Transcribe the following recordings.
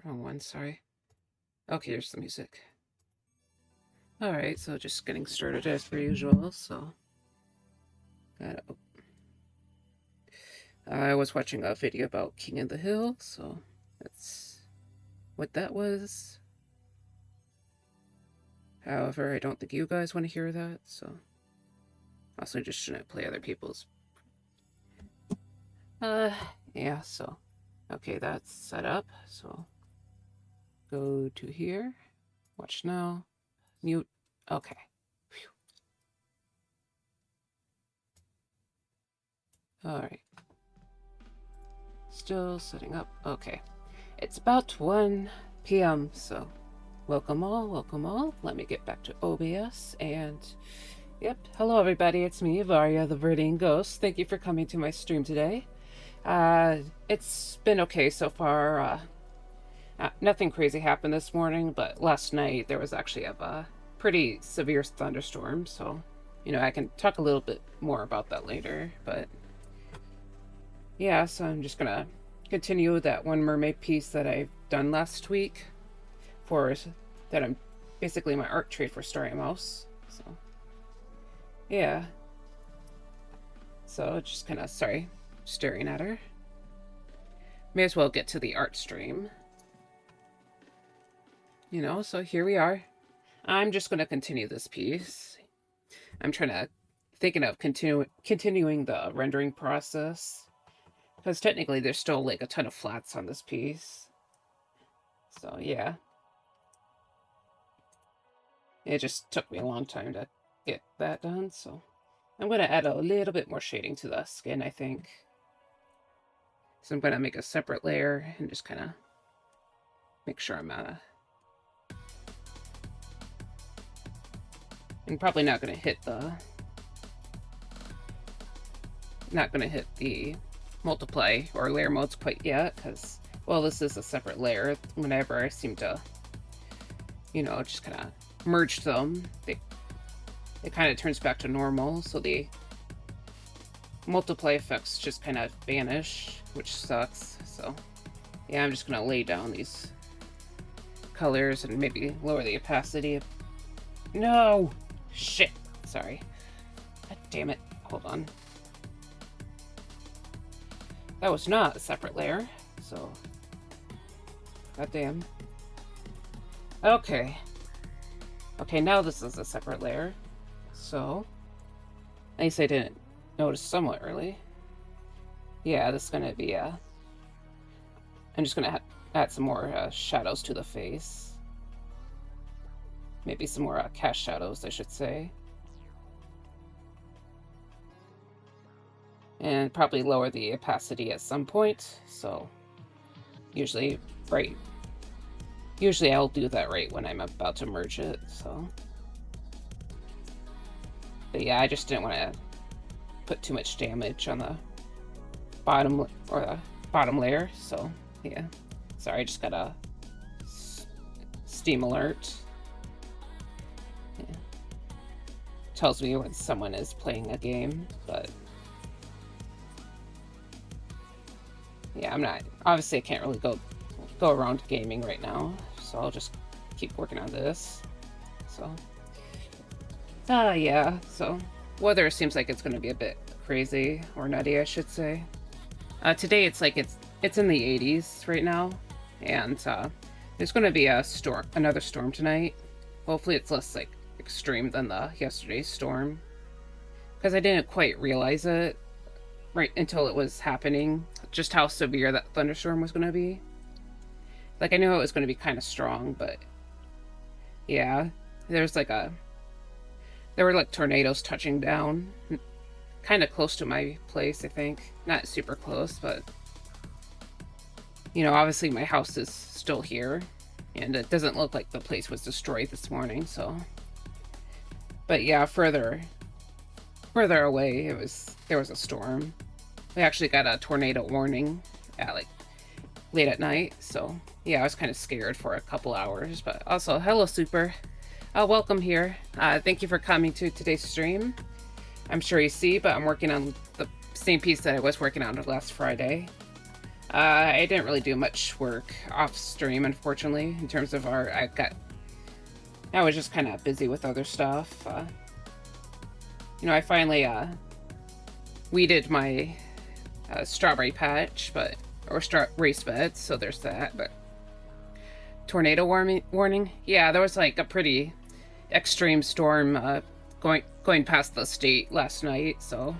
Wrong one, sorry. Okay, here's the music. Alright, so just getting started as per usual, so... I was watching a video about King of the Hill, so that's what that was. However, I don't think you guys want to hear that, so... Also, just shouldn't play other people's... yeah, so... Okay, that's set up, so... Go to here. Watch now. Mute. Okay. Alright. Still setting up. Okay. It's about 1 p.m., so... Welcome all, welcome all. Let me get back to OBS, and... Yep, hello everybody, it's me, Varia the Verdine Ghost. Thank you for coming to my stream today. It's been okay so far. Nothing crazy happened this morning, but last night there was actually a pretty severe thunderstorm, so, you know, I can talk a little bit more about that later, but... Yeah, so I'm just gonna continue that one mermaid piece that I've done last week that I'm basically my art trade for Story Mouse, so... Yeah. So, just kind of, sorry, staring at her. May as well get to the art stream. You know, so here we are. I'm just going to continue this piece. I'm thinking of continuing the rendering process. Because technically there's still like a ton of flats on this piece. So, yeah. It just took me a long time to get that done, so I'm going to add a little bit more shading to the skin, I think. So I'm going to make a separate layer and just kind of make sure I'm and probably not going to hit the multiply or layer modes quite yet, because, well, this is a separate layer. Whenever I seem to, you know, just kind of merge them, it kind of turns back to normal, so the multiply effects just kind of vanish, which sucks. So yeah, I'm just gonna lay down these colors and maybe lower the opacity. No! Shit! Sorry. God damn it. Hold on. That was not a separate layer, so... God damn. Okay. Okay, now this is a separate layer. So, at least I didn't notice somewhat early. Yeah, this is gonna be I'm just gonna add some more shadows to the face. Maybe some more cast shadows, I should say. And probably lower the opacity at some point. So, usually I'll do that right when I'm about to merge it. So. But yeah, I just didn't want to put too much damage on the bottom layer, so yeah. Sorry, I just got a Steam alert. Yeah. Tells me when someone is playing a game, but yeah, obviously I can't really go around gaming right now, so I'll just keep working on this. So yeah, so weather seems like it's going to be a bit crazy, or nutty, I should say. Today it's like it's in the 80s right now, and there's going to be another storm tonight. Hopefully it's less like extreme than the yesterday's storm, because I didn't quite realize it right until it was happening, just how severe that thunderstorm was going to be. Like, I knew it was going to be kind of strong, but yeah, there were like tornadoes touching down, kind of close to my place, I think. Not super close, but, you know, obviously my house is still here, and it doesn't look like the place was destroyed this morning, so. But yeah, further away, there was a storm. We actually got a tornado warning at like late at night, so yeah, I was kind of scared for a couple hours. But also, hello, Super. Welcome here. Thank you for coming to today's stream. I'm sure you see, but I'm working on the same piece that I was working on last Friday. I didn't really do much work off stream, unfortunately, in terms of art. I was just kind of busy with other stuff. You know, I finally weeded my strawberry patch, or race beds, so there's that. But tornado warning? Yeah, there was like a pretty extreme storm going past the state last night, so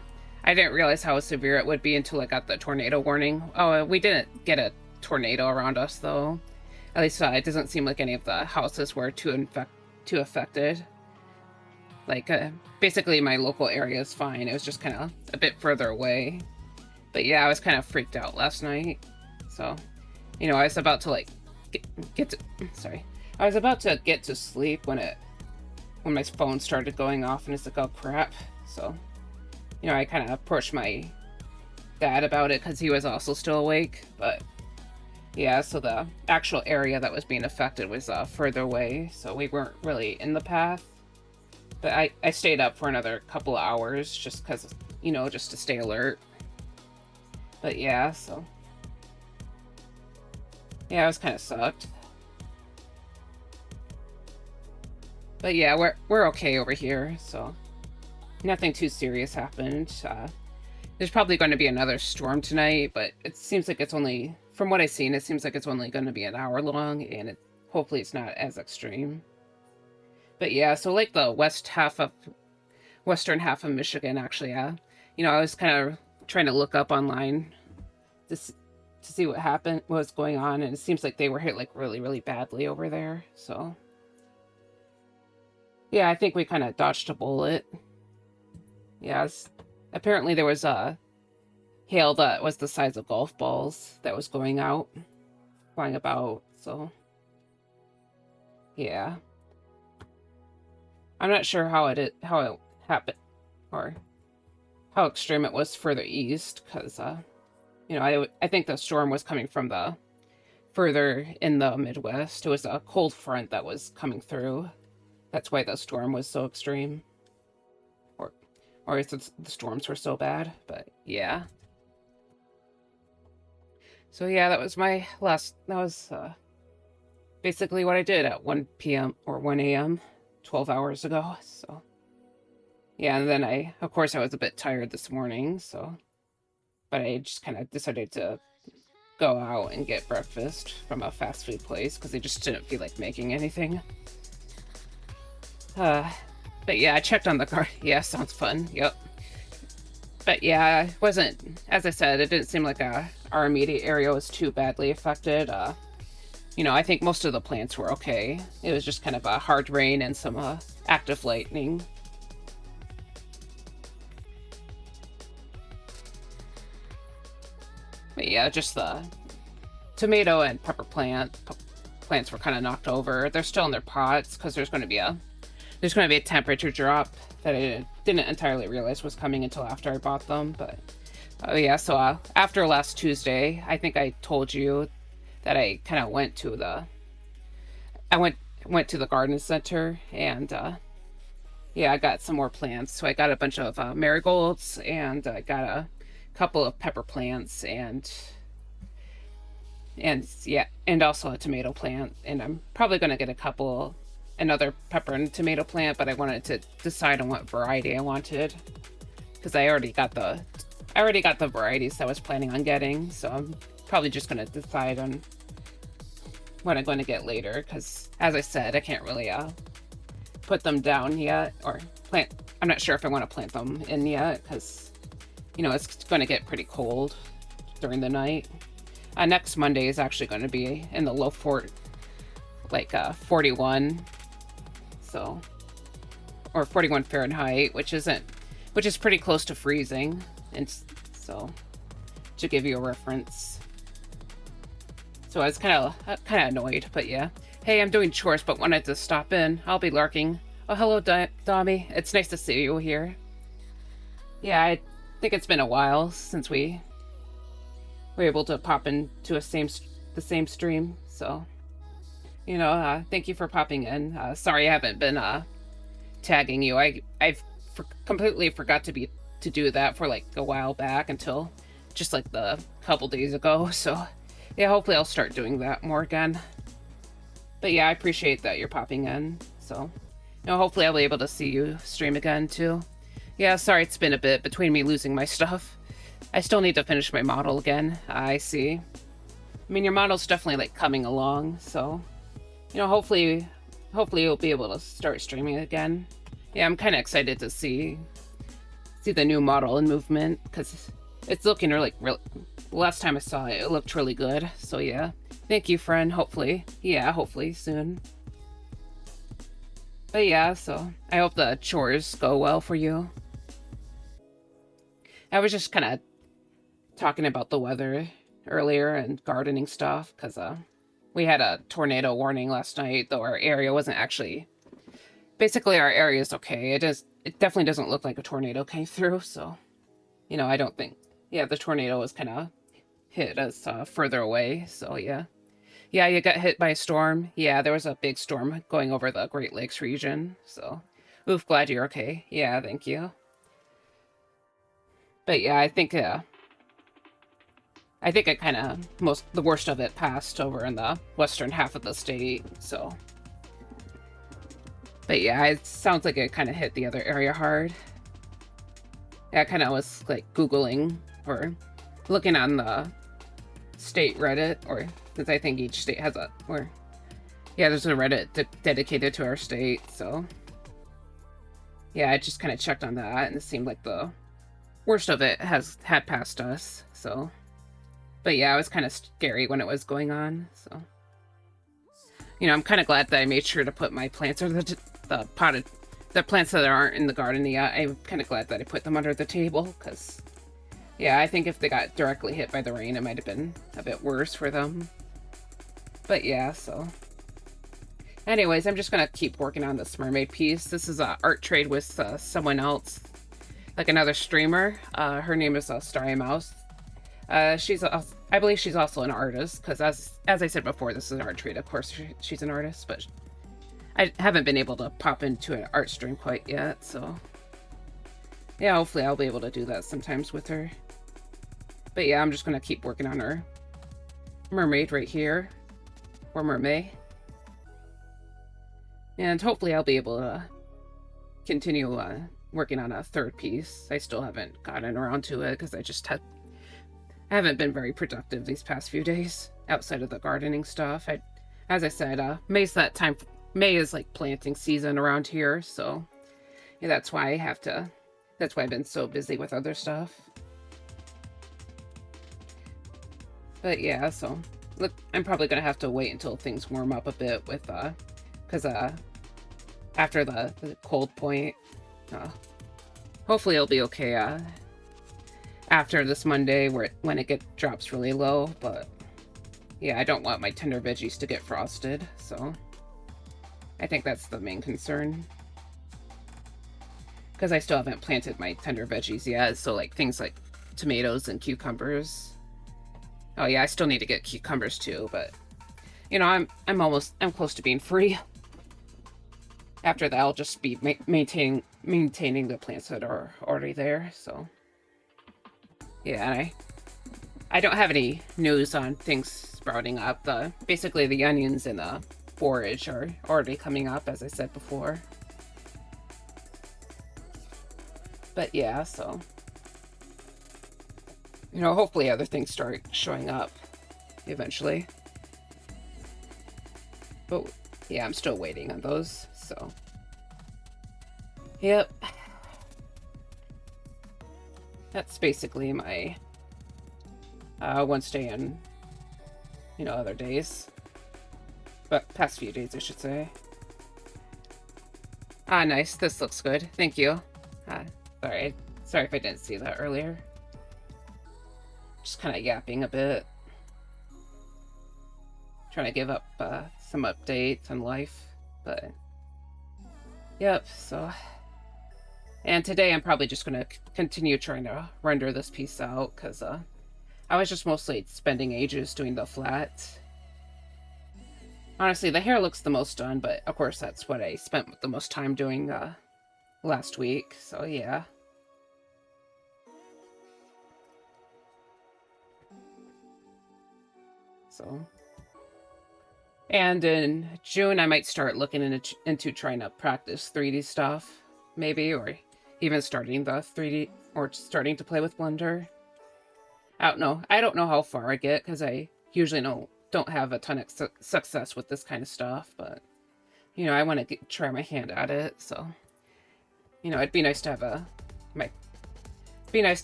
I didn't realize how severe it would be until I got the tornado warning. Oh, we didn't get a tornado around us, though. At least it doesn't seem like any of the houses were too affected. Like, basically my local area is fine. It was just kind of a bit further away. But yeah, I was kind of freaked out last night. So, you know, I was about to, like, I was about to get to sleep when my phone started going off, and it's like, oh crap. So, you know, I kind of approached my dad about it because he was also still awake. But yeah, so the actual area that was being affected was further away, so we weren't really in the path. But I stayed up for another couple of hours just because, you know, just to stay alert. But yeah, so yeah, it was kind of sucked. But yeah, we're okay over here, so nothing too serious happened. There's probably going to be another storm tonight, but it seems like it's only, from what I've seen, it seems like it's only going to be an hour long, and hopefully it's not as extreme. But yeah, so like the western half of Michigan, actually, you know, I was kind of trying to look up online to see what was going on, and it seems like they were hit like really, really badly over there. So yeah, I think we kind of dodged a bullet. Yeah, apparently there was a hail that was the size of golf balls that was flying about. So yeah, I'm not sure how it happened or how extreme it was further east, because you know, I think the storm was coming from the further in the Midwest. It was a cold front that was coming through. That's why the storm was so extreme, or the storms were so bad. But yeah. So yeah, that was basically what I did at 1 p.m. or 1 a.m. 12 hours ago. So yeah, and then of course I was a bit tired this morning, but I just kind of decided to go out and get breakfast from a fast food place because I just didn't feel like making anything. But yeah, I checked on the car. Yeah, sounds fun. Yep. But yeah, it wasn't, as I said, it didn't seem like our immediate area was too badly affected. You know, I think most of the plants were okay. It was just kind of a hard rain and some active lightning. But yeah, just the tomato and pepper plants were kind of knocked over. They're still in their pots because there's going to be a temperature drop that I didn't entirely realize was coming until after I bought them. But oh yeah, so after last Tuesday, I think I told you that I kind of went to the garden center, and yeah, I got some more plants. So I got a bunch of marigolds, and I got a couple of pepper plants, and yeah, and also a tomato plant. And I'm probably going to get another pepper and tomato plant, but I wanted to decide on what variety I wanted, because I already got the varieties I was planning on getting. So I'm probably just going to decide on what I'm going to get later, because as I said, I can't really put them down yet, or plant. I'm not sure if I want to plant them in yet, because you know, it's going to get pretty cold during the night. Next Monday is actually going to be in the low 41, so, or 41 Fahrenheit, which is pretty close to freezing. And so, to give you a reference. So I was kind of annoyed, but yeah. Hey, I'm doing chores, but wanted to stop in. I'll be lurking. Oh, hello, Dommy. It's nice to see you here. Yeah, I think it's been a while since we were able to pop into the same stream, so you know, thank you for popping in. Sorry I haven't been tagging you. I've completely forgot to do that for like a while back until just like the couple days ago. So yeah, hopefully I'll start doing that more again. But yeah, I appreciate that you're popping in. So, hopefully I'll be able to see you stream again too. Yeah, sorry it's been a bit between me losing my stuff. I still need to finish my model again. I see. I mean, your model's definitely like coming along, so hopefully you'll be able to start streaming again. Yeah, I'm kind of excited to see the new model and movement because it's looking really. Last time I saw it, it looked really good. So yeah, thank you, friend. Hopefully soon. But yeah, so I hope the chores go well for you. I was just kind of talking about the weather earlier and gardening stuff because we had a tornado warning last night, though our area wasn't actually. Basically, our area is okay. It definitely doesn't look like a tornado came through, so I don't think. Yeah, the tornado was kind of hit us further away, so yeah. Yeah, you got hit by a storm. Yeah, there was a big storm going over the Great Lakes region, so oof, glad you're okay. Yeah, thank you. But yeah, I think it kind of the worst of it passed over in the western half of the state, so. But yeah, it sounds like it kind of hit the other area hard. Yeah, I kind of was like Googling or looking on the state Reddit, or because I think each state has there's a Reddit dedicated to our state, so. Yeah, I just kind of checked on that, and it seemed like the worst of it had passed us, so. But yeah, it was kind of scary when it was going on, so. I'm kind of glad that I made sure to put my plants or the plants that aren't in the garden yet. I'm kind of glad that I put them under the table, because, yeah, I think if they got directly hit by the rain, it might have been a bit worse for them. But yeah, so. Anyways, I'm just going to keep working on this mermaid piece. This is an art trade with someone else, like another streamer. Her name is Starry Mouse. I believe she's also an artist, because as I said before, this is an art trade. Of course, she's an artist, but I haven't been able to pop into an art stream quite yet, so. Yeah, hopefully I'll be able to do that sometimes with her. But yeah, I'm just going to keep working on her mermaid right here, or mermaid. And hopefully I'll be able to continue working on a third piece. I still haven't gotten around to it because I haven't been very productive these past few days outside of the gardening stuff. As I said, May is like planting season around here, so yeah, that's why I've been so busy with other stuff. But yeah, so look, I'm probably gonna have to wait until things warm up a bit with because after the cold point, hopefully it'll be okay after this Monday when it drops really low. But yeah, I don't want my tender veggies to get frosted, so I think that's the main concern, because I still haven't planted my tender veggies yet. So like things like tomatoes and cucumbers. Oh yeah, I still need to get cucumbers too, but I'm close to being free. After that, I'll just be maintaining the plants that are already there. So yeah, and I don't have any news on things sprouting up. Basically the onions and the forage are already coming up, as I said before. But yeah, so hopefully other things start showing up eventually. But yeah, I'm still waiting on those, so. Yep. That's basically my Wednesday and, other days. But past few days, I should say. Ah, nice. This looks good. Thank you. Sorry if I didn't see that earlier. Just kind of yapping a bit. Trying to give up some updates on life, but yep, so. And today I'm probably just going to continue trying to render this piece out, because I was just mostly spending ages doing the flat. Honestly, the hair looks the most done, but of course that's what I spent the most time doing last week, so yeah. So, and in June, I might start looking into trying to practice 3D stuff, maybe, or even starting the 3D, or starting to play with Blender. I don't know. I don't know how far I get, because I usually don't have a ton of success with this kind of stuff, but, you know, I want to try my hand at it, so, you know, it'd be nice to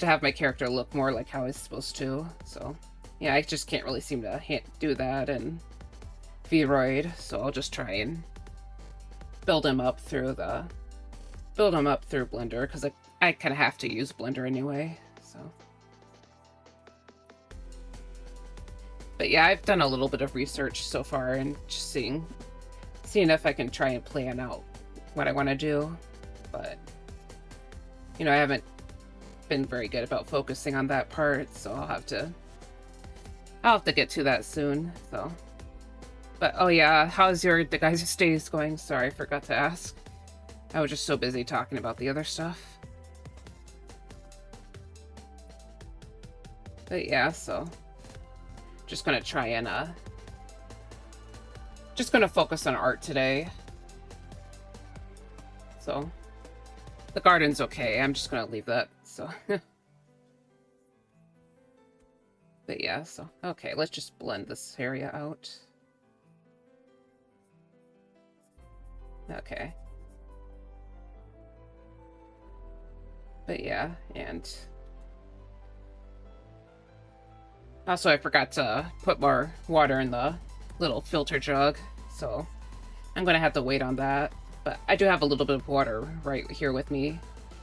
have my character look more like how it's supposed to, so, yeah, I just can't really seem to do that in VOD, so I'll just try and build him up through Blender, because I kind of have to use Blender anyway, so. But yeah, I've done a little bit of research so far and just seeing if I can try and plan out what I want to do, but, you know, I haven't been very good about focusing on that part, so I'll have to get to that soon, so. But, oh yeah, how's the guys' days going? Sorry, I forgot to ask. I was just so busy talking about the other stuff. But yeah, so just gonna try and just gonna focus on art today. So the garden's okay. I'm just gonna leave that, so. But yeah, so okay, let's just blend this area out. Okay. But yeah, and also I forgot to put more water in the little filter jug, so I'm gonna have to wait on that. But I do have a little bit of water right here with me.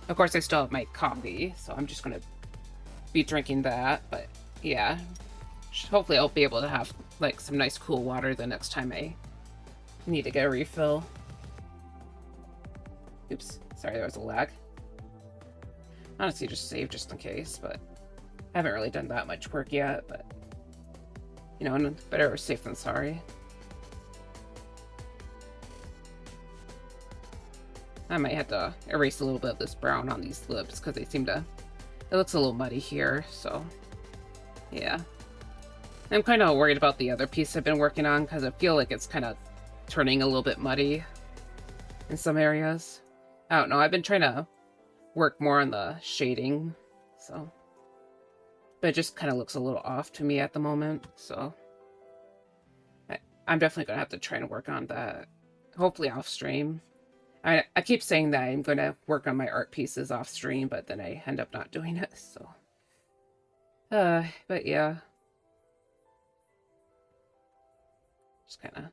Of course, I still have my coffee, so I'm just gonna be drinking that. But yeah, hopefully I'll be able to have like some nice cool water the next time I need to get a refill. Oops, sorry, there was a lag. Honestly, just save just in case, but I haven't really done that much work yet, but, you know, better safe than sorry. I might have to erase a little bit of this brown on these lips, because it looks a little muddy here, so, yeah. I'm kind of worried about the other piece I've been working on, because I feel like it's kind of turning a little bit muddy in some areas. I don't know, I've been trying to work more on the shading, so. But it just kind of looks a little off to me at the moment, so. I'm definitely going to have to try and work on that, hopefully off stream. I keep saying that I'm going to work on my art pieces off stream, but then I end up not doing it, so. But yeah. Just kind of.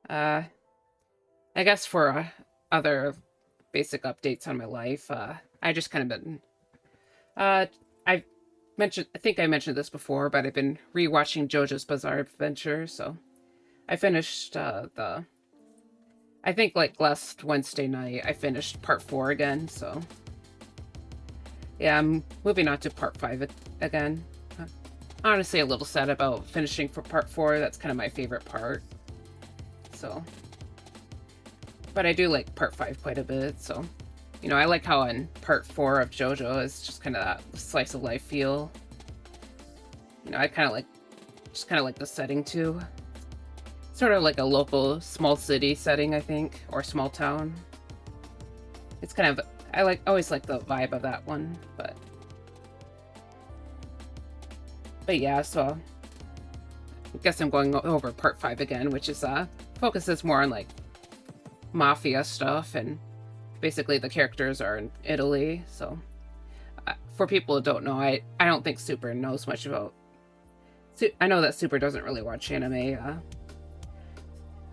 I guess for other basic updates on my life, I just kind of been, I think I mentioned this before, but I've been rewatching JoJo's Bizarre Adventure, so I finished, I think like last Wednesday night, I finished part 4 again, so yeah, I'm moving on to part 5 again. Honestly, a little sad about finishing for part 4, that's kind of my favorite part. So, but I do like part 5 quite a bit, so, you know, I like how in part 4 of JoJo is just kind of that slice of life feel. You know, I kind of like the setting too. Sort of like a local small city setting, I think, or small town. It's kind of, I always like the vibe of that one, but yeah, so I guess I'm going over part 5 again, which is focuses more on like mafia stuff, and basically the characters are in Italy, so for people who don't know, I don't think Super knows much about, I know that Super doesn't really watch anime.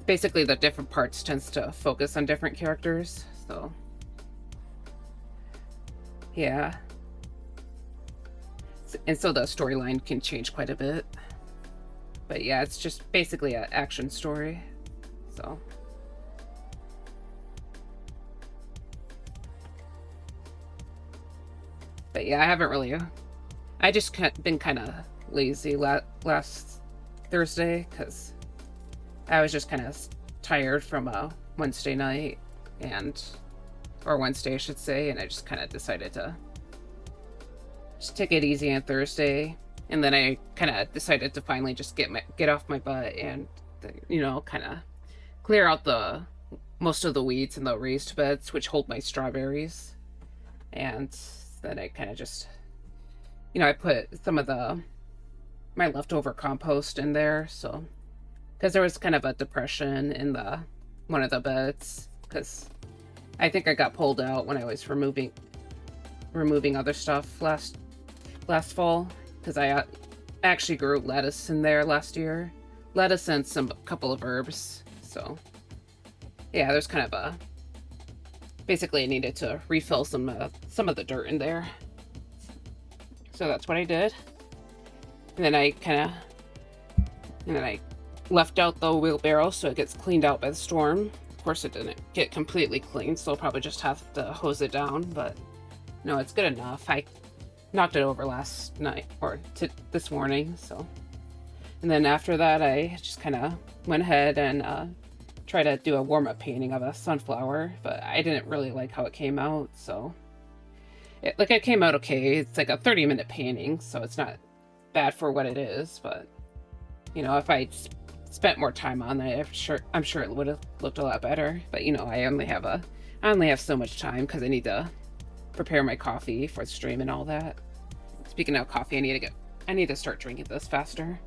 Basically the different parts tends to focus on different characters, so yeah, and so the storyline can change quite a bit, but yeah, it's just basically an action story. So, but yeah, I haven't really, I just been kind of lazy last Thursday, because I was just kind of tired from Wednesday night, or Wednesday I should say, and I just kind of decided to just take it easy on Thursday. And then I kind of decided to finally just get off my butt and, you know, kind of clear out most of the weeds in the raised beds, which hold my strawberries. And then I kind of just, you know, I put some of my leftover compost in there, so because there was kind of a depression in one of the beds, because I think I got pulled out when I was removing other stuff last fall, because I actually grew lettuce in there last year, lettuce and some couple of herbs. So yeah, there's kind of basically I needed to refill some of the dirt in there, so that's what I did. And then I left out the wheelbarrow so it gets cleaned out by the storm. Of course, it didn't get completely clean, so I'll probably just have to hose it down, but no, it's good enough. I knocked it over last night, or this morning, so. And then after that, I just kind of went ahead and tried to do a warm-up painting of a sunflower, but I didn't really like how it came out, so. It came out okay. It's like a 30-minute painting, so it's not bad for what it is, but you know, if I spent more time on it, I'm sure it would have looked a lot better. But you know, I only have so much time because I need to prepare my coffee for the stream and all that. Speaking of coffee, I need to start drinking this faster.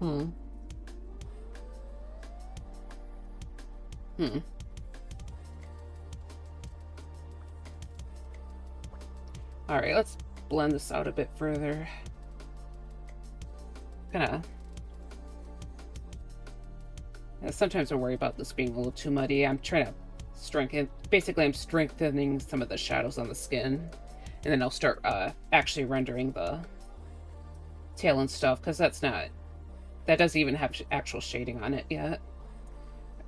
All right, let's blend this out a bit further. Sometimes I worry about this being a little too muddy. I'm trying to I'm strengthening some of the shadows on the skin, and then I'll start actually rendering the tail and stuff, because that doesn't even have actual shading on it yet,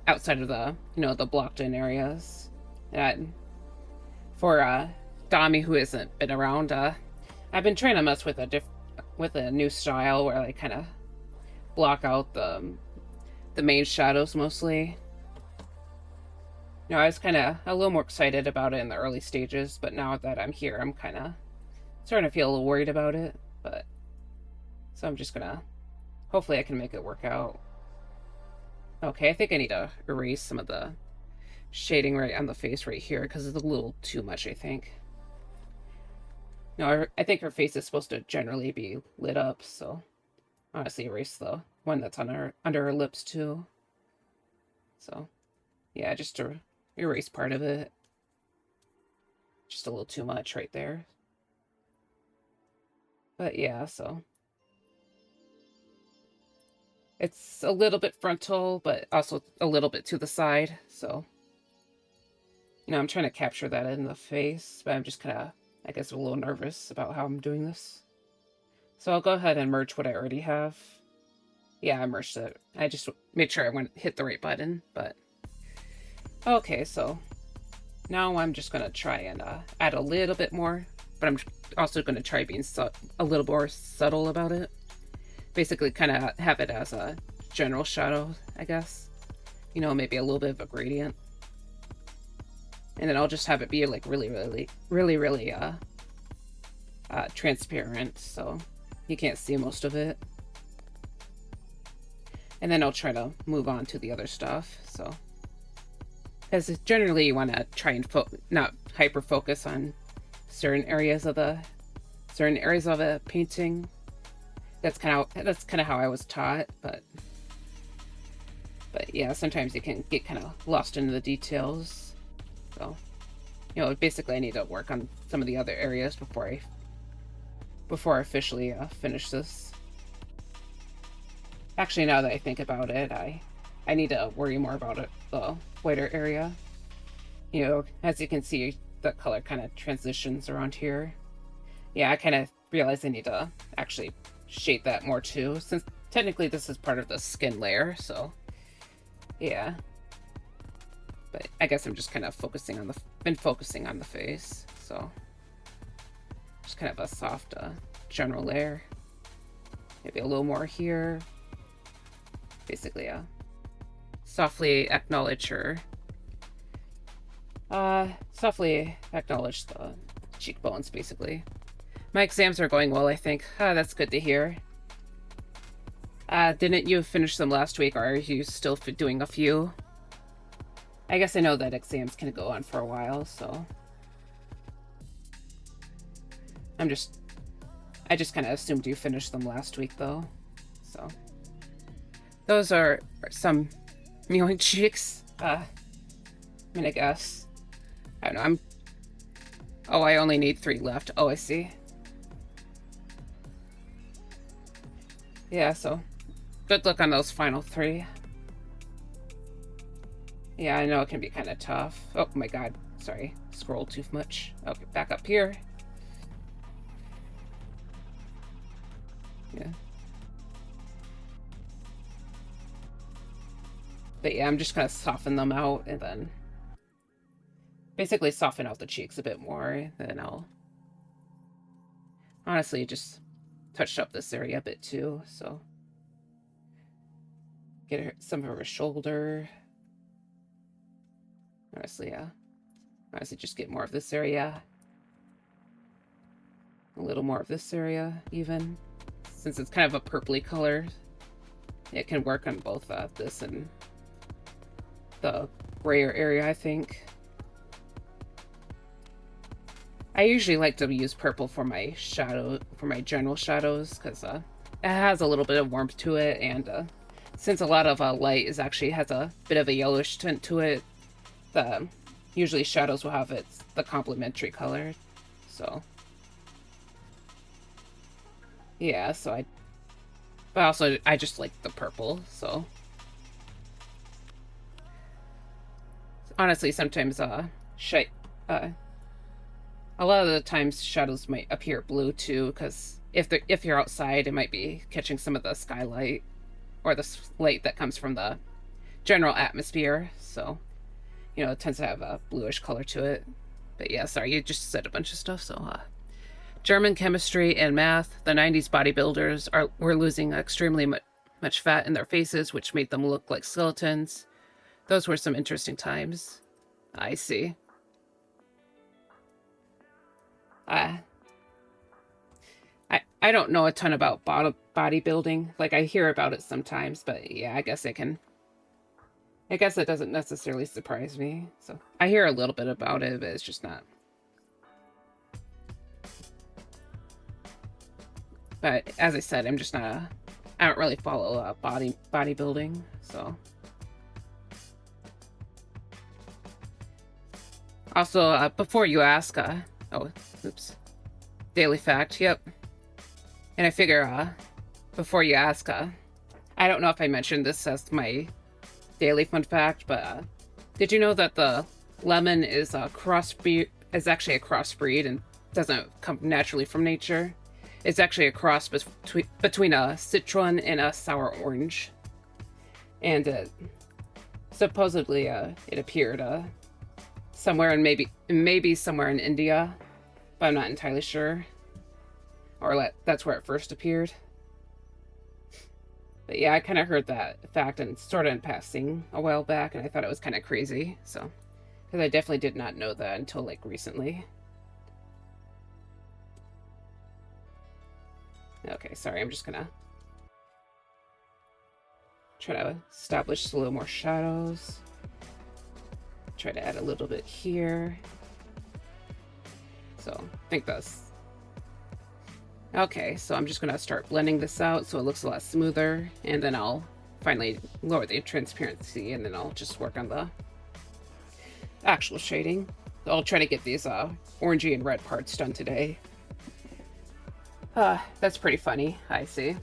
outside of the, you know, the blocked in areas. And for Dami, who hasn't been around, I've been trying to mess with a new style where I kind of block out the main shadows mostly. You know, I was kind of a little more excited about it in the early stages, but now that I'm here, I'm kind of starting to feel a little worried about it. But so I'm just gonna, hopefully I can make it work out. Okay, I think I need to erase some of the shading right on the face right here, because it's a little too much, I think. No, I think her face is supposed to generally be lit up, so honestly erase the one that's under her lips too. So yeah, just to erase part of it. Just a little too much right there. But yeah, so it's a little bit frontal, but also a little bit to the side, so you know, I'm trying to capture that in the face, but I'm just kind of, I guess, a little nervous about how I'm doing this. So I'll go ahead and merge what I already have. Yeah, I merged it. I just made sure I hit the right button, but okay, so now I'm just gonna try and add a little bit more, but I'm also gonna try being a little more subtle about it. Basically, kind of have it as a general shadow, I guess. You know, maybe a little bit of a gradient. And then I'll just have it be like really transparent, so you can't see most of it. And then I'll try to move on to the other stuff, so. Because generally you want to try and not hyper focus on certain areas of a painting. That's kind of how I was taught, but yeah, sometimes you can get kind of lost into the details. So, you know, basically I need to work on some of the other areas before I officially finish this. Actually, now that I think about it, I need to worry more about the whiter area. You know, as you can see, the color kind of transitions around here. Yeah, I kind of realize I need to actually shade that more too, since technically this is part of the skin layer, so yeah. But I guess I'm just kind of focusing on the face, so just kind of a soft general layer. Maybe a little more here. Basically, softly acknowledge the cheekbones, basically. My exams are going well, I think. That's good to hear. Didn't you finish them last week, or are you still doing a few? I guess I know that exams can go on for a while, so... I just kind of assumed you finished them last week, though. So... Those are some mewing cheeks. I mean, I guess. I don't know, Oh, I only need 3 left. Oh, I see. Yeah, so... Good luck on those final 3. Yeah, I know it can be kind of tough. Oh my god. Sorry. Scrolled too much. Okay, back up here. Yeah. But yeah, I'm just gonna soften them out and then... Basically soften out the cheeks a bit more. Then I'll... Honestly, just touched up this area a bit too, so... Get some of her shoulder. Honestly, yeah. Honestly, just get more of this area. A little more of this area, even. Since it's kind of a purpley color, it can work on both this and the grayer area, I think. I usually like to use purple for my shadow, for my general shadows, because it has a little bit of warmth to it, and since a lot of light has a bit of a yellowish tint to it, usually shadows will have the complementary color. So yeah, but also I just like the purple. So honestly, sometimes a lot of the times shadows might appear blue too, because if you're outside, it might be catching some of the skylight or the light that comes from the general atmosphere. So, you know, it tends to have a bluish color to it. But yeah, sorry, you just said a bunch of stuff. So, German chemistry and math. The 90s bodybuilders were losing extremely much fat in their faces, which made them look like skeletons. Those were some interesting times. I see. I don't know a ton about bodybuilding. Like, I hear about it sometimes, but yeah, I guess it doesn't necessarily surprise me. So I hear a little bit about it, but it's just not. But as I said, I'm just not I don't really follow bodybuilding, so. Also, before you ask, oh, oops. Daily fact, yep. And I figure, before you ask, I don't know if I mentioned this as my daily fun fact, but did you know that the lemon is actually a crossbreed and doesn't come naturally from nature? It's actually a cross between a citron and a sour orange. And supposedly it appeared somewhere maybe somewhere in India, but I'm not entirely sure. Or that's where it first appeared. But yeah, I kind of heard that fact and sort of in passing a while back, and I thought it was kind of crazy. So, because I definitely did not know that until like recently. Okay, sorry, I'm just gonna try to establish a little more shadows. Try to add a little bit here. So, I think that's... Okay, so I'm just gonna start blending this out so it looks a lot smoother, and then I'll finally lower the transparency, and then I'll just work on the actual shading. I'll try to get these orangey and red parts done today. That's pretty funny, I see.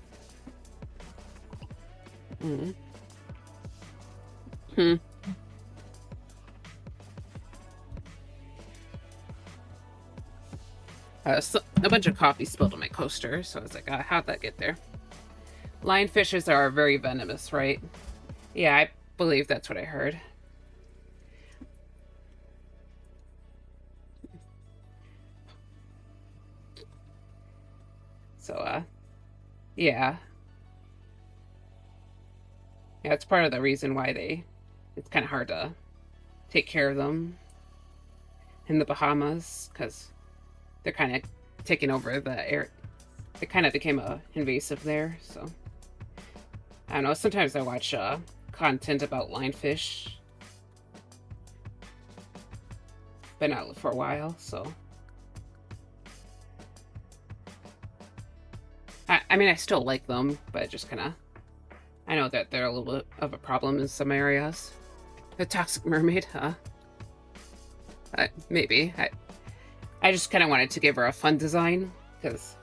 So a bunch of coffee spilled on my coaster, so I was like, how'd that get there? Lionfishes are very venomous, right? Yeah, I believe that's what I heard. So, yeah. Yeah, it's part of the reason why it's kind of hard to take care of them in the Bahamas, because they're kind of taking over the air. It kind of became invasive there, so I don't know. Sometimes I watch content about lionfish. Been out for a while, so I mean, I still like them, but just kind of, I know that they're a little bit of a problem in some areas. The toxic mermaid, huh? Maybe. I just kind of wanted to give her a fun design, because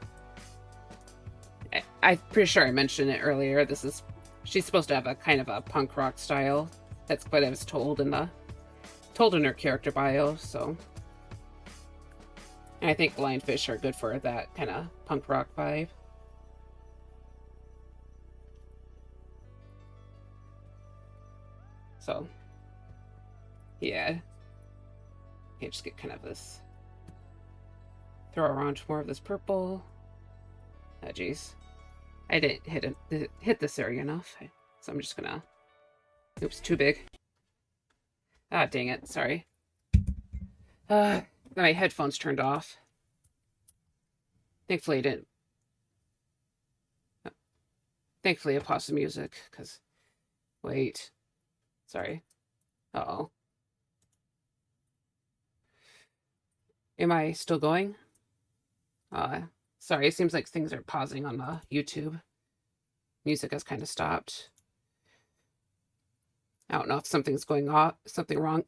I'm pretty sure I mentioned it earlier. She's supposed to have a kind of a punk rock style. That's what I was told in her character bio, so. And I think lionfish are good for that kind of punk rock vibe. So, yeah. Okay, just get kind of this. Throw around more of this purple. Oh, jeez. I didn't hit this area enough, so I'm just gonna. Oops, too big. Ah, dang it. Sorry. My headphones turned off. Thankfully, I didn't. Thankfully, I paused the music, because. Wait. Sorry. Uh-oh. Am I still going? Sorry, it seems like things are pausing on YouTube. Music has kind of stopped. I don't know if something's going on, something wrong.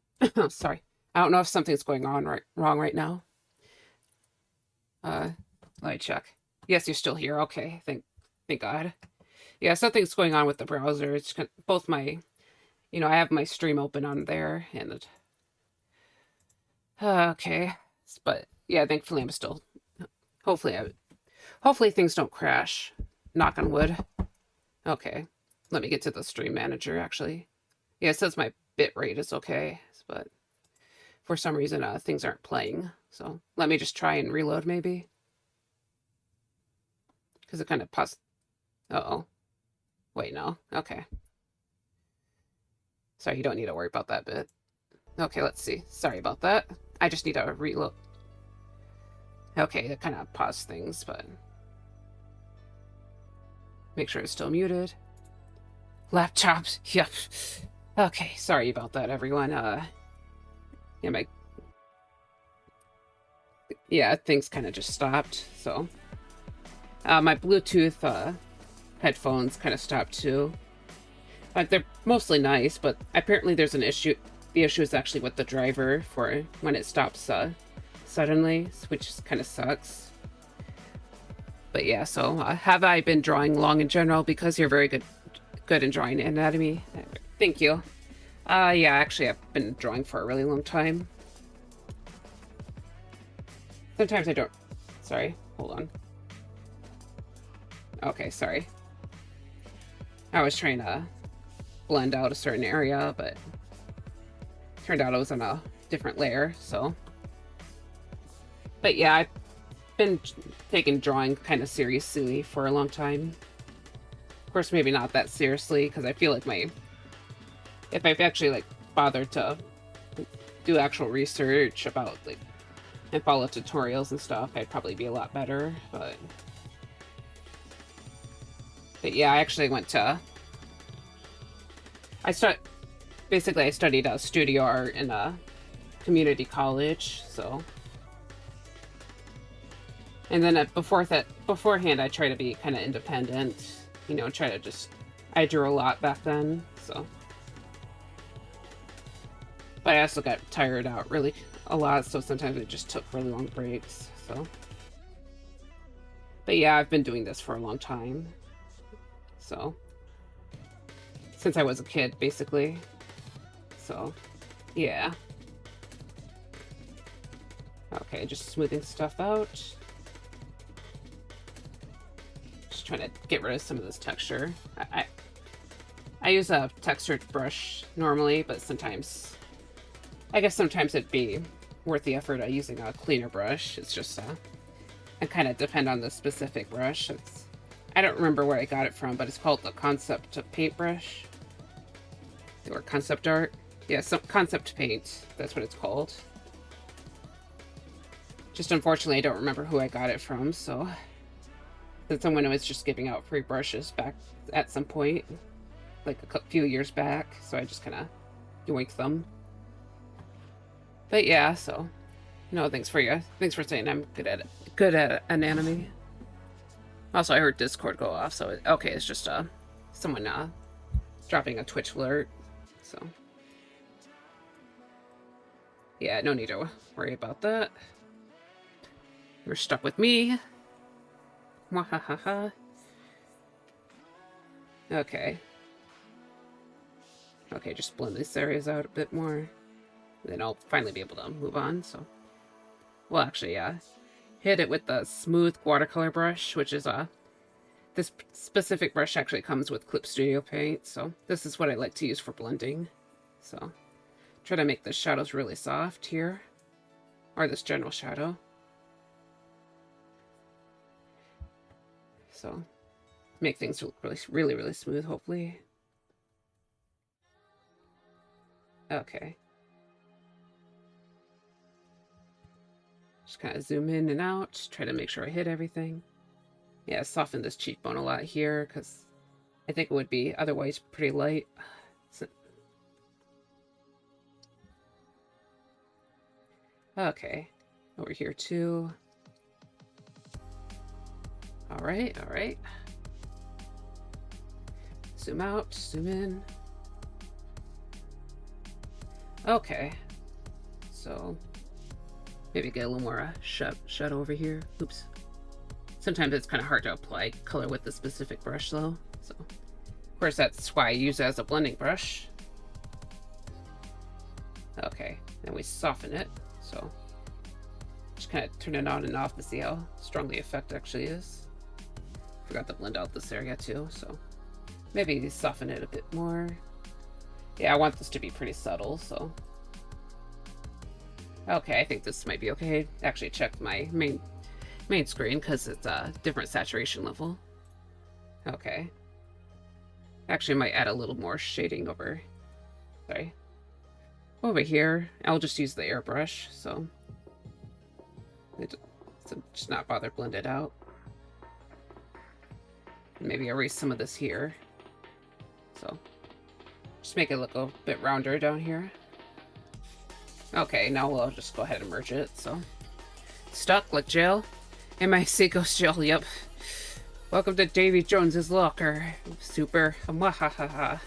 Sorry. I don't know if something's going on wrong right now. Let me check. Yes, you're still here. Okay, thank God. Yeah, something's going on with the browser. It's both my, I have my stream open on there, and okay, but yeah, thankfully I'm still. Hopefully things don't crash. Knock on wood. Okay, let me get to the stream manager. Actually, yeah, it says my bit rate is okay, but for some reason things aren't playing. So let me just try and reload maybe, because it kind of paused. Uh-oh. Wait, no. Okay. Sorry, you don't need to worry about that bit. Okay, let's see. Sorry about that. I just need to reload. Okay, it kind of paused things, but make sure it's still muted. Laptops. Yep. Okay, sorry about that, everyone. Yeah, things kind of just stopped. So, my Bluetooth headphones kind of stopped too. They're mostly nice, but apparently there's an issue. The issue is actually with the driver for when it stops suddenly, which kind of sucks. But yeah, so have I been drawing long in general? Because you're very good in drawing anatomy. Thank you. Yeah, actually I've been drawing for a really long time. Sometimes I don't. Sorry, hold on. Okay, sorry. I was trying to blend out a certain area, but turned out it was on a different layer, so. But yeah, I've been taking drawing kind of seriously for a long time. Of course, maybe not that seriously, because I feel like if I've actually bothered to do actual research about and follow tutorials and stuff, I'd probably be a lot better. But yeah, I actually went to. I studied studio art in a community college, so. And then beforehand, I try to be kind of independent, try to just. I drew a lot back then, so. But I also got tired out really a lot, so sometimes I just took really long breaks, so. But yeah, I've been doing this for a long time, so. Since I was a kid, basically. So, yeah. Okay, just smoothing stuff out. Just trying to get rid of some of this texture. I use a textured brush normally, but sometimes it'd be worth the effort of using a cleaner brush. It's just I kind of depend on the specific brush. I don't remember where I got it from, but it's called the Concept Paintbrush. Or Concept Art. Yeah, some Concept Paint. That's what it's called. Just unfortunately, I don't remember who I got it from, so... Since someone was just giving out free brushes back at some point, like a few years back, so I just kind of yoinked them. But yeah, so... No, thanks for saying I'm good at anatomy. Also, I heard Discord go off, so okay, it's just someone dropping a Twitch alert. So yeah, no need to worry about that. You're stuck with me. Mwahaha. Okay. Okay, just blend these areas out a bit more. Then I'll finally be able to move on, so... Well, actually, yeah. Hit it with the smooth watercolor brush, which is this specific brush actually comes with Clip Studio Paint, so this is what I like to use for blending. So, try to make the shadows really soft here, or this general shadow. So, make things look really smooth, hopefully. Okay. Just kind of zoom in and out, try to make sure I hit everything. Yeah, soften this cheekbone a lot here, because I think it would be otherwise pretty light. So... Okay, over here too. Alright, alright. Zoom out, zoom in. Okay, so maybe get a little more shadow over here. Oops. Sometimes it's kind of hard to apply color with the specific brush though. So, of course, that's why I use it as a blending brush. Okay, then we soften it. So, just kind of turn it on and off to see how strong the effect actually is. Forgot to blend out this area too, so maybe soften it a bit more. Yeah, I want this to be pretty subtle, so... Okay, I think this might be okay. Actually, check my main screen, because it's a different saturation level. Okay. Actually, I might add a little more shading over... Sorry. Over here. I'll just use the airbrush, so... just not bother blend it out. Maybe erase some of this here. So... Just make it look a bit rounder down here. Okay, now we'll just go ahead and merge it, so. Stuck like jail? MIC goes jail, yep. Welcome to Davy Jones's locker. Super. Mwahaha.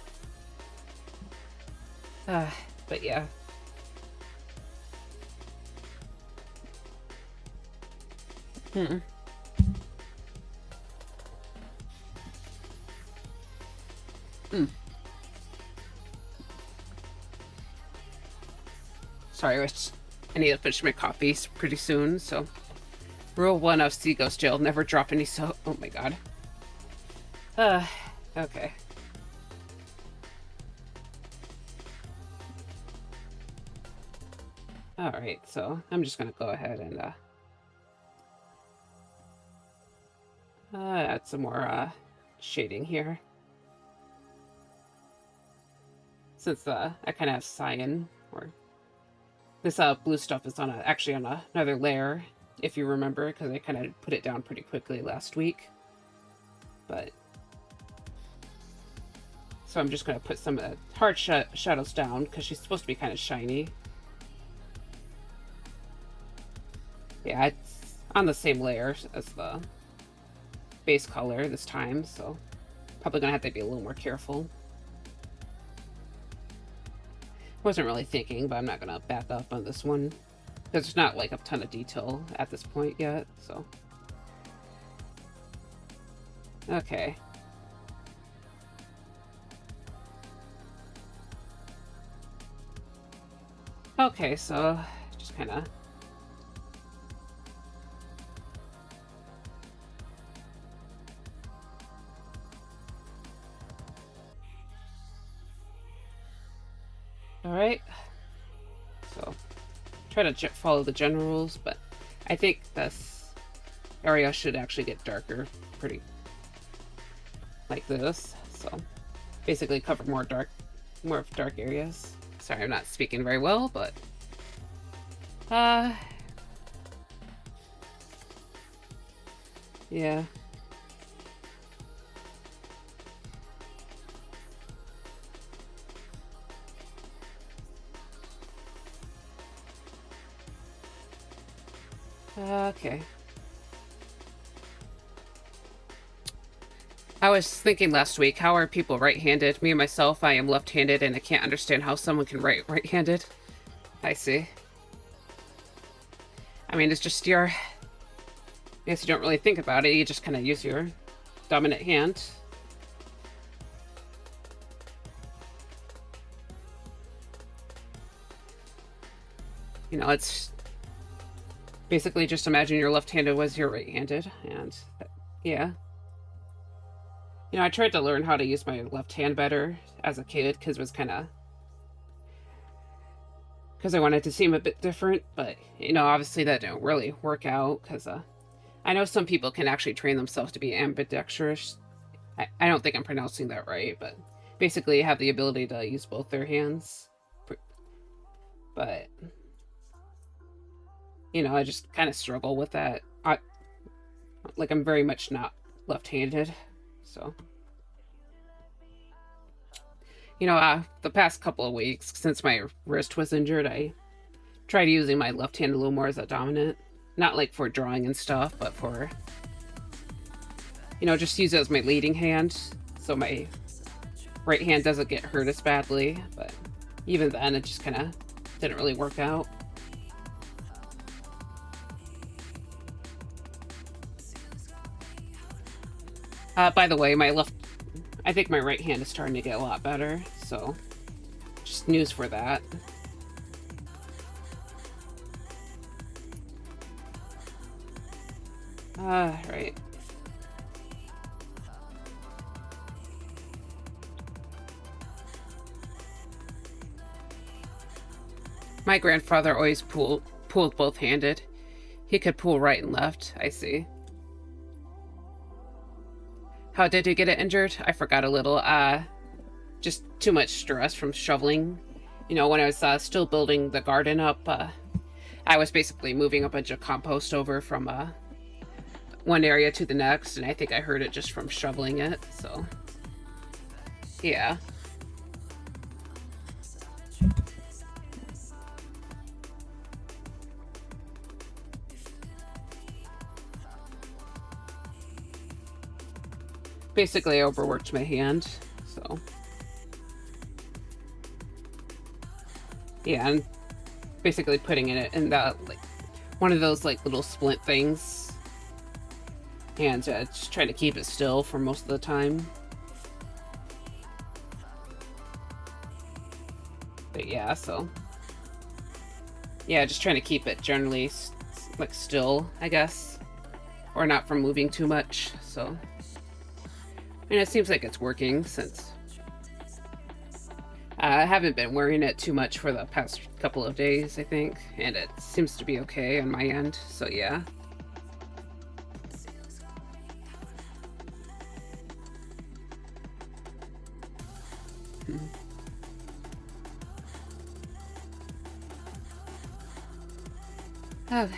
But yeah. Sorry, I need to finish my coffee pretty soon, so... Rule 1 of Sea Ghost Jail, never drop any soap. Oh my god. Okay. Alright, so I'm just gonna go ahead and, add some more, shading here. Since, I kind of have cyan, or... This blue stuff is on actually on another layer, if you remember, because I kind of put it down pretty quickly last week. But so I'm just going to put some hard shadows down, because she's supposed to be kind of shiny. Yeah, it's on the same layer as the base color this time, so probably going to have to be a little more careful. Wasn't really thinking, but I'm not gonna back up on this one because there's not like a ton of detail at this point yet, so okay. Okay, so just kind of Alright, so try to follow the general rules, but I think this area should actually get darker, pretty like this, so basically cover more of dark areas. Sorry, I'm not speaking very well, but Yeah. Okay. I was thinking last week, how are people right-handed? Me and myself, I am left-handed, and I can't understand how someone can write right-handed. I see. I mean, it's just your... I guess you don't really think about it, you just kind of use your dominant hand. You know, it's... basically just imagine your left-handed was your right-handed, and... yeah. You know, I tried to learn how to use my left hand better as a kid, because it was kind of... because I wanted to seem a bit different, but, you know, obviously that didn't really work out, because I know some people can actually train themselves to be ambidextrous. I don't think I'm pronouncing that right, but basically have the ability to use both their hands. But, you know, I just kind of struggle with that. I'm very much not left-handed, so... You know, the past couple of weeks, since my wrist was injured, I tried using my left hand a little more as a dominant. Not like for drawing and stuff, but for, you know, just use it as my leading hand, so my right hand doesn't get hurt as badly. But even then, it just kind of didn't really work out. By the way, I think my right hand is starting to get a lot better, so just news for that. Right. My grandfather always pulled both-handed. He could pull right and left, I see. How did you get it injured? I forgot a little. Just too much stress from shoveling. You know, when I was still building the garden up, I was basically moving a bunch of compost over from one area to the next, and I think I heard it just from shoveling it, so... yeah. Basically, I overworked my hand, so... yeah, and basically putting it in that, like, one of those, like, little splint things. And just trying to keep it still for most of the time. But yeah, so... yeah, just trying to keep it generally, like, still, I guess. Or not from moving too much, so... I mean, it seems like it's working since I haven't been wearing it too much for the past couple of days, I think, and it seems to be okay on my end, so yeah. Oh.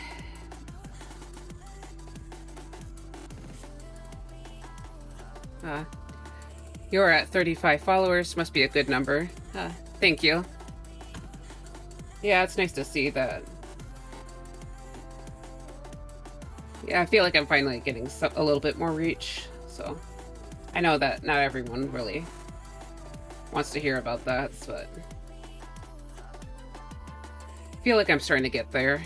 You're at 35 followers, must be a good number. Thank you. Yeah, it's nice to see that. Yeah, I feel like I'm finally getting a little bit more reach, so... I know that not everyone really wants to hear about that, but... I feel like I'm starting to get there.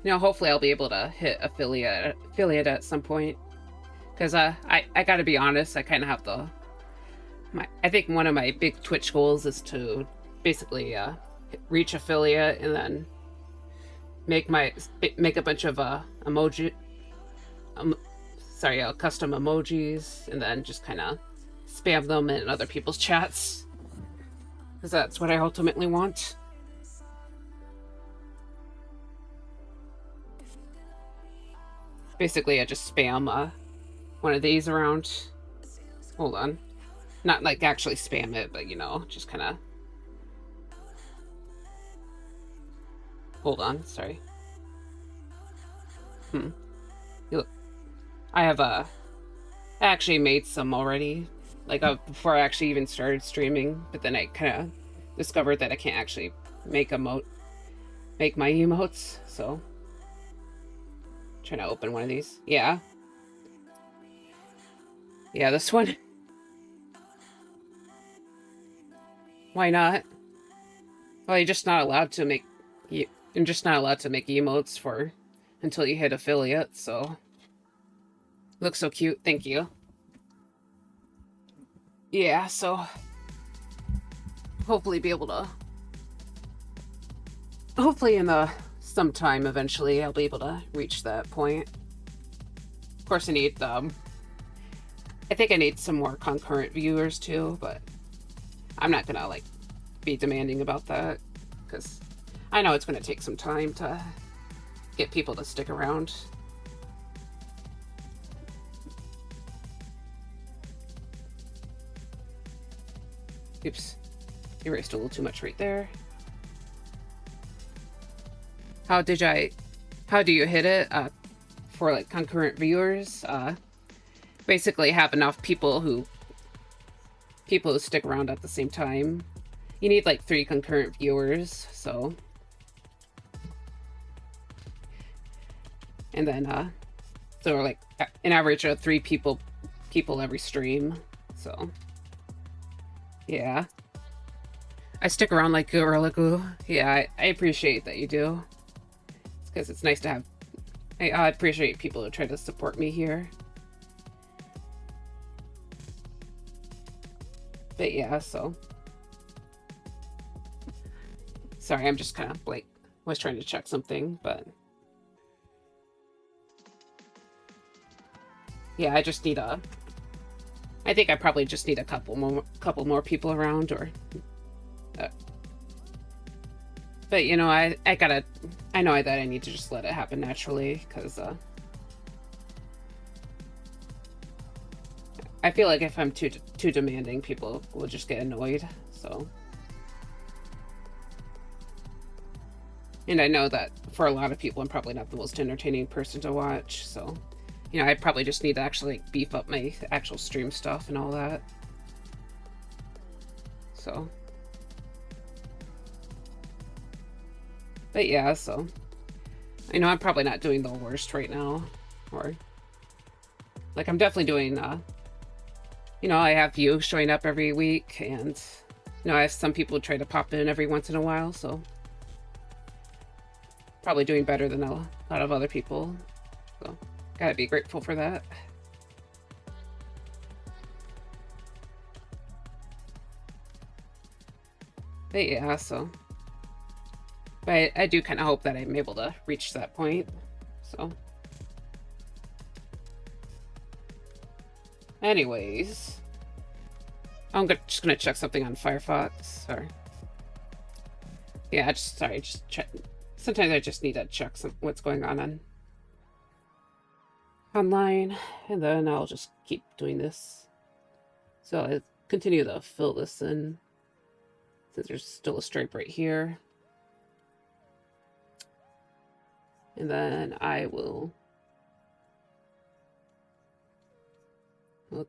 You know, hopefully I'll be able to hit affiliate at some point. Because I gotta be honest, I kind of have I think one of my big Twitch goals is to basically reach affiliate and then make a bunch of custom emojis, and then just kind of spam them in other people's chats. Because that's what I ultimately want. Basically, I just spam one of these around. Hold on. Not like actually spam it, but you know, just kind of... Hold on, sorry. Look, I have I actually made some already, like before I actually even started streaming. But then I kind of discovered that I can't actually make my emotes. So, trying to open one of these. Yeah, this one. Why not? Well, you're just not allowed to make emotes for until you hit affiliate. So, looks so cute. Thank you. Yeah, so hopefully in sometime eventually I'll be able to reach that point. Of course, I think I need some more concurrent viewers too, but I'm not gonna like be demanding about that because I know it's gonna take some time to get people to stick around. Oops, erased a little too much right there. How do you hit it for like concurrent viewers? Basically have enough people who stick around at the same time. You need like 3 concurrent viewers, so. And then so like an average of 3 people every stream. So yeah. I stick around like Gorilla Glue. Yeah, I appreciate that you do. It's because it's nice to have. I appreciate people who try to support me here. But yeah, so. Sorry, I'm just kind of like was trying to check something, but. Yeah, I just need I think I probably just need a couple more people around, or. But you know, I know that I need to just let it happen naturally, because I feel like if I'm too demanding, people will just get annoyed. So, and I know that for a lot of people, I'm probably not the most entertaining person to watch. So, you know, I probably just need to actually like, beef up my actual stream stuff and all that. So. But yeah, so I know I'm probably not doing the worst right now, or like I'm definitely doing you know, I have you showing up every week, and you know, I have some people try to pop in every once in a while, so probably doing better than a lot of other people. So gotta be grateful for that. But yeah, so. But I do kind of hope that I'm able to reach that point, so. Anyways. I'm just gonna check something on Firefox, or. Yeah, just check. Sometimes I just need to check what's going on online, and then I'll just keep doing this. So I continue to fill this in, since there's still a stripe right here. And then we'll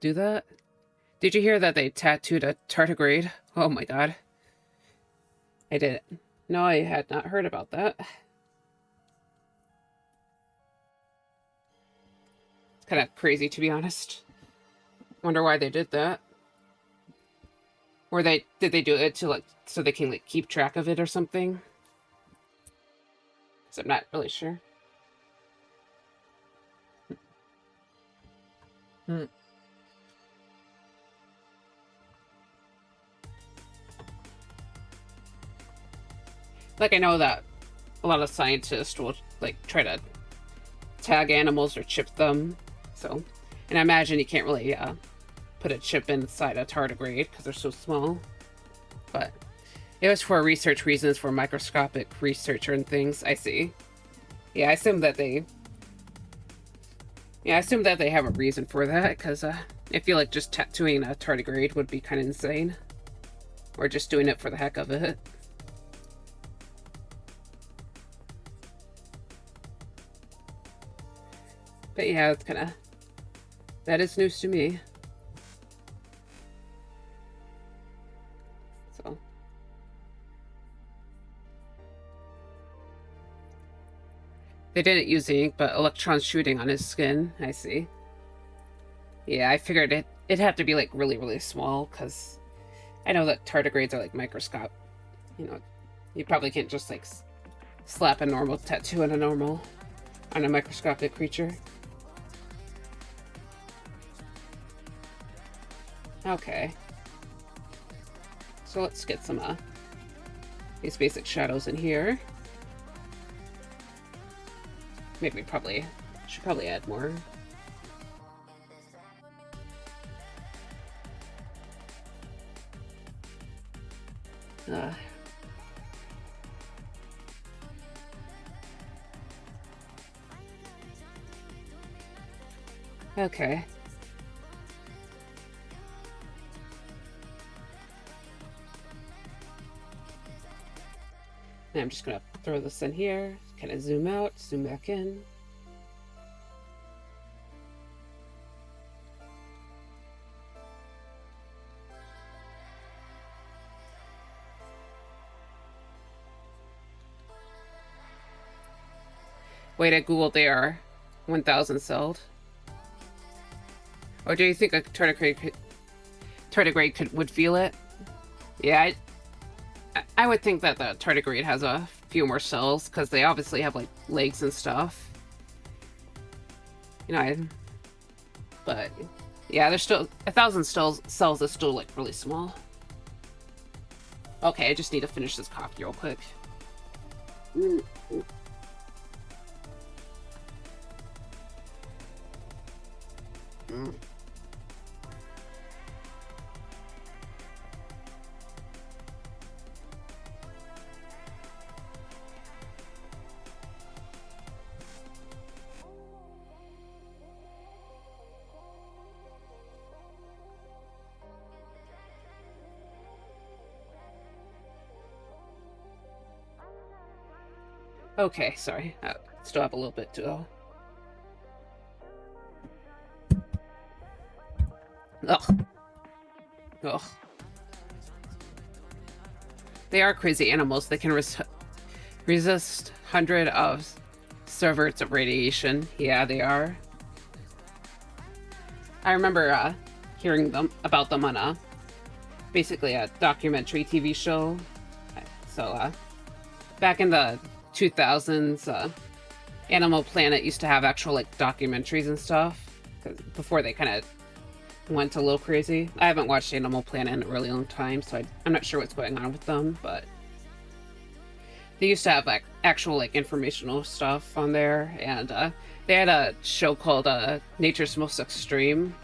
do that. Did you hear that they tattooed a tardigrade? Oh my god. I didn't. No, I had not heard about that. It's kind of crazy, to be honest. Wonder why they did that. Or did they do it to like so they can like keep track of it or something? Because I'm not really sure. Like, I know that a lot of scientists will like try to tag animals or chip them. So, and I imagine you can't really put a chip inside a tardigrade because they're so small. But it was for research reasons, for microscopic research and things. I see. Yeah, I assume that they have a reason for that, because I feel like just tattooing a tardigrade would be kind of insane. Or just doing it for the heck of it. But yeah, it's kind of... That is news to me. So... They didn't use ink, but electrons shooting on his skin. I see. Yeah, I figured it'd have to be, like, really, really small, because I know that tardigrades are, like, microscopic. You know, you probably can't just, like, slap a normal tattoo on a microscopic creature. Okay. So let's get some, these basic shadows in here. Maybe should probably add more. Okay. And I'm just gonna throw this in here, kind of zoom out, zoom back in. Wait, at Google they are 1,000 celled. Or do you think a tardigrade would feel it? Yeah, I would think that the tardigrade has a few more cells, because they obviously have, like, legs and stuff. You know, but, yeah, there's still... 1,000 cells is still, like, really small. Okay, I just need to finish this coffee real quick. Okay, sorry. Still have a little bit to go. Ugh. Ugh. They are crazy animals. They can resist hundreds of sieverts of radiation. Yeah, they are. I remember hearing about them on basically a documentary TV show. So back in the 2000s, Animal Planet used to have actual, like, documentaries and stuff, before they kind of went a little crazy. I haven't watched Animal Planet in a really long time, so I'm not sure what's going on with them, but they used to have, like, actual, like, informational stuff on there, and they had a show called Nature's Most Extreme,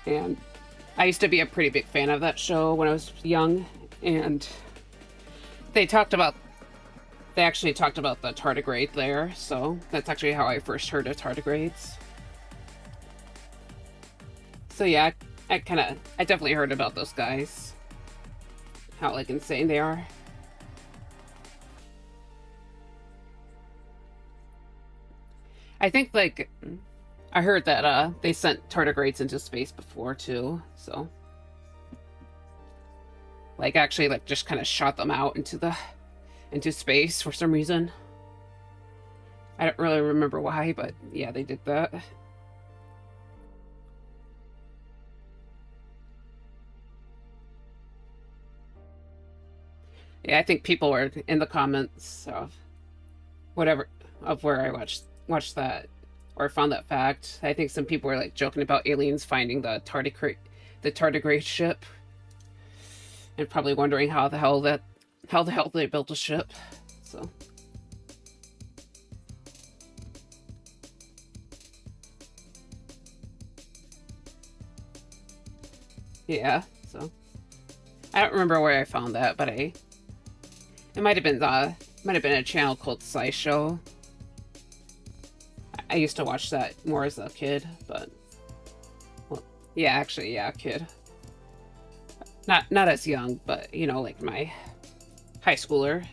and I used to be a pretty big fan of that show when I was young, and they actually talked about the tardigrade there, so that's actually how I first heard of tardigrades. So yeah, I definitely heard about those guys. How, like, insane they are. I think, like, I heard that they sent tardigrades into space before too, so, like, actually, like, just kind of shot them out into space for some reason. I don't really remember why, but yeah, they did that. Yeah, I think people were in the comments of whatever, of where I watched that or found that fact. I think some people were, like, joking about aliens finding the tardigrade ship, and probably wondering how the hell they built a ship. So yeah, so I don't remember where I found that, but it might have been a channel called SciShow. I used to watch that more as a kid, but, well, yeah, actually, yeah, kid. Not as young, but, you know, like my high schooler.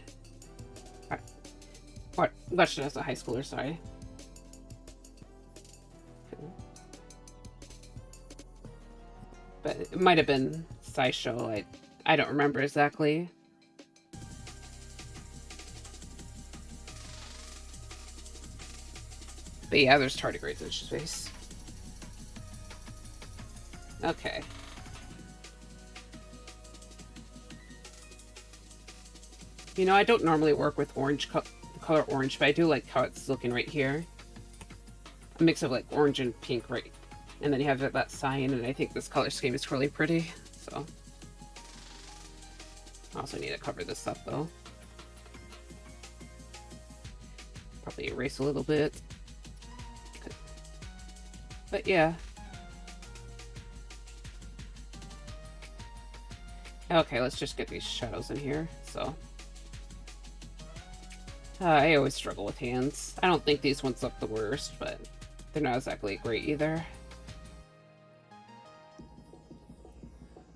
What? Watched it as a high schooler, sorry. But it might have been SciShow. I don't remember exactly. But yeah, there's tardigrades in space. Okay. You know, I don't normally work with color orange, but I do like how it's looking right here. A mix of like orange and pink, right? And then you have that sign, and I think this color scheme is really pretty, so. I also need to cover this up though. Probably erase a little bit. But yeah. Okay, let's just get these shadows in here, so. I always struggle with hands. I don't think these ones look the worst, but they're not exactly great either.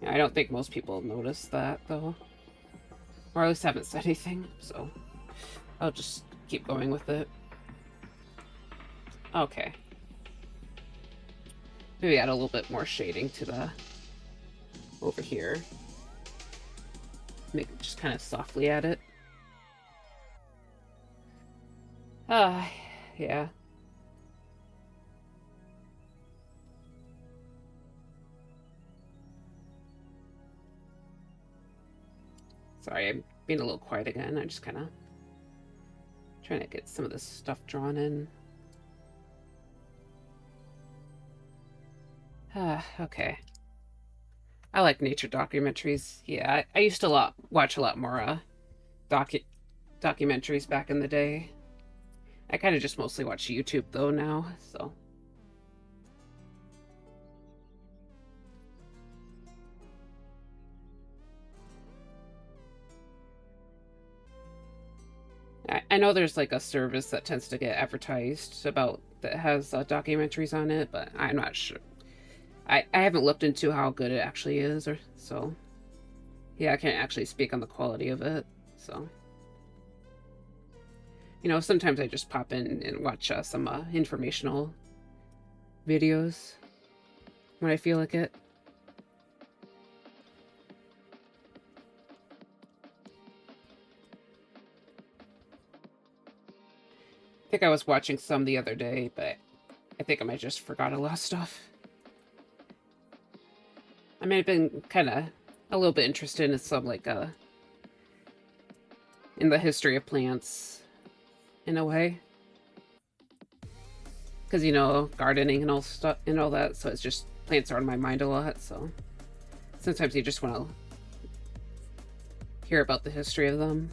Yeah, I don't think most people notice that, though. Or at least haven't said anything, so I'll just keep going with it. Okay. Maybe add a little bit more shading to the over here. Make it just kind of softly at it. Yeah. Sorry, I'm being a little quiet again. I'm just kind of trying to get some of this stuff drawn in. Okay. I like nature documentaries. Yeah, I used to watch a lot more documentaries back in the day. I kind of just mostly watch YouTube though now, so. I know there's like a service that tends to get advertised about that has documentaries on it, but I'm not sure. I haven't looked into how good it actually is, or so. Yeah, I can't actually speak on the quality of it, so. You know, sometimes I just pop in and watch some informational videos when I feel like it. I think I was watching some the other day, but I think I might just forgot a lot of stuff. I may have been kind of a little bit interested in some, like, in the history of plants, in a way. Because, you know, gardening and all stuff and all that, so it's just, plants are on my mind a lot, so. Sometimes you just want to hear about the history of them.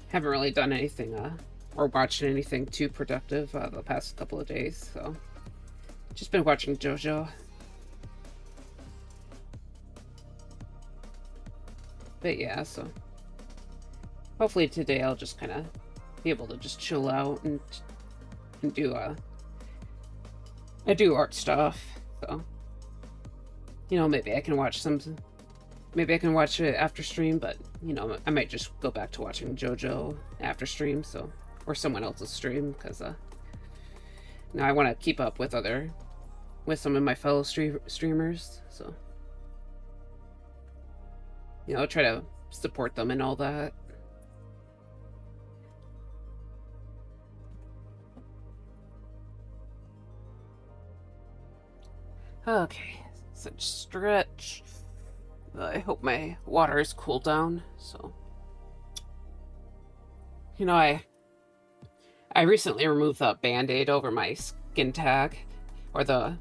Haven't really done anything, or watched anything too productive the past couple of days, so just been watching JoJo. But yeah, so hopefully today I'll just kind of be able to just chill out and do I do art stuff, so you know, maybe I can watch it after stream, but you know, I might just go back to watching JoJo after stream, so, or someone else's stream, because now I want to keep up with some of my fellow streamers, so you know, try to support them and all that. Okay, such stretch. I hope my water is cooled down, so. You know, I recently removed the band-aid over my skin tag, or the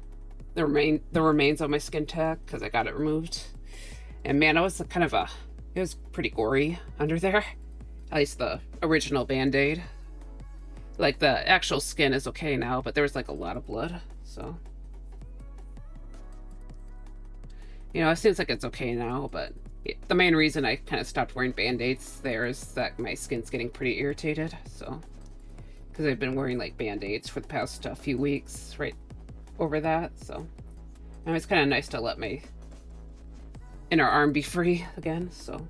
remains of my skin tag, because I got it removed. And man, it was it was pretty gory under there. At least the original band-aid. Like, the actual skin is okay now, but there was like a lot of blood, so. You know, it seems like it's okay now, but the main reason I kind of stopped wearing band-aids there is that my skin's getting pretty irritated, so. Because I've been wearing, like, band-aids for the past few weeks right over that, so. And it's kind of nice to let my inner arm be free again, so.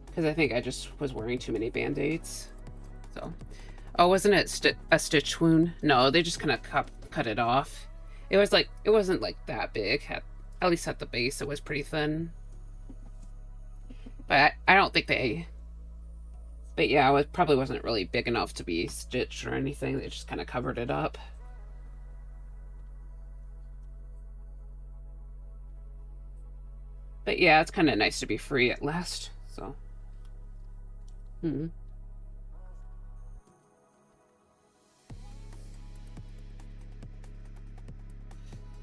Because I think I just was wearing too many band-aids. So, oh, wasn't it a stitch wound? No, they just kind of cut it off. It was like, it wasn't like that big. At least at the base, it was pretty thin. But I don't think they. But yeah, it probably wasn't really big enough to be stitched or anything. They just kind of covered it up. But yeah, it's kind of nice to be free at last. So.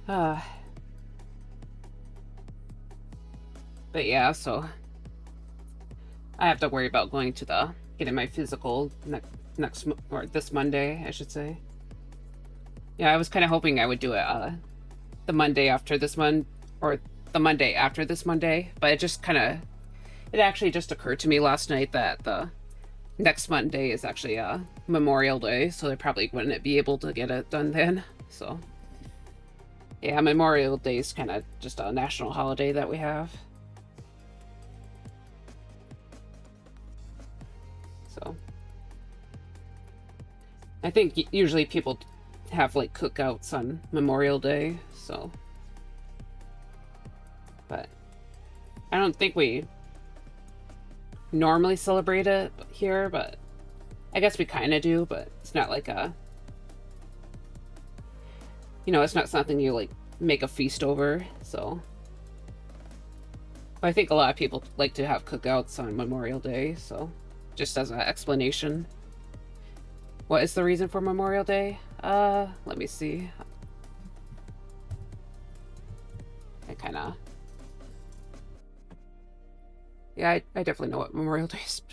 Uh, but yeah, so I have to worry about going to getting my physical or this Monday, I should say. Yeah, I was kind of hoping I would do it the Monday after this month, or the Monday after this Monday, but it actually just occurred to me last night that the next Monday is actually Memorial Day, so I probably wouldn't be able to get it done then. So yeah, Memorial Day is kind of just a national holiday that we have. So I think usually people have like cookouts on Memorial Day, so. But I don't think we normally celebrate it here, but I guess we kind of do, but it's not like it's not something you like make a feast over, so. But I think a lot of people like to have cookouts on Memorial Day, so just as an explanation. What is the reason for Memorial Day? Let me see. Yeah, I definitely know what Memorial Day is.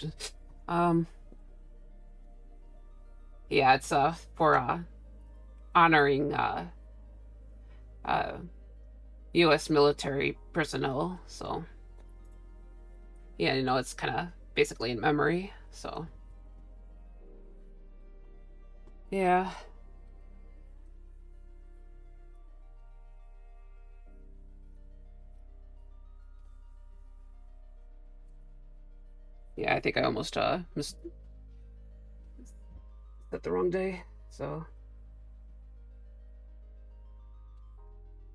Yeah, it's for honoring U.S. military personnel. So yeah, it's kind of basically in memory. So yeah. Yeah, I think I almost missed that the wrong day. So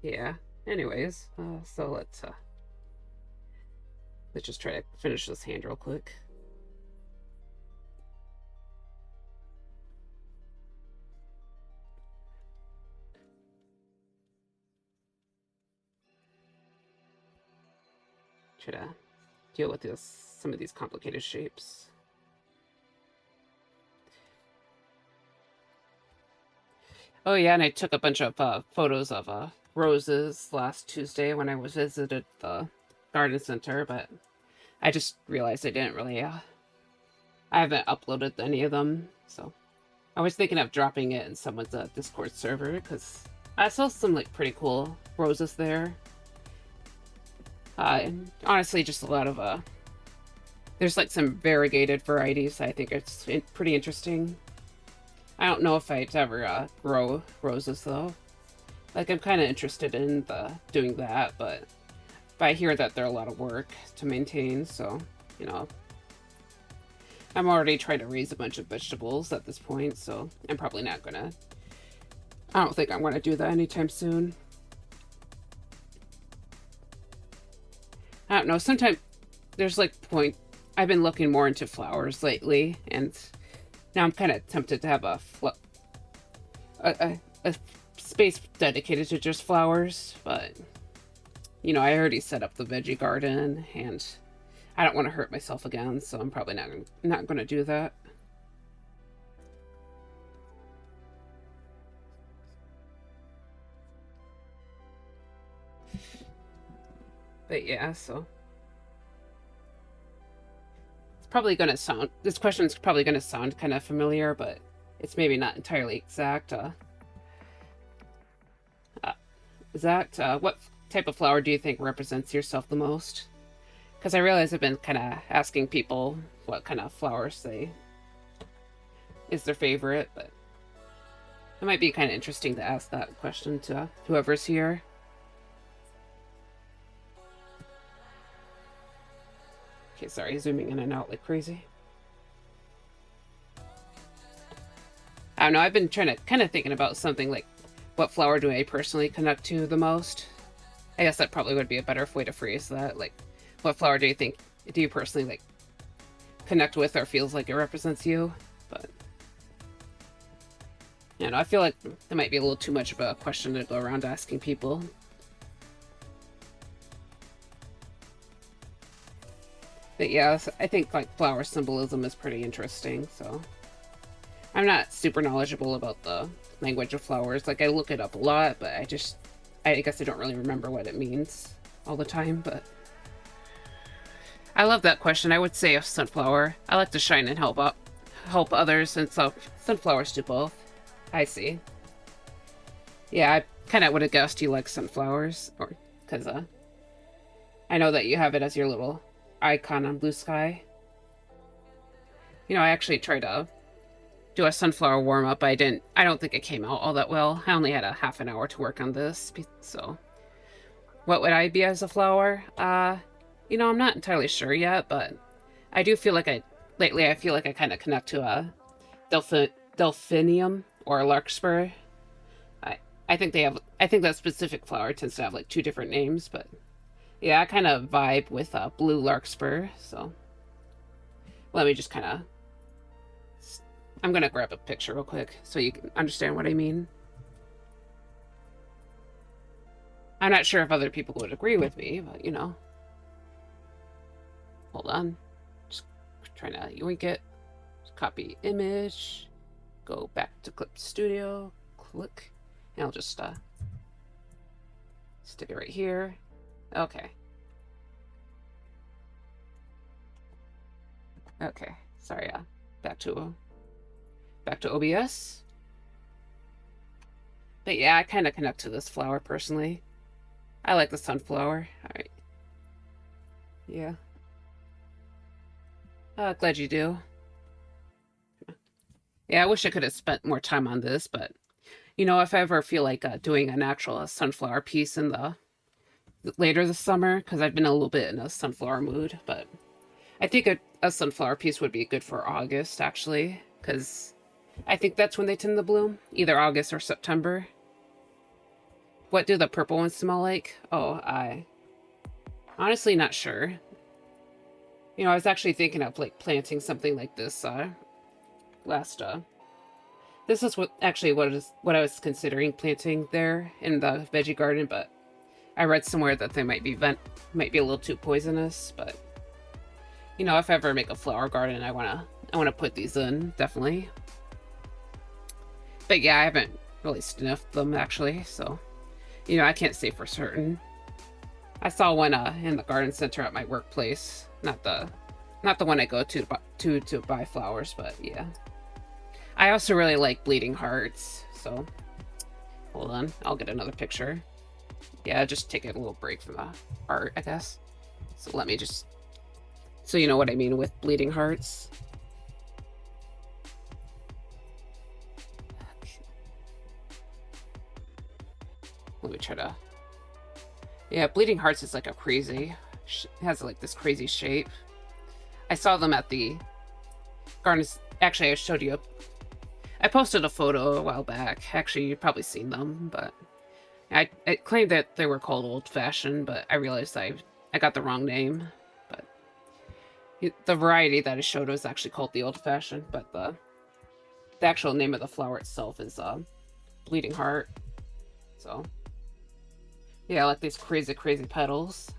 yeah. Anyways, so let's just try to finish this hand real quick. Try to deal with some of these complicated shapes. Oh yeah, and I took a bunch of photos of roses last Tuesday when I visited the garden center, but I just realized I didn't really I haven't uploaded any of them, so I was thinking of dropping it in someone's Discord server, because I saw some like pretty cool roses there. And honestly, just a lot of there's like some variegated varieties. I think it's pretty interesting. I don't know if I'd ever grow roses though. Like, I'm kind of interested in doing that, but I hear that they're a lot of work to maintain, so I'm already trying to raise a bunch of vegetables at this point, so I'm probably not gonna. I don't think I'm gonna do that anytime soon. I don't know. Sometimes there's like I've been looking more into flowers lately, and now I'm kind of tempted to have a space dedicated to just flowers, but I already set up the veggie garden, and I don't want to hurt myself again, so I'm probably not going to do that. But yeah, so it's probably going to sound. This question is probably going to sound kind of familiar, but it's maybe not entirely exact. What type of flower do you think represents yourself the most? Because I realize I've been kind of asking people what kind of flowers is their favorite, but it might be kind of interesting to ask that question to whoever's here. Okay, sorry, zooming in and out like crazy. don't know. I've been trying to kind of thinking about something like, what flower do I personally connect to the most? I guess that probably would be a better way to phrase that. Like, what flower do you personally like connect with or feels like it represents you? But you know, I feel like that might be a little too much of a question to go around asking people. But yeah, I think like flower symbolism is pretty interesting, so I'm not super knowledgeable about the language of flowers. Like, I look it up a lot, but I guess I don't really remember what it means all the time, but I love that question. I would say a sunflower. I like to shine and help others, and so sunflowers do both. I see. Yeah, I kind of would have guessed you like sunflowers, or because I know that you have it as your little icon on Blue Sky. You know, I actually tried to do a sunflower warm-up. I don't think it came out all that well. I only had a half an hour to work on this, so what would I be as a flower? You know, I'm not entirely sure yet, but I do feel like lately I feel like I kind of connect to a delphinium or a larkspur. I think that specific flower tends to have like 2 different names, but yeah, I kind of vibe with blue larkspur, so let me just kind of, I'm gonna grab a picture real quick so you can understand what I mean. I'm not sure if other people would agree with me, but you know. Hold on. Just trying to yoink it. Just copy image. Go back to Clip Studio. Click. And I'll just stick it right here. Okay. Okay. Sorry, back to OBS. But yeah, I kind of connect to this flower personally. I like the sunflower. Alright. Yeah. Glad you do. Yeah, I wish I could have spent more time on this, but you know, if I ever feel like doing an actual sunflower piece in the later this summer, because I've been a little bit in a sunflower mood, but I think a sunflower piece would be good for August, actually, because I think that's when they tend to bloom, either August or September. What do the purple ones smell like? Oh, I honestly not sure. You know, I was actually thinking of like planting something like this this is what I was considering planting there in the veggie garden, but I read somewhere that they might be a little too poisonous, but you know, if I ever make a flower garden, I wanna put these in, definitely. But yeah, I haven't really sniffed them actually, so you know, I can't say for certain. I saw one in the garden center at my workplace. Not the one I go to buy flowers, but yeah. I also really like bleeding hearts, so hold on, I'll get another picture. Yeah, just take a little break from the art, I guess. So let me just, so you know what I mean with bleeding hearts. Let me try to, yeah, bleeding hearts is like a crazy, has like this crazy shape. I saw them at the garden. Actually, I posted a photo a while back. Actually, you've probably seen them, but I claimed that they were called old-fashioned, but I realized I got the wrong name. But the variety that I showed was actually called the old-fashioned, but the actual name of the flower itself is bleeding heart. So yeah, I like these crazy petals.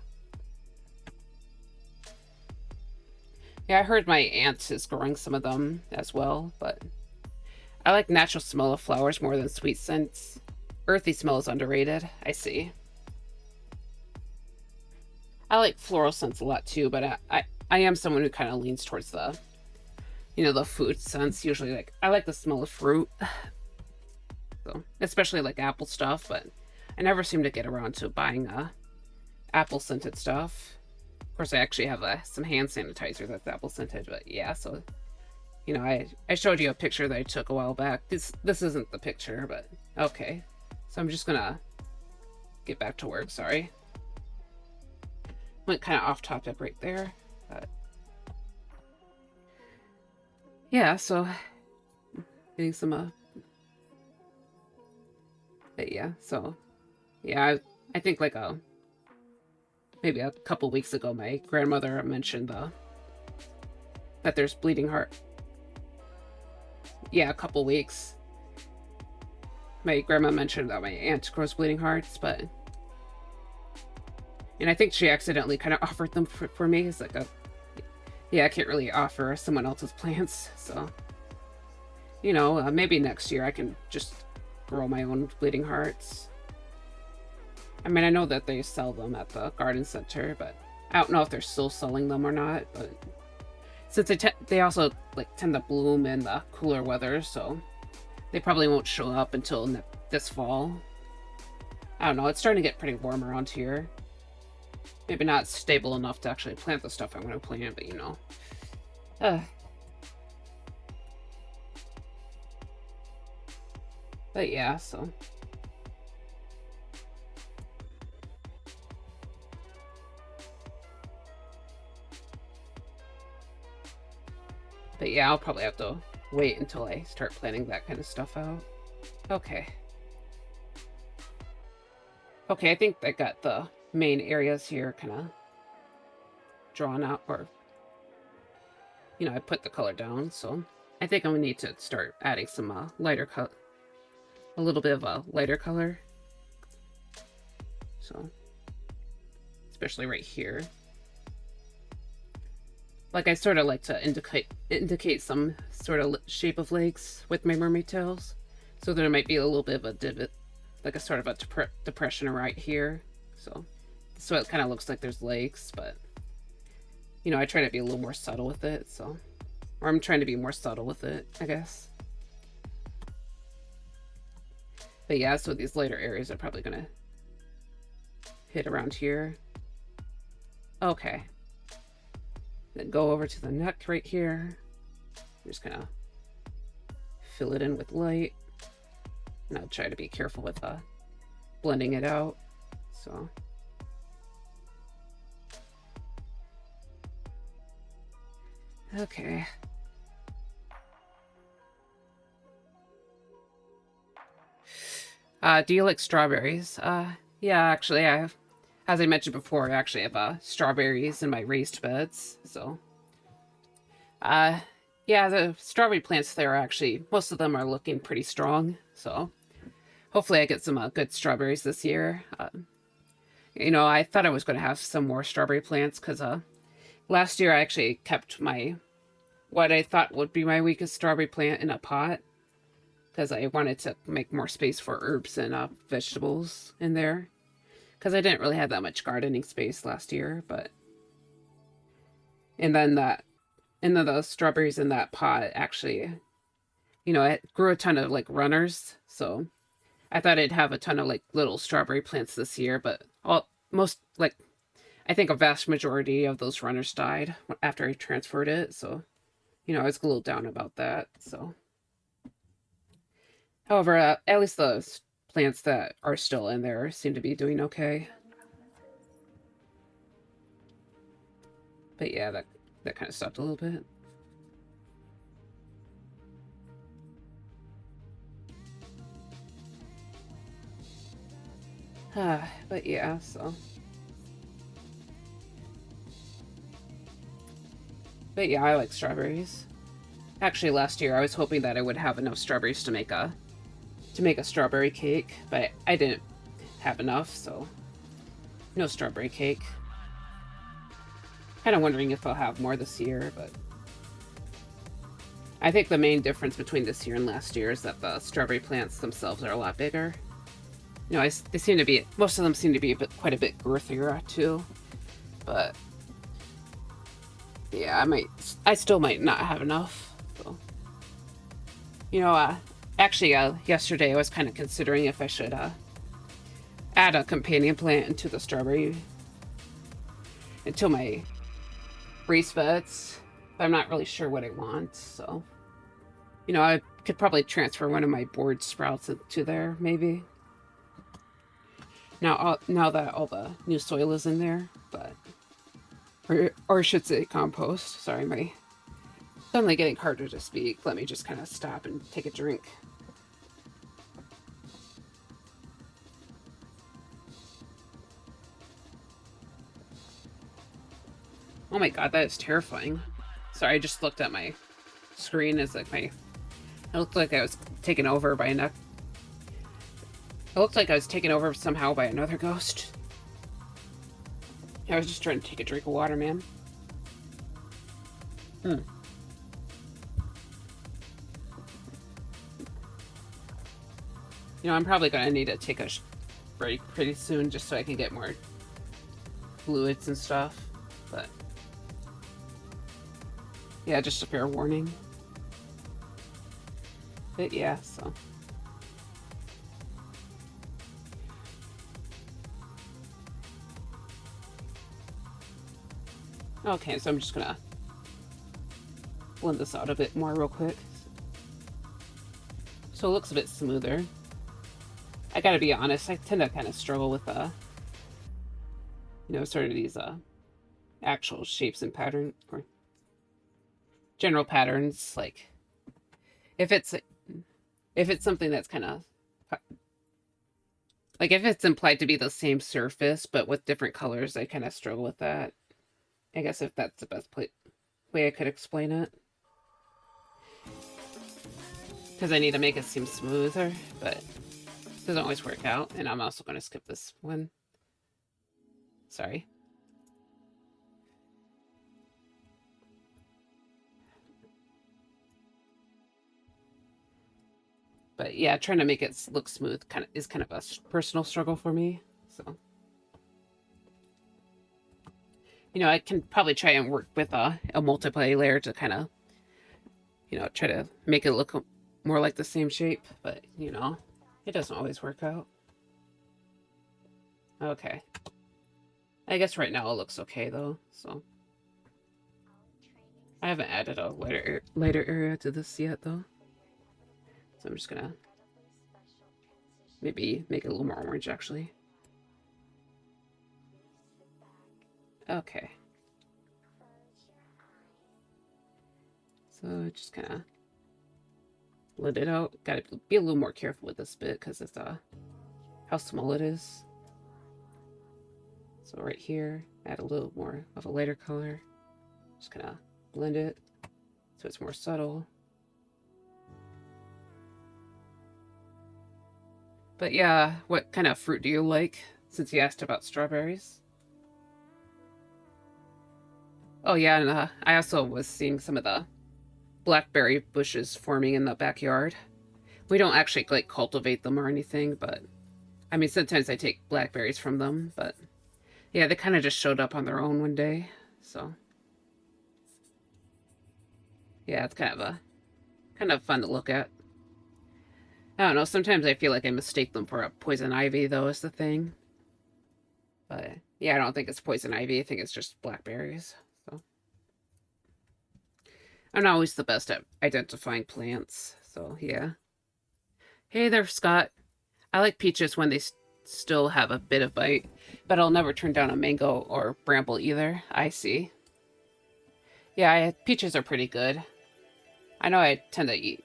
Yeah, I heard my aunt is growing some of them as well, but I like natural smell of flowers more than sweet scents. Earthy smell is underrated. I see. I like floral scents a lot too, but I am someone who kind of leans towards the, you know, the food scents. Usually, like, I like the smell of fruit, so especially like apple stuff, but I never seem to get around to buying apple scented stuff. Of course, I actually have some hand sanitizer that's apple scented, but yeah, so you know, I showed you a picture that I took a while back. This isn't the picture, but okay. So I'm just gonna get back to work, sorry. Went kind of off topic right there, but yeah, so getting some But yeah, so yeah, I think like maybe a couple weeks ago, my grandmother mentioned that there's bleeding heart. Yeah, a couple weeks. My grandma mentioned that my aunt grows bleeding hearts, but and I think she accidentally kind of offered them for me. It's like yeah, I can't really offer someone else's plants, so you know, maybe next year I can just grow my own bleeding hearts. I mean, I know that they sell them at the garden center, but I don't know if they're still selling them or not. But since they also like tend to bloom in the cooler weather, so they probably won't show up until this fall. I don't know. It's starting to get pretty warm around here. Maybe not stable enough to actually plant the stuff I want to plant, but you know. But yeah, so. But yeah, I'll probably have to wait until I start planning that kind of stuff out. Okay. Okay, I think I got the main areas here kind of drawn out, or, you know, I put the color down, so I think I'm gonna need to start adding some lighter color, a little bit of a lighter color. So, especially right here. Like, I sort of like to indicate some sort of shape of legs with my mermaid tails. So there might be a little bit of a divot, like a sort of a depression right here. So it kind of looks like there's legs, but, you know, I try to be a little more subtle with it, so. Or I'm trying to be more subtle with it, I guess. But yeah, so these lighter areas are probably gonna hit around here. Okay. Then go over to the neck right here. Just kind of fill it in with light. And I'll try to be careful with blending it out. So. Okay. Do you like strawberries? Yeah, actually, I have, as I mentioned before, I actually have strawberries in my raised beds. So, yeah, the strawberry plants there actually, most of them are looking pretty strong. So, hopefully, I get some good strawberries this year. You know, I thought I was going to have some more strawberry plants because last year I actually kept what I thought would be my weakest strawberry plant in a pot, because I wanted to make more space for herbs and vegetables in there, because I didn't really have that much gardening space last year. But and then the strawberries in that pot actually, you know, it grew a ton of like runners, so I thought I'd have a ton of like little strawberry plants this year, but I think a vast majority of those runners died after I transferred it, so, you know, I was a little down about that. So however, at least the plants that are still in there seem to be doing okay. But yeah, that kind of stopped a little bit. But yeah, so. But yeah, I like strawberries. Actually, last year I was hoping that I would have enough strawberries to make a strawberry cake, but I didn't have enough, so no strawberry cake. Kind of wondering if I'll have more this year, but I think the main difference between this year and last year is that the strawberry plants themselves are a lot bigger. You know, they seem to be, most of them seem to be quite a bit girthier too, but yeah, I still might not have enough. So, you know, actually, yesterday I was kind of considering if I should add a companion plant into my raised beds, but I'm not really sure what I want. So, you know, I could probably transfer one of my board sprouts into there, maybe. Now that all the new soil is in there, but or I should say compost. Sorry, my suddenly getting harder to speak. Let me just kind of stop and take a drink. Oh my god, that is terrifying. Sorry, I just looked at my screen as like it looked like I was taken over by it looked like I was taken over somehow by another ghost. I was just trying to take a drink of water, man. You know, I'm probably gonna need to take a break pretty soon just so I can get more fluids and stuff, but yeah, just a fair warning. But yeah, so okay, so I'm just gonna blend this out a bit more real quick. So it looks a bit smoother. I gotta be honest, I tend to kind of struggle with you know, sort of these actual shapes and pattern or general patterns. Like if it's something that's kind of like if it's implied to be the same surface but with different colors, I kind of struggle with that. I guess if that's the best way I could explain it. Because I need to make it seem smoother, but it doesn't always work out. And I'm also going to skip this one. Sorry. But yeah, trying to make it look smooth is kind of a personal struggle for me. So, you know, I can probably try and work with a multiply layer to kind of, you know, try to make it look more like the same shape. But, you know, it doesn't always work out. Okay. I guess right now it looks okay, though, so. I haven't added a lighter area to this yet, though. So I'm just gonna maybe make it a little more orange, actually. Okay. So just kind of blend it out. Gotta be a little more careful with this bit because it's how small it is. So right here, add a little more of a lighter color. Just kind of blend it so it's more subtle. But yeah, what kind of fruit do you like, since you asked about strawberries? Oh yeah, and I also was seeing some of the blackberry bushes forming in the backyard. We don't actually like cultivate them or anything, but I mean sometimes I take blackberries from them, but yeah, they kind of just showed up on their own one day, so yeah, it's kind of fun to look at. I don't know, sometimes I feel like I mistake them for a poison ivy, though, is the thing. But yeah, I don't think it's poison ivy. I think it's just blackberries. So I'm not always the best at identifying plants. So yeah. Hey there, Scott. I like peaches when they still have a bit of bite, but I'll never turn down a mango or bramble either. I see. Yeah, peaches are pretty good. I know I tend to eat.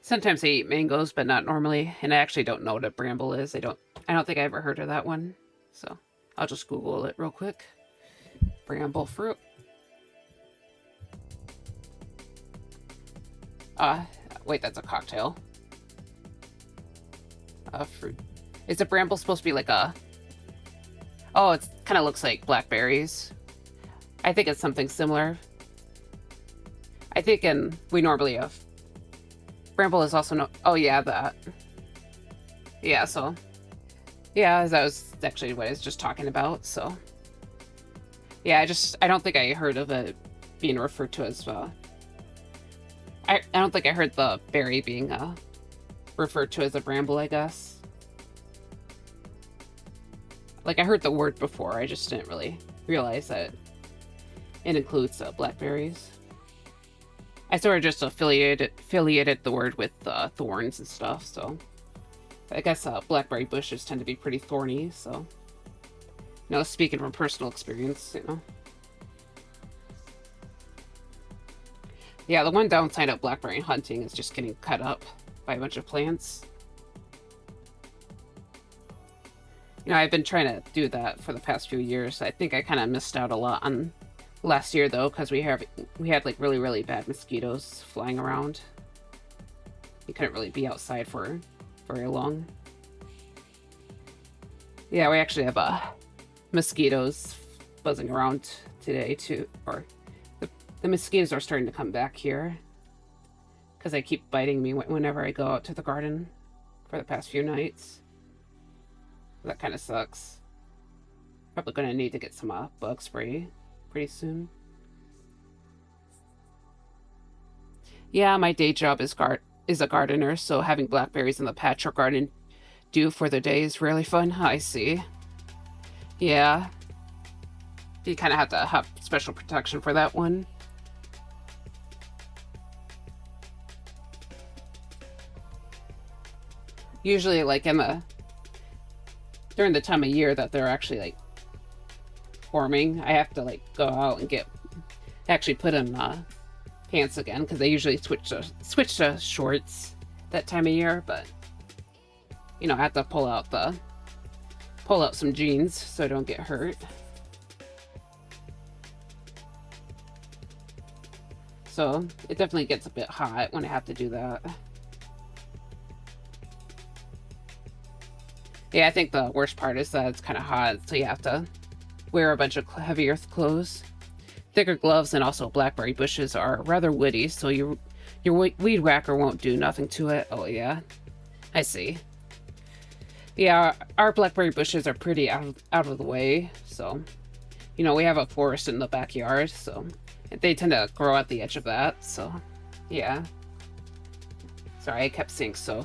Sometimes I eat mangoes, but not normally. And I actually don't know what a bramble is. I don't think I ever heard of that one. So I'll just Google it real quick. Bramble fruit. Wait, that's a cocktail. Fruit. Is a bramble supposed to be like a... Oh, it kind of looks like blackberries. I think it's something similar. I think we normally have... Bramble is also no... Oh, yeah, that. Yeah, so... Yeah, that was actually what I was just talking about, so... Yeah, I don't think I heard of it being referred to as... I don't think I heard the berry being referred to as a bramble, I guess. Like, I heard the word before, I just didn't really realize that it includes blackberries. I sort of just affiliated the word with thorns and stuff, so... I guess blackberry bushes tend to be pretty thorny, so... You know, speaking from personal experience, you know. Yeah, the one downside of blackberry hunting is just getting cut up by a bunch of plants. You know, I've been trying to do that for the past few years. I think I kind of missed out a lot on last year though, because we had like really bad mosquitoes flying around. You couldn't really be outside for very long. Yeah, we actually have mosquitoes buzzing around today too, or the mosquitoes are starting to come back here because they keep biting me whenever I go out to the garden for the past few nights. That kind of sucks. Probably gonna need to get some bug spray pretty soon. Yeah, my day job is a gardener, so having blackberries in the patch or garden do for the day is really fun. I see. Yeah. You kind of have to have special protection for that one. Usually, like during the time of year that they're actually like forming, I have to like go out and actually put in pants again because they usually switch to shorts that time of year. But you know, I have to pull out some jeans so I don't get hurt. So it definitely gets a bit hot when I have to do that. Yeah, I think the worst part is that it's kind of hot, so you have to wear a bunch of heavy earth clothes. Thicker gloves and also blackberry bushes are rather woody, so your weed whacker won't do nothing to it. Oh yeah, I see. Yeah, our blackberry bushes are pretty out of the way, so you know, we have a forest in the backyard, so they tend to grow at the edge of that, so yeah. Sorry, I kept saying so.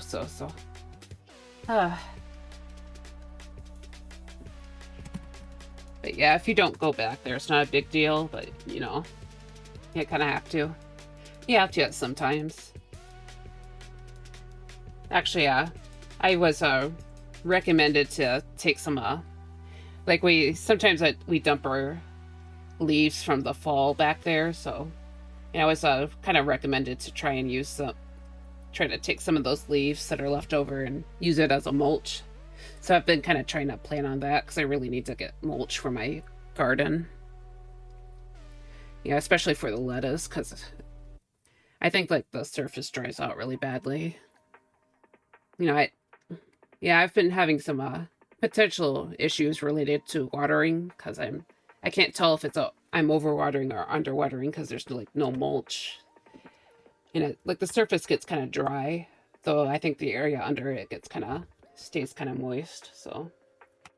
But yeah, if you don't go back there, it's not a big deal, but you know, you kind of have to. You have to sometimes. Actually, I was recommended to take some like sometimes we dump our leaves from the fall back there, so you know, I was kind of recommended to try to take some of those leaves that are left over and use it as a mulch. So I've been kind of trying to plan on that because I really need to get mulch for my garden. Yeah, especially for the lettuce, because I think like the surface dries out really badly. You know, I've been having some potential issues related to watering because I can't tell if I'm overwatering or underwatering because there's like no mulch. And like the surface gets kind of dry, though I think the area under it stays kind of moist, so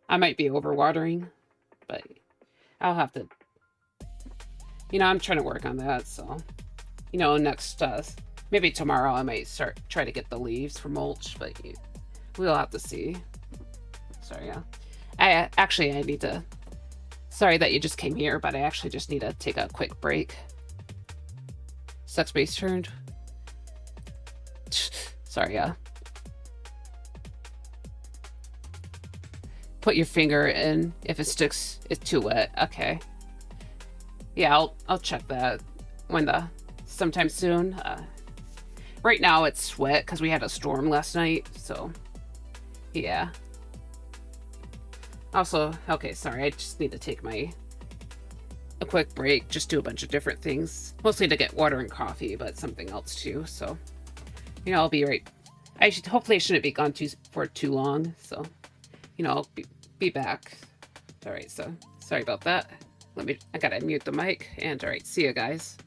I might be overwatering, but I'll have to, you know, I'm trying to work on that, so, you know, next, maybe tomorrow I might try to get the leaves for mulch, but we'll have to see. Sorry, yeah. I need to, sorry that you just came here, but I actually just need to take a quick break. Sex base turned. Sorry, yeah. Put your finger in. If it sticks, it's too wet. Okay. Yeah, I'll check that sometime soon. Right now it's wet because we had a storm last night, so yeah. Also, okay, sorry, I just need to take a quick break, just do a bunch of different things. Mostly to get water and coffee, but something else too, so you know, I'll be right. Hopefully I shouldn't be gone for too long, so you know, I'll be back. All right, so sorry about that. I gotta mute the mic, and all right, see you guys.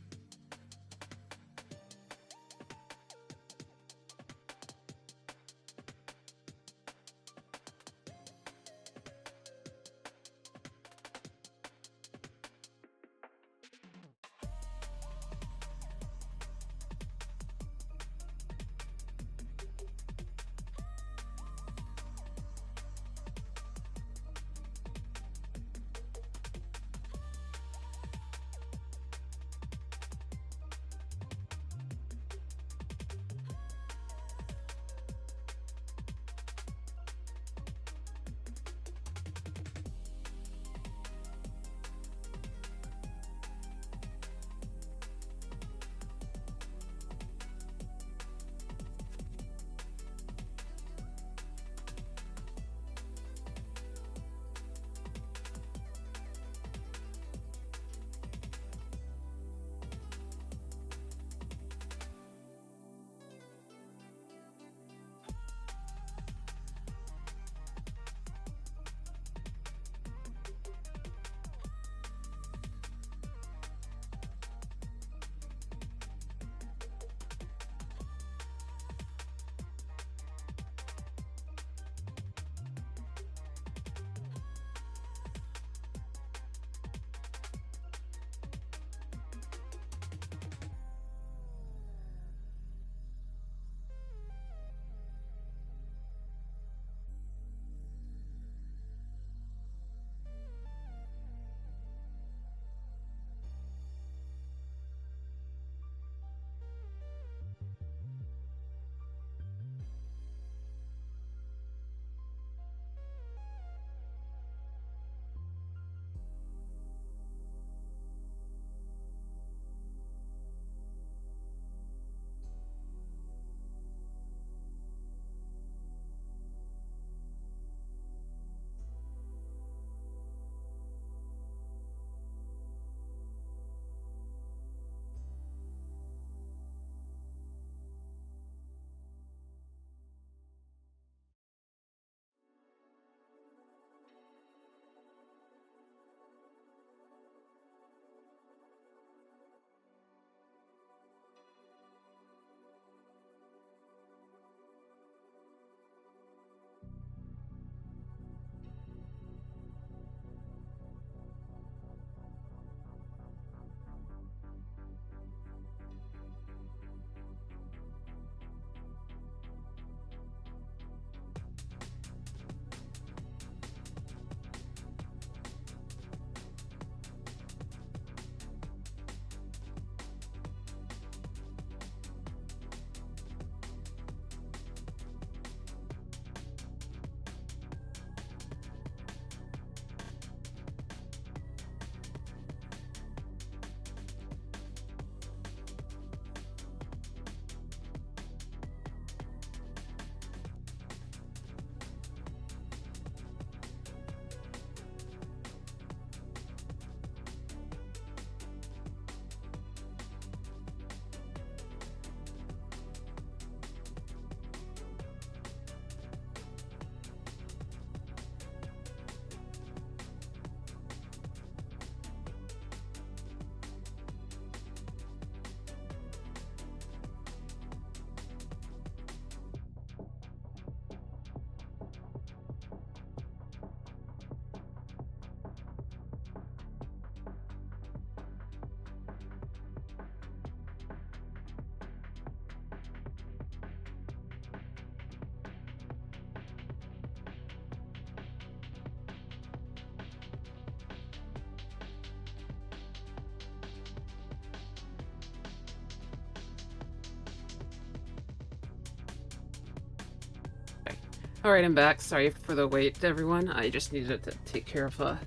Alright, I'm back. Sorry for the wait, everyone. I just needed to take care of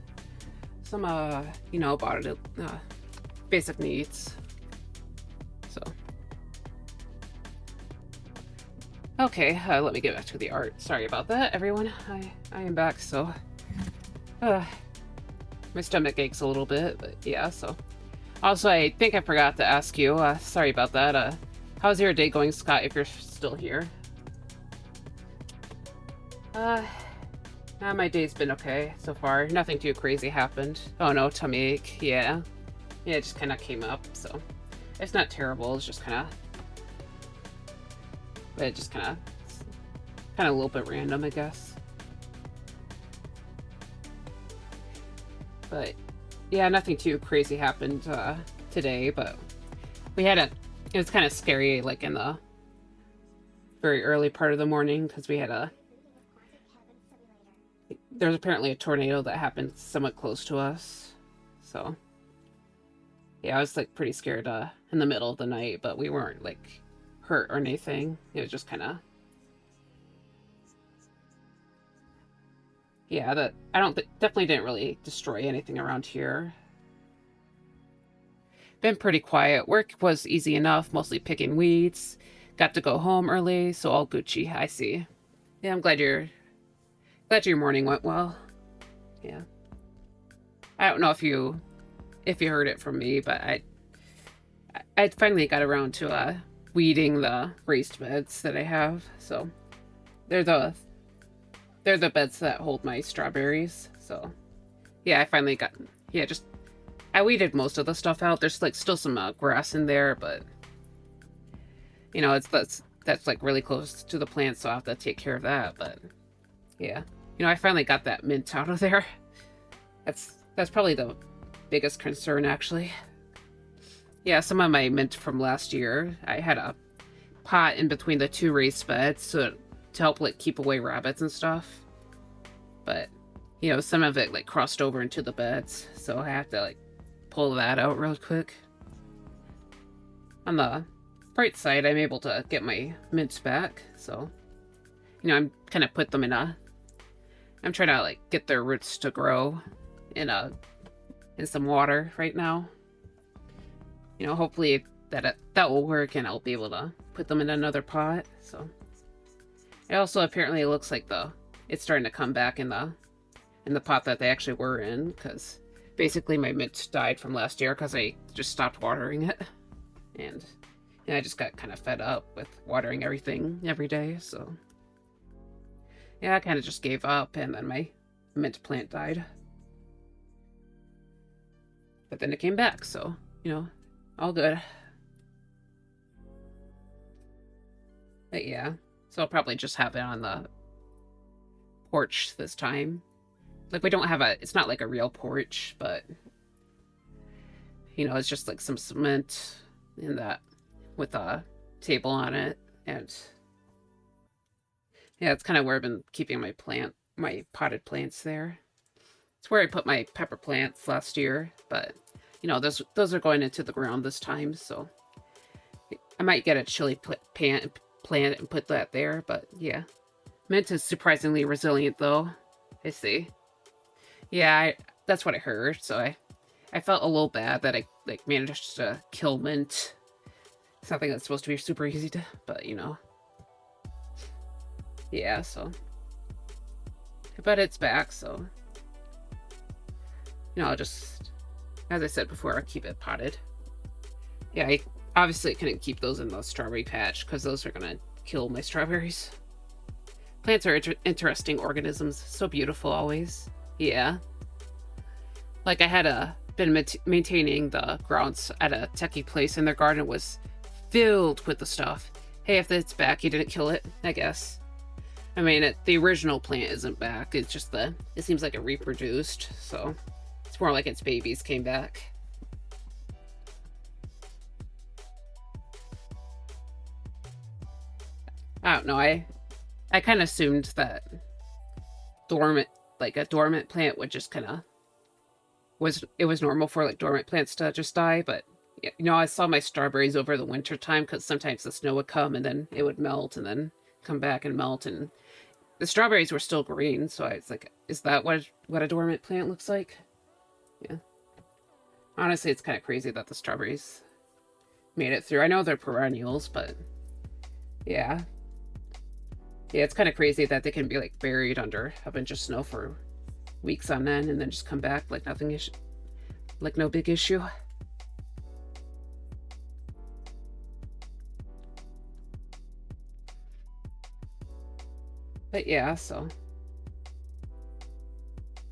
some, you know, about it, basic needs. So. Okay, let me get back to the art. Sorry about that, everyone. I am back, so... my stomach aches a little bit, but yeah, so... Also, I think I forgot to ask you, sorry about that, how's your day going, Scott, if you're still here? My day's been okay so far. Nothing too crazy happened. Oh no, tummy ache, yeah. Yeah, it just kind of came up, so... It's not terrible, it's just kind of... But it just kind of a little bit random, I guess. But yeah, nothing too crazy happened today, but we had it was kind of scary, like in the very early part of the morning, because we had there's apparently a tornado that happened somewhat close to us. So yeah, I was like pretty scared in the middle of the night, but we weren't like hurt or anything. It was just kind of... Yeah, that I don't definitely didn't really destroy anything around here. Been pretty quiet. Work was easy enough, mostly picking weeds. Got to go home early, so all Gucci. I see. Yeah, I'm glad your morning went well. Yeah. I don't know if you heard it from me, but I finally got around to weeding the raised beds that I have. So they're the beds that hold my strawberries. So yeah, I finally got... Yeah, just... I weeded most of the stuff out. There's like still some grass in there, but you know, that's like really close to the plant, so I'll have to take care of that. But yeah, you know, I finally got that mint out of there. That's probably the biggest concern, actually. Yeah, some of my mint from last year, I had a pot in between the two raised beds to help like keep away rabbits and stuff. But you know, some of it like crossed over into the beds, so I have to like pull that out real quick. On the bright side, I'm able to get my mints back, so you know, I'm kind of put them in I'm trying to like get their roots to grow in some water right now. You know, hopefully that will work and I'll be able to put them in another pot. So it also apparently looks like it's starting to come back in the pot that they actually were in, because basically my mint died from last year because I just stopped watering it, and I just got kind of fed up with watering everything every day. So yeah, I kind of just gave up, and then my mint plant died. But then it came back, so you know, all good. But yeah, so I'll probably just have it on the porch this time. Like, we don't have it's not like a real porch, but you know, it's just like some cement in that with a table on it. And yeah, it's kind of where I've been keeping my potted plants there. It's where I put my pepper plants last year, but you know, those are going into the ground this time, so I might get a chili plant and put that there. But yeah, mint is surprisingly resilient, though. I see. Yeah, that's what I heard. So I felt a little bad that I like managed to kill mint, something that's supposed to be super easy to, but you know, yeah. So, but it's back, so you know, I'll just, as I said before, I'll keep it potted. Yeah, I obviously couldn't keep those in the strawberry patch because those are gonna kill my strawberries. Plants are interesting organisms, so beautiful always. Yeah. Like, I had been maintaining the grounds at a techie place, and their garden was filled with the stuff. Hey, if it's back, you didn't kill it, I guess. I mean, the original plant isn't back. It's just it seems like it reproduced, so it's more like its babies came back. I don't know, I kind of assumed that a dormant plant would just kind of it was normal for like dormant plants to just die, but you know, I saw my strawberries over the winter time because sometimes the snow would come and then it would melt and then come back and melt, and the strawberries were still green, so it's like, is that what a dormant plant looks like? Yeah. Honestly, it's kind of crazy that the strawberries made it through. I know they're perennials, but yeah. Yeah, it's kind of crazy that they can be like buried under a bunch of snow for weeks on end and then just come back like nothing is, like no big issue. But yeah, so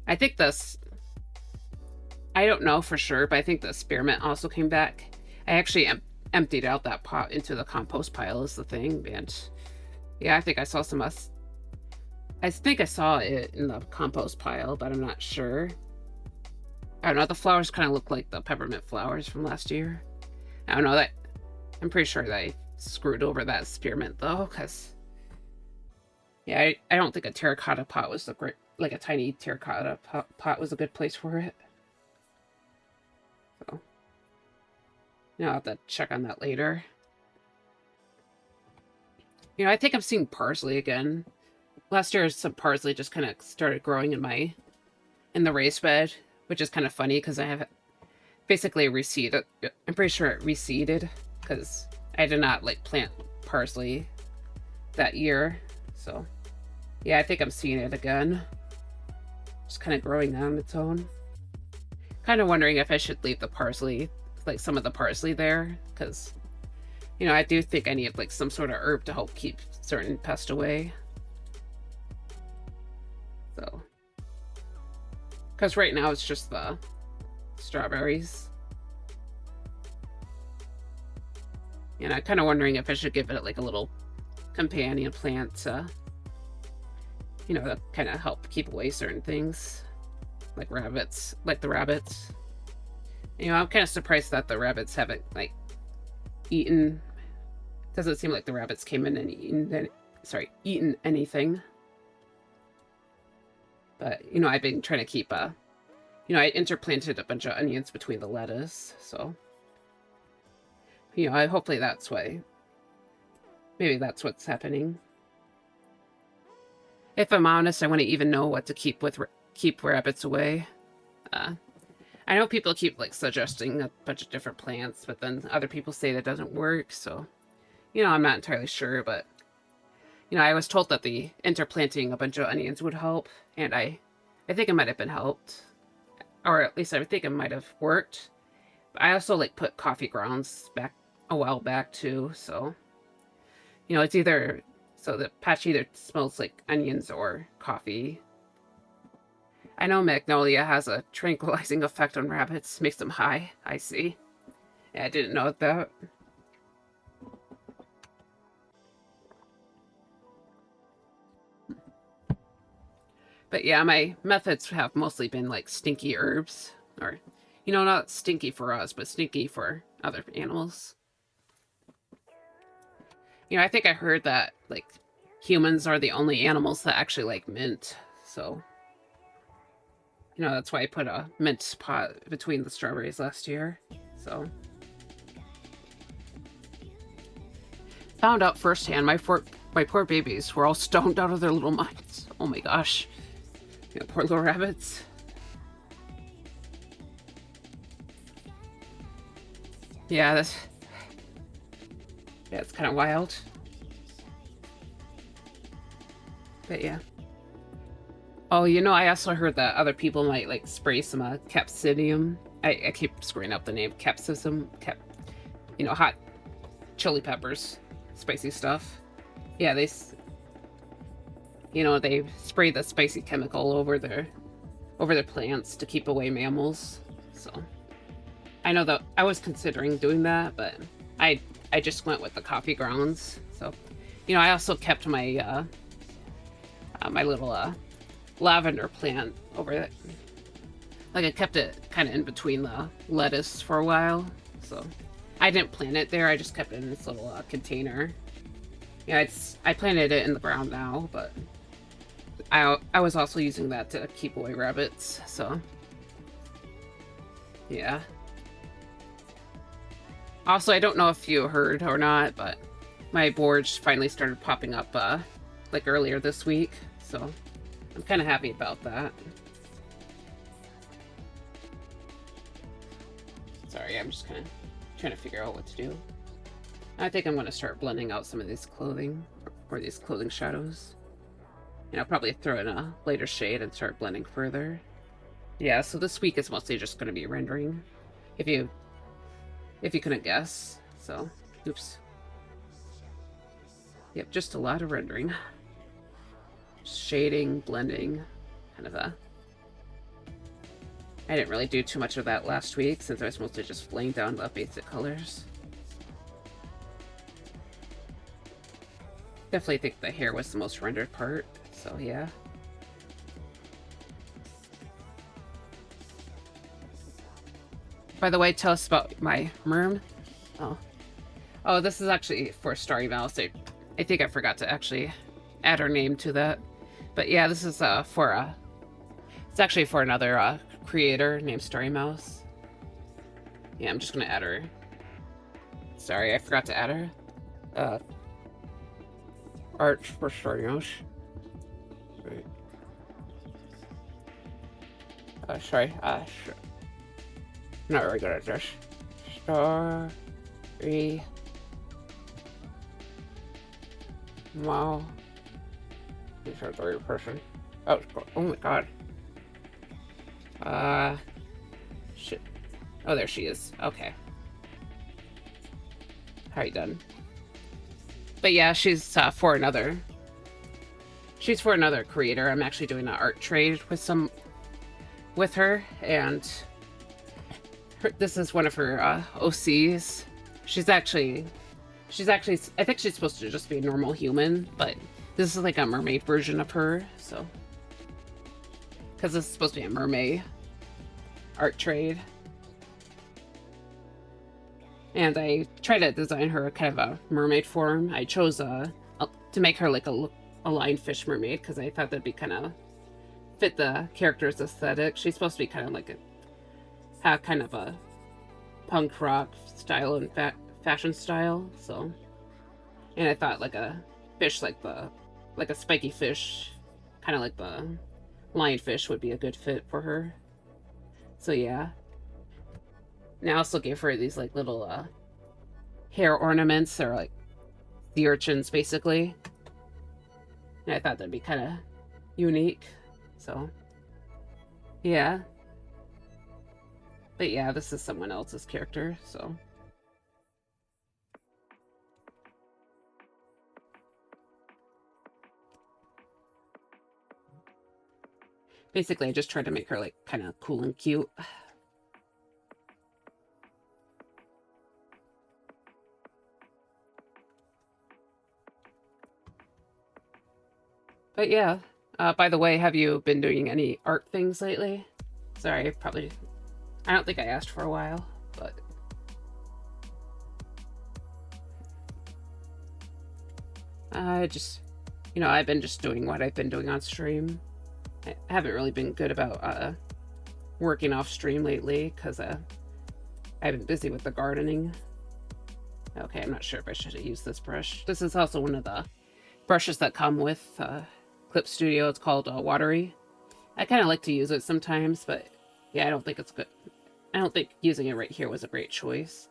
I think this, I don't know for sure, but I think the spearmint also came back. I actually emptied out that pot into the compost pile is the thing, and yeah, I think I saw some I think I saw it in the compost pile, but I'm not sure. I don't know, the flowers kind of look like the peppermint flowers from last year. I don't know, that I'm pretty sure that I screwed over that spearmint though, because yeah, I don't think a terracotta pot was the great, like a tiny terracotta pot was a good place for it. So, you know, I'll have to check on that later. You know, I think I'm seeing parsley again. Last year, some parsley just kind of started growing in the raised bed, which is kind of funny because I have basically reseeded. I'm pretty sure it reseeded because I did not like plant parsley that year. So yeah, I think I'm seeing it again. Just kind of growing on its own. Kind of wondering if I should leave the parsley, like some of the parsley there, because, you know, I do think I need like some sort of herb to help keep certain pests away. So, because right now it's just the strawberries. And I'm kind of wondering if I should give it like a little companion plant to, you know, to kind of help keep away certain things, like rabbits, like the rabbits. You know, I'm kind of surprised that the rabbits haven't like eaten. Doesn't seem like the rabbits came in and eaten anything. But, you know, I've been trying to keep you know, I interplanted a bunch of onions between the lettuce, so, you know, hopefully that's why, maybe that's what's happening. If I'm honest, I want to even know what to keep rabbits away. I know people keep like suggesting a bunch of different plants, but then other people say that doesn't work, so, you know, I'm not entirely sure, but, you know, I was told that the interplanting a bunch of onions would help, and I think it might have been helped. Or at least I think it might have worked. But I also, like, put coffee grounds back a while back, too, so, you know, it's either, so the patch either smells like onions or coffee. I know magnolia has a tranquilizing effect on rabbits, makes them high, I see. Yeah, I didn't know that. But yeah, my methods have mostly been like stinky herbs. Or, you know, not stinky for us, but stinky for other animals. You know, I think I heard that, like, humans are the only animals that actually like mint. So, you know, that's why I put a mint pot between the strawberries last year. So, found out firsthand, my poor babies were all stoned out of their little minds. Oh my gosh. You know, poor little rabbits. Yeah, it's kind of wild. But yeah. Oh, you know, I also heard that other people might like spray some capsidium. I keep screwing up the name. Capsicum. You know, hot chili peppers. Spicy stuff. Yeah, you know, they spray the spicy chemical over their plants to keep away mammals. So I know that I was considering doing that, but I just went with the coffee grounds. So, you know, I also kept my my little lavender plant over it. Like, I kept it kind of in between the lettuce for a while. So I didn't plant it there. I just kept it in this little container. Yeah, I planted it in the ground now, but I was also using that to keep away rabbits, so yeah. Also, I don't know if you heard or not, but my boards finally started popping up like earlier this week, so I'm kind of happy about that. Sorry, I'm just kind of trying to figure out what to do. I think I'm going to start blending out some of these clothing, or these clothing shadows. And I'll probably throw in a lighter shade and start blending further. Yeah, so this week is mostly just going to be rendering, if you couldn't guess. So, oops. Yep, just a lot of rendering. Shading, blending, kind of a... I didn't really do too much of that last week, since I was mostly just laying down the basic colors. Definitely think the hair was the most rendered part, so yeah. By the way, tell us about my merm. Oh, this is actually for Starry Mouse. I think I forgot to actually add her name to that. But yeah, this is for it's actually for another creator named Starry Mouse. Yeah, I'm just gonna add her. Sorry, I forgot to add her. Art for Starry Mouse. Right. Sorry. Not very good at this. Starry Mouse. These are the right person. Oh my god. Shit. Oh, there she is. Okay. How are you done? But yeah, she's for another. She's for another creator. I'm actually doing an art trade with her, and this is one of her OCs. She's actually. I think she's supposed to just be a normal human, but this is like a mermaid version of her. So, because this is supposed to be a mermaid art trade. And I tried to design her kind of a mermaid form. I chose to make her like a lionfish mermaid because I thought that'd be kind of fit the character's aesthetic. She's supposed to be kind of like have kind of a punk rock style and fashion style. So, and I thought like a fish like a spiky fish, kind of like the lionfish would be a good fit for her. So yeah. And I also gave her these like little hair ornaments. They're like the urchins basically. And I thought that'd be kind of unique. So yeah. But yeah, this is someone else's character, so. Basically, I just tried to make her like kind of cool and cute. But yeah, by the way, have you been doing any art things lately? Sorry, I don't think I asked for a while, but... I've been just doing what I've been doing on stream. I haven't really been good about working off stream lately, because I've been busy with the gardening. Okay, I'm not sure if I should have used this brush. This is also one of the brushes that come with Clip Studio. It's called Watery. I kind of like to use it sometimes, but yeah, I don't think it's good. I don't think using it right here was a great choice.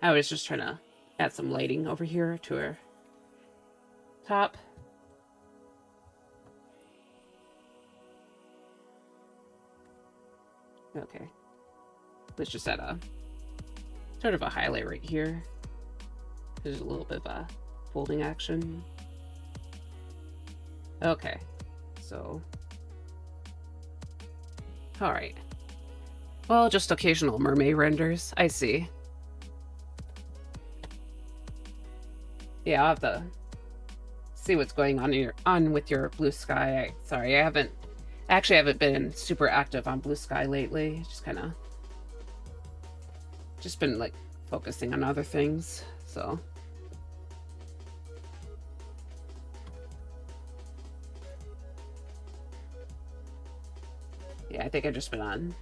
I was just trying to add some lighting over here to her top. Okay. Let's just add a sort of a highlight right here. There's a little bit of a folding action. Okay, so all right. Well, just occasional mermaid renders. I see. Yeah, I'll have to see what's going on with your Blue Sky. Sorry, I haven't been super active on Blue Sky lately. Just been like focusing on other things. So. Yeah, I think I've just been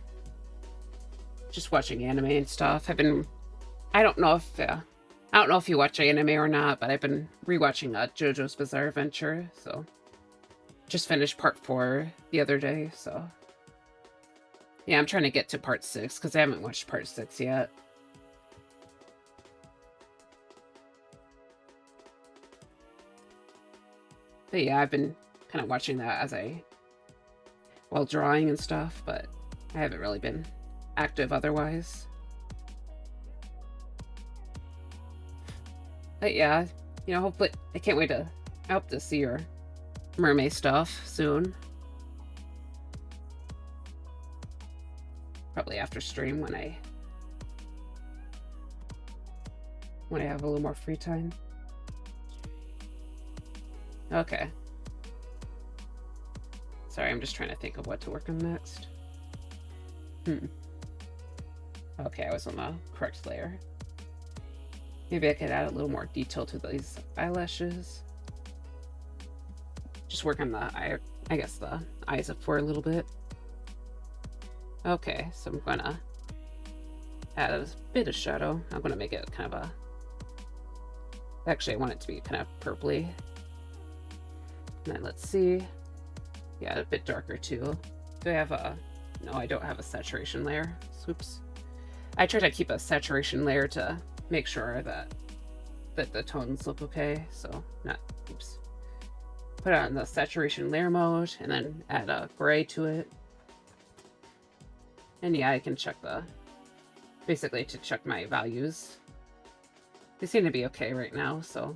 just watching anime and stuff. I don't know if you watch anime or not, but I've been rewatching JoJo's Bizarre Adventure. So just finished part 4 the other day, so yeah, I'm trying to get to part 6 because I haven't watched part 6 yet. But yeah, I've been kind of watching that while drawing and stuff, but I haven't really been active otherwise. But yeah, you know, hopefully, I can't wait to, I hope to see your mermaid stuff soon. Probably after stream when I have a little more free time. Okay. Sorry, I'm just trying to think of what to work on next. Okay, I was on the correct layer. Maybe I could add a little more detail to these eyelashes. Just work on the eye, I guess the eyes up for a little bit. Okay, so I'm gonna add a bit of shadow. I'm gonna make it kind of a... Actually, I want it to be kind of purpley. And then let's see. Yeah, a bit darker too. Do I have a... No, I don't have a saturation layer. Oops. I try to keep a saturation layer to make sure that the tones look okay. So, not... Oops. Put it on the saturation layer mode, and then add a gray to it. And yeah, I can check basically to check my values. They seem to be okay right now, so.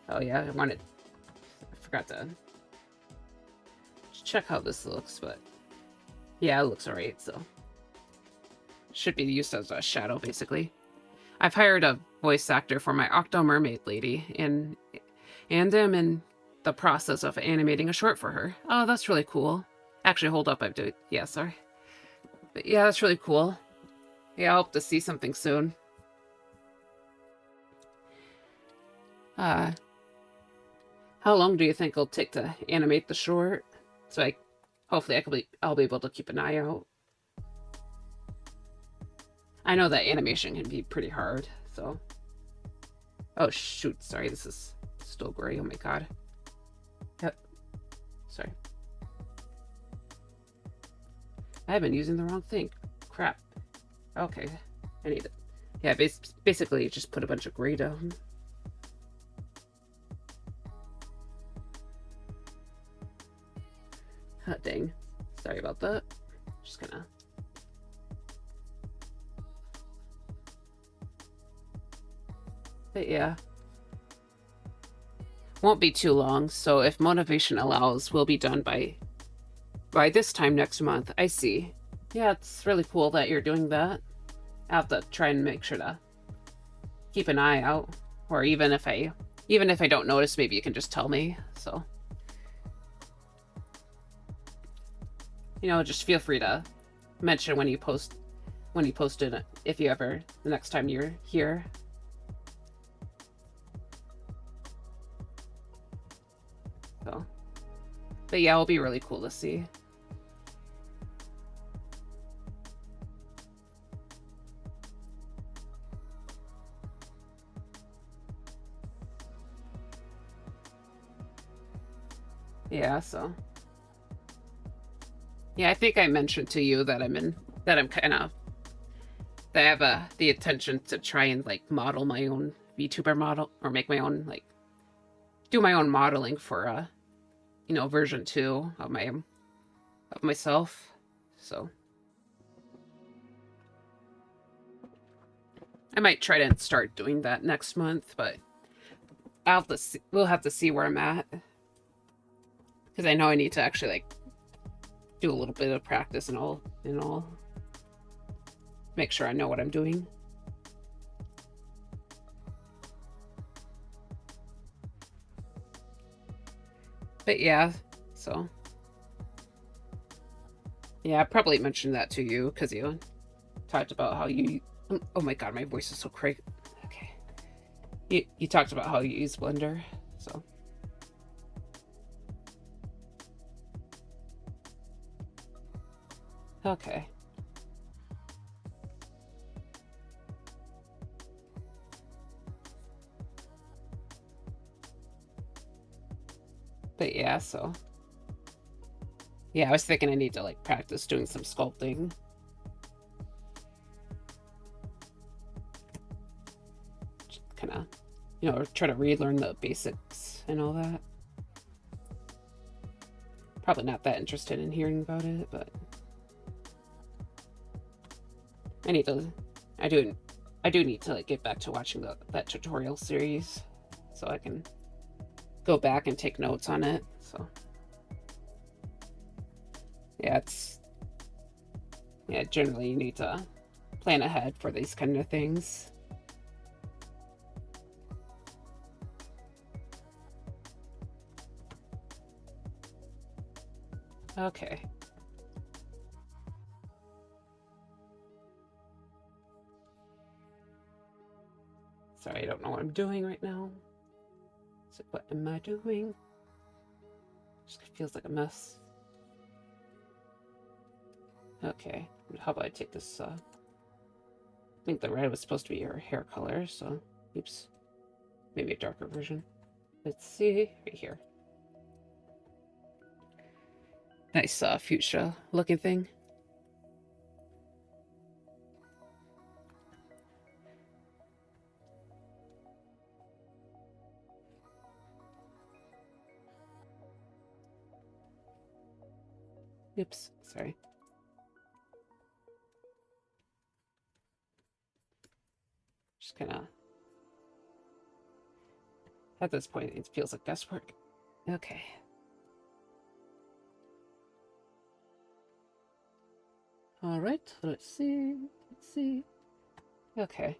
Oh yeah, I forgot to check how this looks, but yeah, it looks alright, so. Should be used as a shadow, basically. I've hired a voice actor for my Octo Mermaid lady, and I'm in the process of animating a short for her. Oh, that's really cool. Actually, hold up, I'm doing... Yeah, sorry. But yeah, that's really cool. Yeah, I hope to see something soon. How long do you think it'll take to animate the short? So hopefully I'll be able to keep an eye out. I know that animation can be pretty hard, so. Oh shoot, sorry, this is still gray, oh my god. Yep. Sorry. I've been using the wrong thing. Crap. Okay. I need it. Yeah, basically just put a bunch of gray down. Oh, dang. Sorry about that. Just gonna... But yeah. Won't be too long, so if motivation allows, we'll be done by this time next month. I see. Yeah, it's really cool that you're doing that. I'll have to try and make sure to keep an eye out. Or even if I don't notice, maybe you can just tell me, so. You know, just feel free to mention when you post it, if you ever, the next time you're here. So, but yeah, it'll be really cool to see. Yeah, so. Yeah, I think I mentioned to you that that I have the intention to try and like model my own VTuber model, or make my own, like, do my own modeling for you know, version 2 of myself. So I might try to start doing that next month, but we'll have to see where I'm at, because I know I need to actually like do a little bit of practice and all, make sure I know what I'm doing. But yeah, so yeah, I probably mentioned that to you because you talked about how you... Oh my god, my voice is so crazy. Okay. You talked about how you use Blender, so. Okay. But But yeah, so yeah, I was thinking I need to like practice doing some sculpting. Kind of, you know, try to relearn the basics and all that. Probably not that interested in hearing about it, but I need to. I do need to like get back to watching that tutorial series, so I can go back and take notes on it. So yeah, generally you need to plan ahead for these kind of things. Okay. Sorry, I don't know what I'm doing right now. So what am I doing? Just feels like a mess. Okay, how about I take this, I think the red was supposed to be your hair color, so, oops. Maybe a darker version. Let's see, right here. Nice, fuchsia looking thing. Oops, sorry. Just kinda... At this point, it feels like guesswork. Okay. Alright, let's see. Let's see. Okay.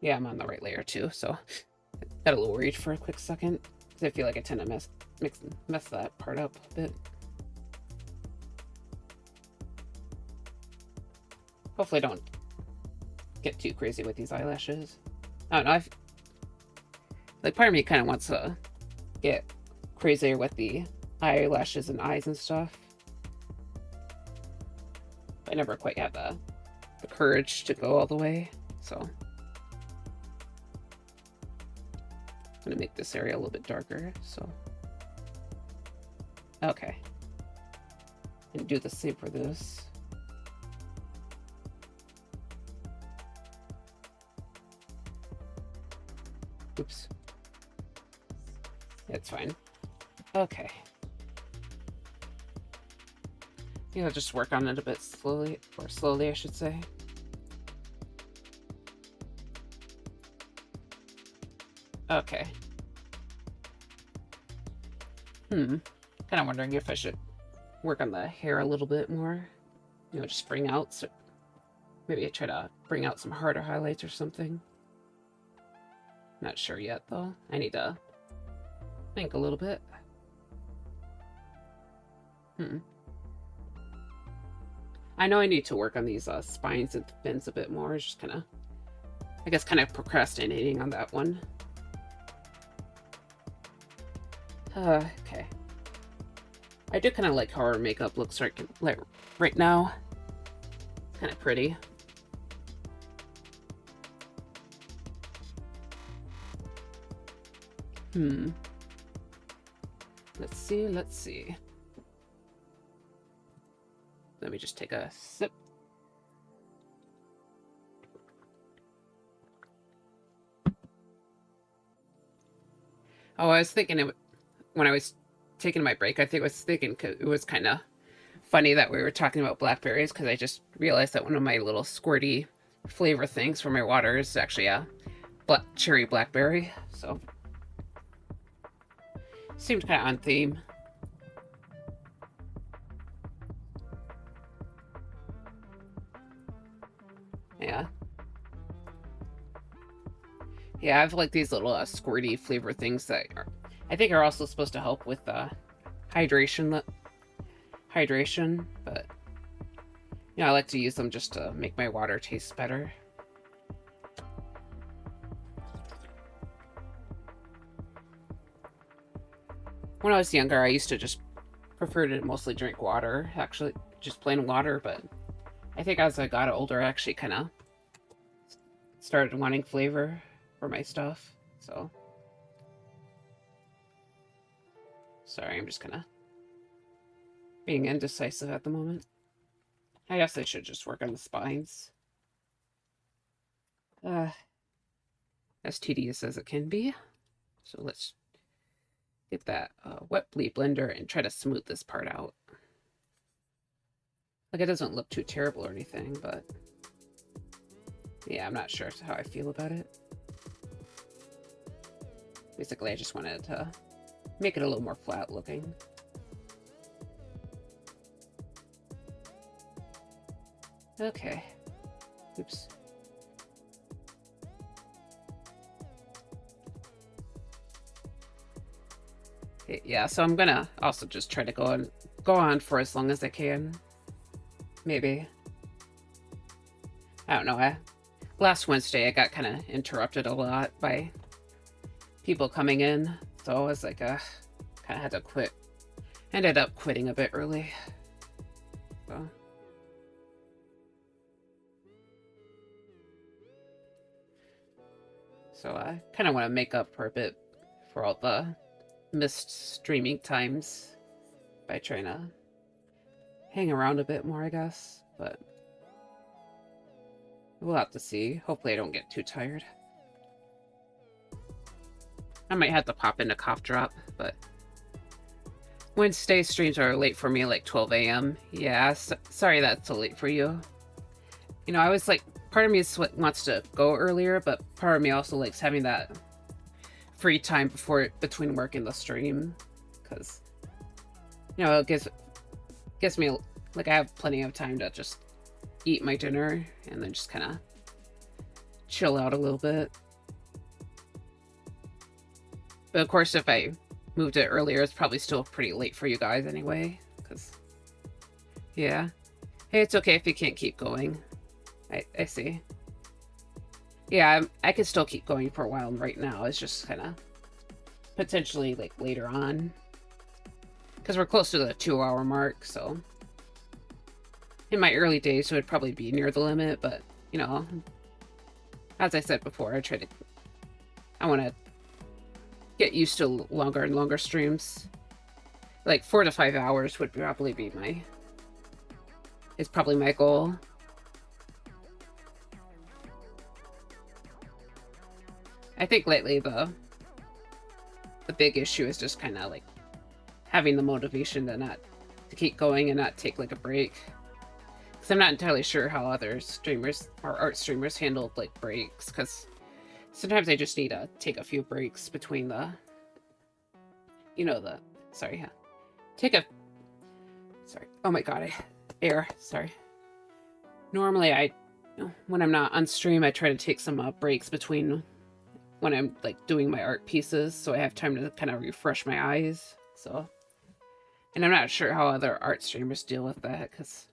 Yeah, I'm on the right layer too, so got a little worried for a quick second. Because I feel like I tend to mess that part up a bit. Hopefully I don't get too crazy with these eyelashes. I don't know, like part of me kind of wants to get crazier with the eyelashes and eyes and stuff. But I never quite had the courage to go all the way, so I'm gonna make this area a little bit darker, so okay. And do the same for this. Oops. It's fine. Okay. Yeah, I'll just work on it a bit slowly, or slowly, I should say. Okay. Kind of wondering if I should work on the hair a little bit more. You know, just bring out, so maybe I try to bring out some harder highlights or something. Not sure yet, though. I need to think a little bit. I know I need to work on these spines and fins a bit more. It's just kind of, I guess, kind of procrastinating on that one. Okay. I do kind of like how our makeup looks right now. It's kind of pretty. Let's see, let's see. Let me just take a sip. Oh, I was thinking when I was taking my break, I think I was thinking it was kind of funny that we were talking about blackberries, because I just realized that one of my little squirty flavor things for my water is actually a cherry blackberry, so seemed kind of on theme. Yeah. Yeah, I have like these little squirty flavor things that I think are also supposed to help with hydration, but you know, I like to use them just to make my water taste better. When I was younger, I used to just prefer to mostly drink water, actually, just plain water, but I think as I got older, I actually kind of started wanting flavor. for my stuff. So sorry, I'm just kind of being indecisive at the moment. I guess I should just work on the spines. As tedious as it can be. So let's get that wet bleed blender and try to smooth this part out. Like, it doesn't look too terrible or anything, but yeah, I'm not sure how I feel about it. Basically, I just wanted to make it a little more flat looking. Okay. Oops. Okay, yeah, so I'm gonna also just try to go on for as long as I can. Maybe. I don't know. Last Wednesday I got kind of interrupted a lot by people coming in, so I was like, kind of had to quit. Ended up quitting a bit early. So I kind of want to make up for a bit for all the missed streaming times by trying to hang around a bit more, I guess. But we'll have to see. Hopefully I don't get too tired. I might have to pop in a cough drop, but Wednesday streams are late for me, like 12 a.m. Yeah, sorry that's so late for you. You know, I was like, part of me wants to go earlier, but part of me also likes having that free time between work and the stream, because, you know, it gives me, like, I have plenty of time to just eat my dinner and then just kind of chill out a little bit. But of course, if I moved it earlier, it's probably still pretty late for you guys anyway, because, yeah. Hey, it's okay if you can't keep going. I see. Yeah, I could still keep going for a while right now. It's just kind of potentially, like, later on. Because we're close to the 2-hour mark, so. In my early days, it would probably be near the limit, but, you know, as I said before, I want to get used to longer and longer streams. Like 4 to 5 hours would probably be is probably my goal. I think lately the big issue is just kind of like having the motivation to keep going and not take like a break. Because I'm not entirely sure how other streamers or art streamers handle like breaks, because sometimes I just need to take a few breaks between sorry. Oh my god, sorry. Normally when I'm not on stream, I try to take some breaks between when I'm like doing my art pieces, so I have time to kind of refresh my eyes. So, and I'm not sure how other art streamers deal with that, because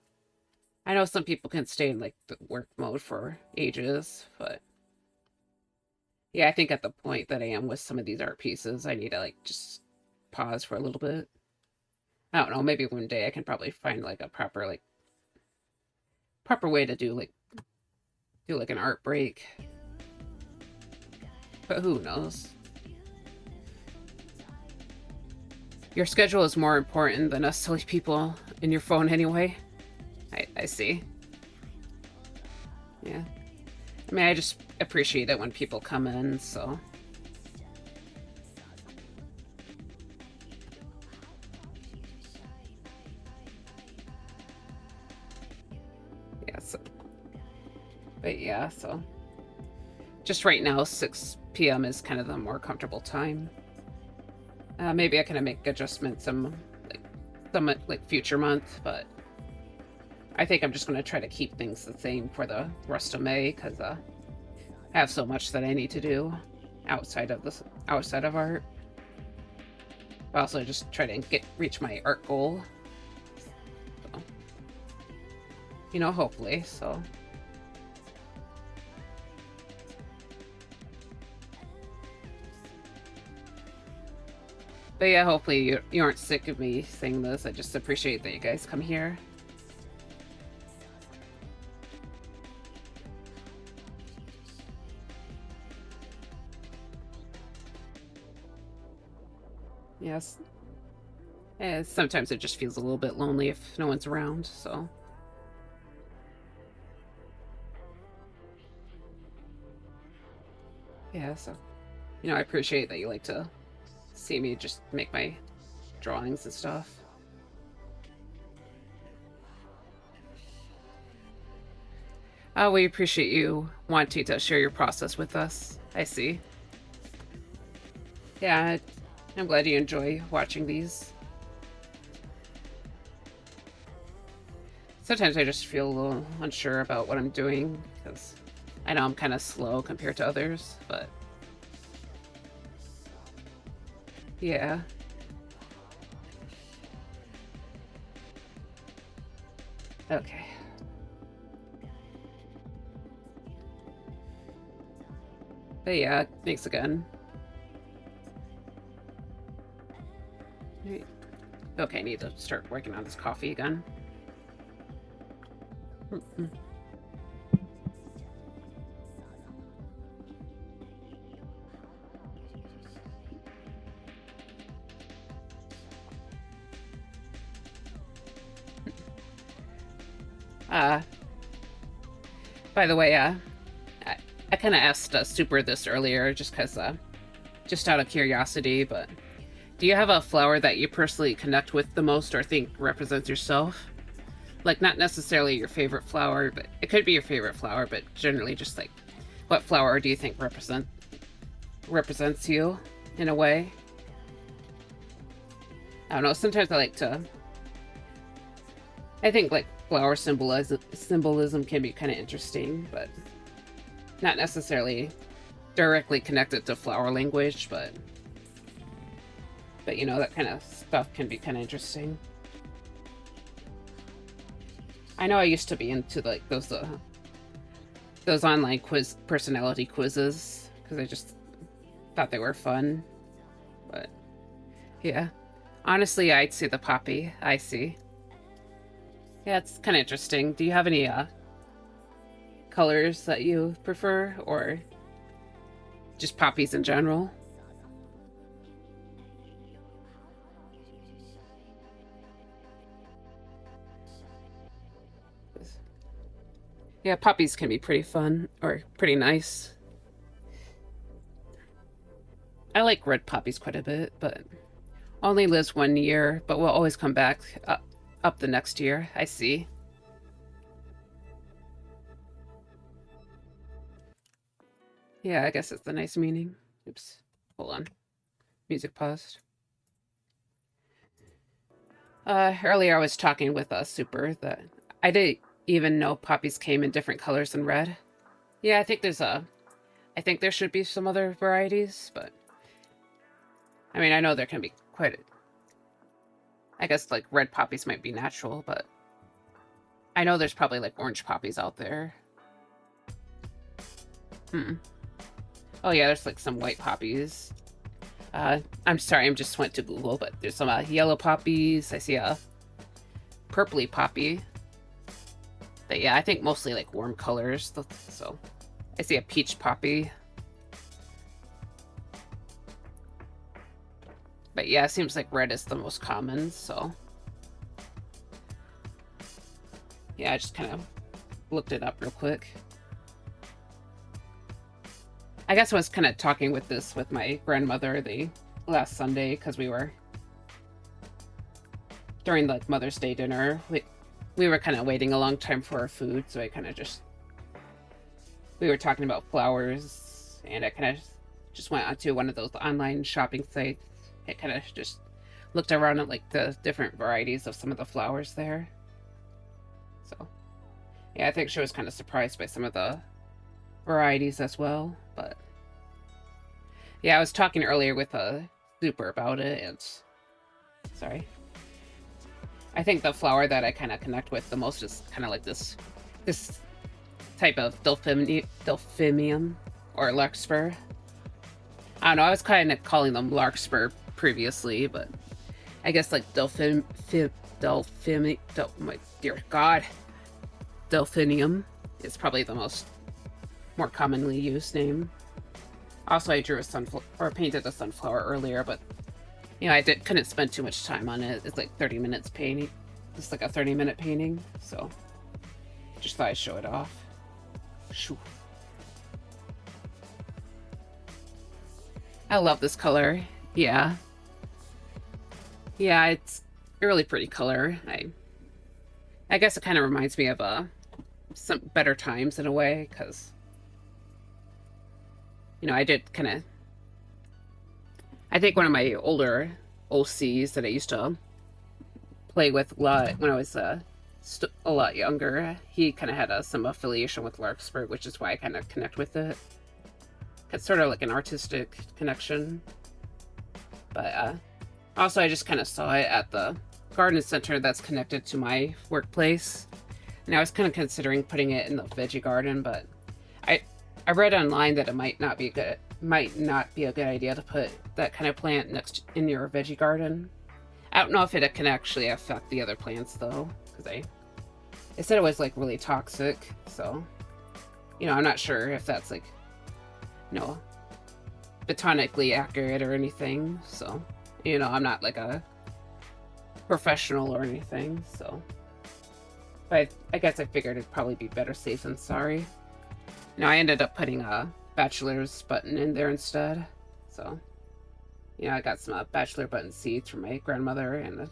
I know some people can stay in like the work mode for ages, but yeah, I think at the point that I am with some of these art pieces, I need to like just pause for a little bit. I don't know, maybe one day I can probably find like a proper way to do like an art break. But who knows? Your schedule is more important than us silly people in your phone anyway. I see. Yeah. I mean, I just appreciate it when people come in, so. Yeah, so. Just right now, 6 p.m. is kind of the more comfortable time. Maybe I can make adjustments some future month, but I think I'm just going to try to keep things the same for the rest of May, because I have so much that I need to do outside of art. But also just try to reach my art goal. So, you know, hopefully. So. But yeah, hopefully you aren't sick of me saying this. I just appreciate that you guys come here. Yes. Sometimes it just feels a little bit lonely if no one's around, so. Yeah, so, I appreciate that you like to see me just make my drawings and stuff. We appreciate you wanting to share your process with us. I see. Yeah, I'm glad you enjoy watching these. Sometimes I just feel a little unsure about what I'm doing, because I know I'm kind of slow compared to others, but yeah. Okay. But yeah, thanks again. Okay, I need to start working on this coffee again. By the way, I kind of asked Super this earlier just because, just out of curiosity, but do you have a flower that you personally connect with the most or think represents yourself? Like, not necessarily your favorite flower, but it could be your favorite flower, but generally just like, what flower do you think represents you in a way? I don't know, sometimes I think like flower symbolism can be kind of interesting, but not necessarily directly connected to flower language, but that kind of stuff can be kind of interesting. I know I used to be into like those online personality quizzes because I just thought they were fun. But yeah, honestly, I'd say the poppy. I see. Yeah, it's kind of interesting. Do you have any colors that you prefer, or just poppies in general? Yeah, poppies can be pretty fun or pretty nice. I like red poppies quite a bit, but only lives 1 year, but will always come back up the next year. I see. Yeah, I guess it's the nice meaning. Oops. Hold on. Music paused. Earlier I was talking with Super that I didn't even know poppies came in different colors than red. Yeah, I think there should be some other varieties, but I mean, I know there can be I guess like red poppies might be natural, but I know there's probably like orange poppies out there. Oh yeah, there's like some white poppies. I'm sorry, I just went to Google, but there's some yellow poppies. I see a purpley poppy. But yeah, I think mostly like warm colors. So I see a peach poppy. But yeah, it seems like red is the most common, so. Yeah, I just kind of looked it up real quick. I guess I was kind of talking with my grandmother the last Sunday because we were during like Mother's Day dinner. We were kind of waiting a long time for our food, so we were talking about flowers, and I kind of just went onto one of those online shopping sites. I kind of just looked around at like the different varieties of some of the flowers there. So yeah, I think she was kind of surprised by some of the varieties as well, but yeah, I was talking earlier with Super about it, and sorry, I think the flower that I kind of connect with the most is kind of like this type of delphinium or larkspur. I don't know, I was kind of calling them larkspur previously, but I guess like oh my dear god, delphinium is probably the more commonly used name. Also, I drew a sunflower, or painted a sunflower earlier, but You know, couldn't spend too much time on it. It's like 30 minutes painting. It's like a 30-minute painting, so just thought I'd show it off. Shoo. I love this color. Yeah. Yeah, it's a really pretty color. I guess it kind of reminds me of some better times in a way, because, you know, I think one of my older OCs that I used to play with a lot when I was a lot younger, he kind of had some affiliation with Larkspur, which is why I kind of connect with it. It's sort of like an artistic connection. But also I just kind of saw it at the garden center that's connected to my workplace. And I was kind of considering putting it in the veggie garden, but I read online that it might not be a good idea to put that kind of plant next in your veggie garden. I don't know if it can actually affect the other plants though, because they said it was like really toxic. So, you know, I'm not sure if that's like, you know, botanically accurate or anything. So, you know, I'm not like a professional or anything. So, but I guess I figured it'd probably be better safe than sorry. Now I ended up putting a bachelor's button in there instead. So, you know, I got some bachelor button seeds from my grandmother, and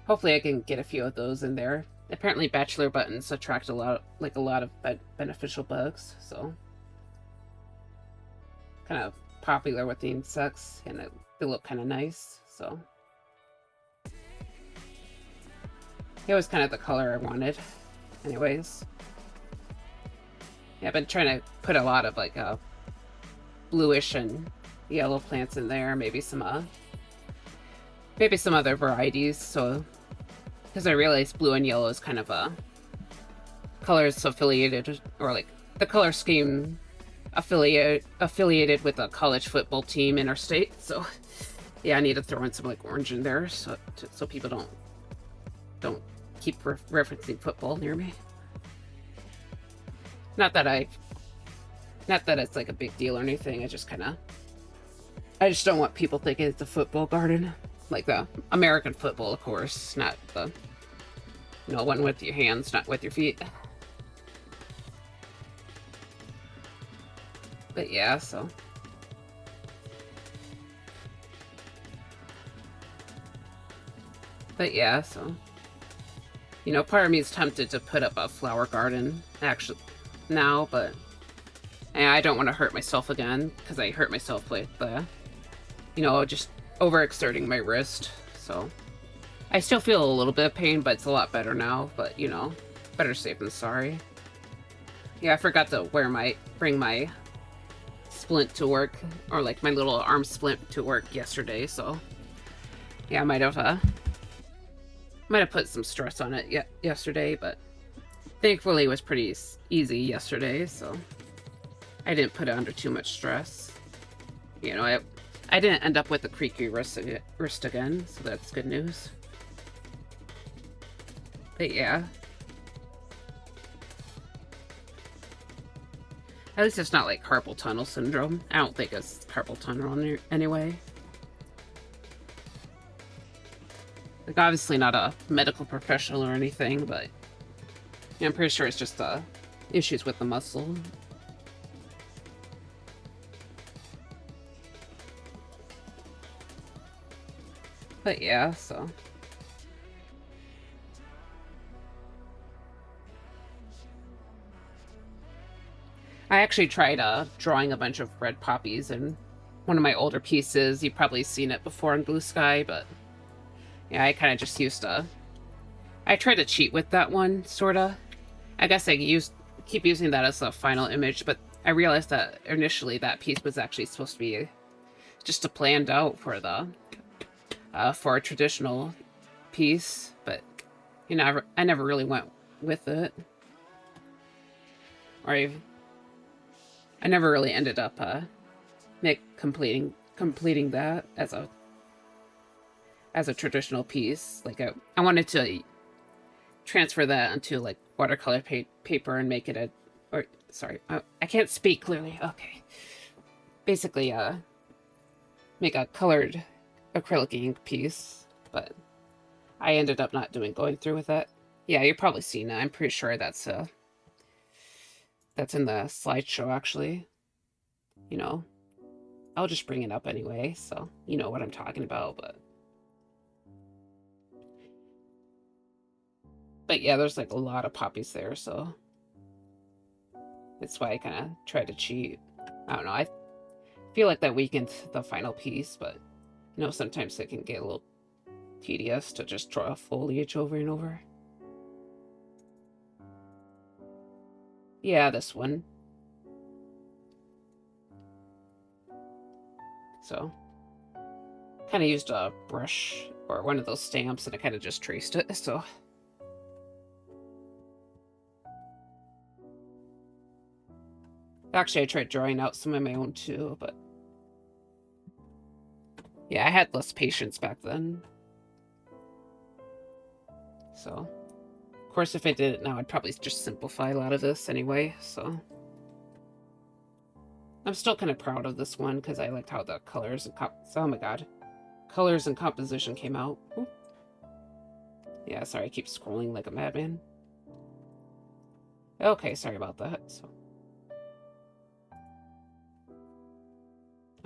hopefully I can get a few of those in there. Apparently bachelor buttons attract a lot of beneficial bugs, so kind of popular with the insects, and they look kind of nice. So it was kind of the color I wanted anyways. Yeah, I've been trying to put a lot of like bluish and yellow plants in there, maybe some other varieties, so because I realized blue and yellow is kind of a colors affiliated, or like the color scheme affiliated with a college football team in our state. So yeah, I need to throw in some like orange in there so people don't keep referencing football near me. Not that it's like a big deal or anything. I just don't want people thinking it's a football garden. Like the American football, of course, not the, you know, one with your hands, not with your feet. But yeah, so. You know, part of me is tempted to put up a flower garden, actually, now, but I don't want to hurt myself again, because I hurt myself with you know, just overexerting my wrist. So I still feel a little bit of pain, but it's a lot better now. But you know, better safe than sorry. Yeah, I forgot to bring my splint to work, or like my little arm splint to work yesterday. So yeah, I might have put some stress on it yesterday, but thankfully it was pretty easy yesterday, so I didn't put it under too much stress. You know, I didn't end up with a creaky wrist again, so that's good news. But yeah. At least it's not like carpal tunnel syndrome. I don't think it's carpal tunnel anyway. Like, obviously not a medical professional or anything, but yeah, I'm pretty sure it's just issues with the muscle. But yeah, so. I actually tried drawing a bunch of red poppies in one of my older pieces. You've probably seen it before in Blue Sky, but yeah, I kind of just I tried to cheat with that one, sorta. I guess I keep using that as the final image, but I realized that initially that piece was actually supposed to be just planned out for for a traditional piece, but you know, I never really went with it, or I never really ended up completing that as a traditional piece. Like I wanted to transfer that onto like watercolor paper and make it I can't speak clearly. Okay, basically make a colored acrylic ink piece, but I ended up not going through with it. Yeah, you've probably seen it. I'm pretty sure that's in the slideshow, actually. You know, I'll just bring it up anyway, so you know what I'm talking about, but yeah, there's like a lot of poppies there, so that's why I kind of try to cheat. I don't know, I feel like that weakened the final piece, but you know, sometimes it can get a little tedious to just draw foliage over and over. Yeah, this one. So, kind of used a brush or one of those stamps, and I kind of just traced it, so. Actually, I tried drawing out some of my own too, but yeah, I had less patience back then. So, of course, if I did it now, I'd probably just simplify a lot of this anyway, so. I'm still kind of proud of this one because I liked how the colors and oh my god, colors and composition came out. Ooh. Yeah, sorry, I keep scrolling like a madman. Okay, sorry about that. So,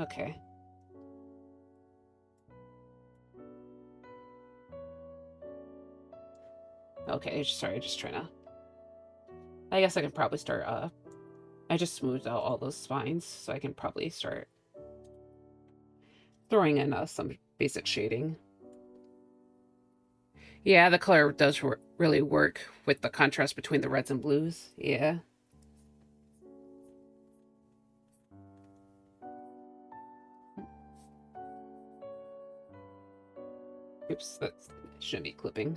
okay. Okay, sorry, just trying to. I guess I can probably start. I just smoothed out all those spines, so I can probably start throwing in some basic shading. Yeah, the color does really work with the contrast between the reds and blues. Yeah. Oops, that shouldn't be clipping.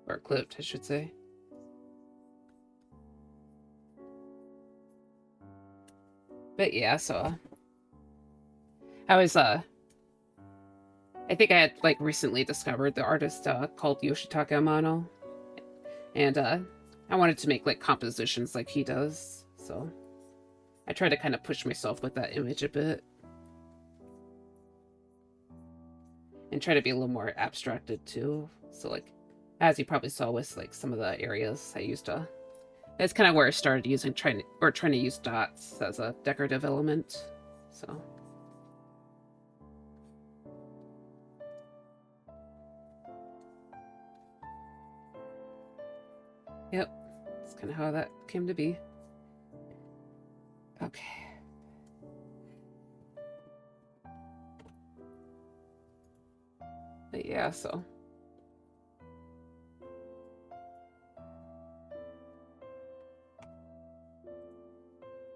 Or clipped, I should say. But yeah, so I was I think I had like recently discovered the artist called Yoshitaka Amano, and I wanted to make like compositions like he does, so I try to kind of push myself with that image a bit and try to be a little more abstracted too. So like, as you probably saw with like some of the areas I used to. That's kind of where I started using trying to use dots as a decorative element. So. Yep, that's kind of how that came to be. Okay. But yeah, so.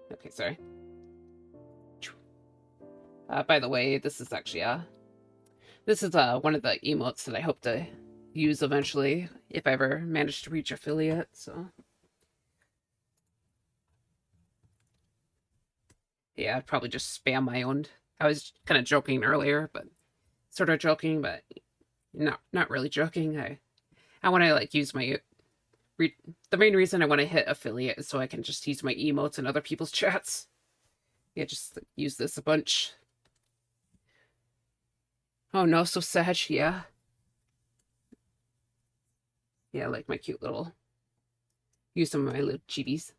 Okay, sorry. By the way, this is actually this is one of the emotes that I hope to use eventually if I ever manage to reach affiliate. So yeah, I'd probably just spam my own. I was kind of joking earlier, but sort of joking, but not really joking. I want to like use my the main reason I want to hit affiliate is so I can just use my emotes in other people's chats. Yeah, just use this a bunch. Oh no, so sad. Yeah. Yeah, like my cute little. Use some of my little chibis.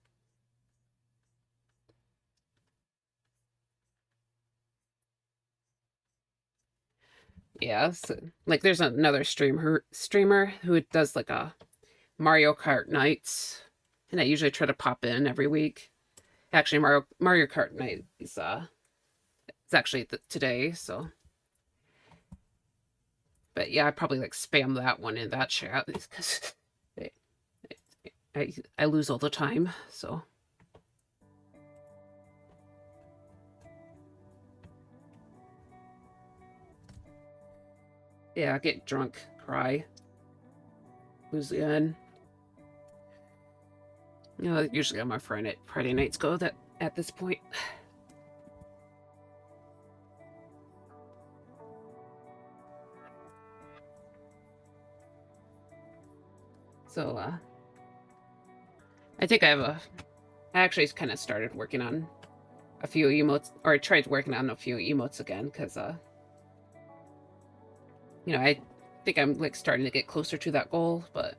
Yeah, so, like there's another streamer who does like a Mario Kart nights, and I usually try to pop in every week. Actually, Mario Kart night is it's actually today, so. But yeah, I probably like spam that one in that chat because I lose all the time, so. Yeah, get drunk, cry, lose again. You know, usually on my Friday nights go that at this point. So, I think I actually kind of started working on a few emotes, or I tried working on a few emotes again, because, you know, I think I'm like starting to get closer to that goal, but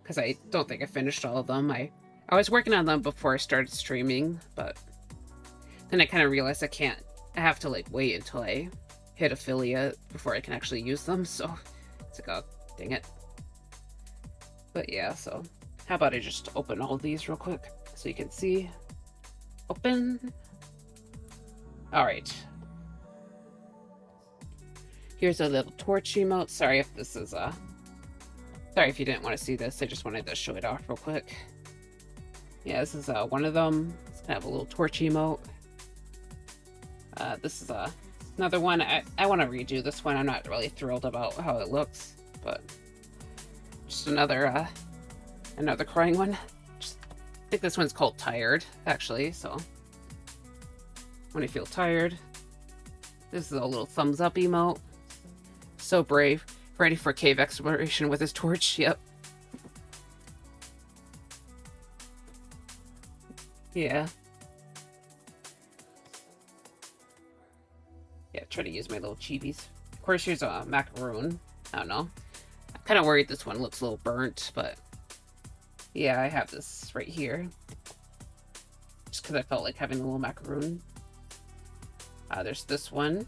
because I don't think I finished all of them. I was working on them before I started streaming, but then I kind of realized I have to like wait until I hit affiliate before I can actually use them. So it's like, oh, dang it. But yeah, so how about I just open all of these real quick so you can see. Open. All right. Here's a little torch emote. Sorry if this is sorry if you didn't want to see this. I just wanted to show it off real quick. Yeah, this is one of them. It's kind of a little torch emote. This is another one. I want to redo this one. I'm not really thrilled about how it looks, but just another crying one. I think this one's called Tired, actually. So when I feel tired, this is a little thumbs up emote. So brave, ready for cave exploration with his torch. Yep. Yeah. Yeah, try to use my little chibis. Of course, here's a macaroon. I don't know. I'm kind of worried this one looks a little burnt, but yeah, I have this right here. Just because I felt like having a little macaroon. There's this one.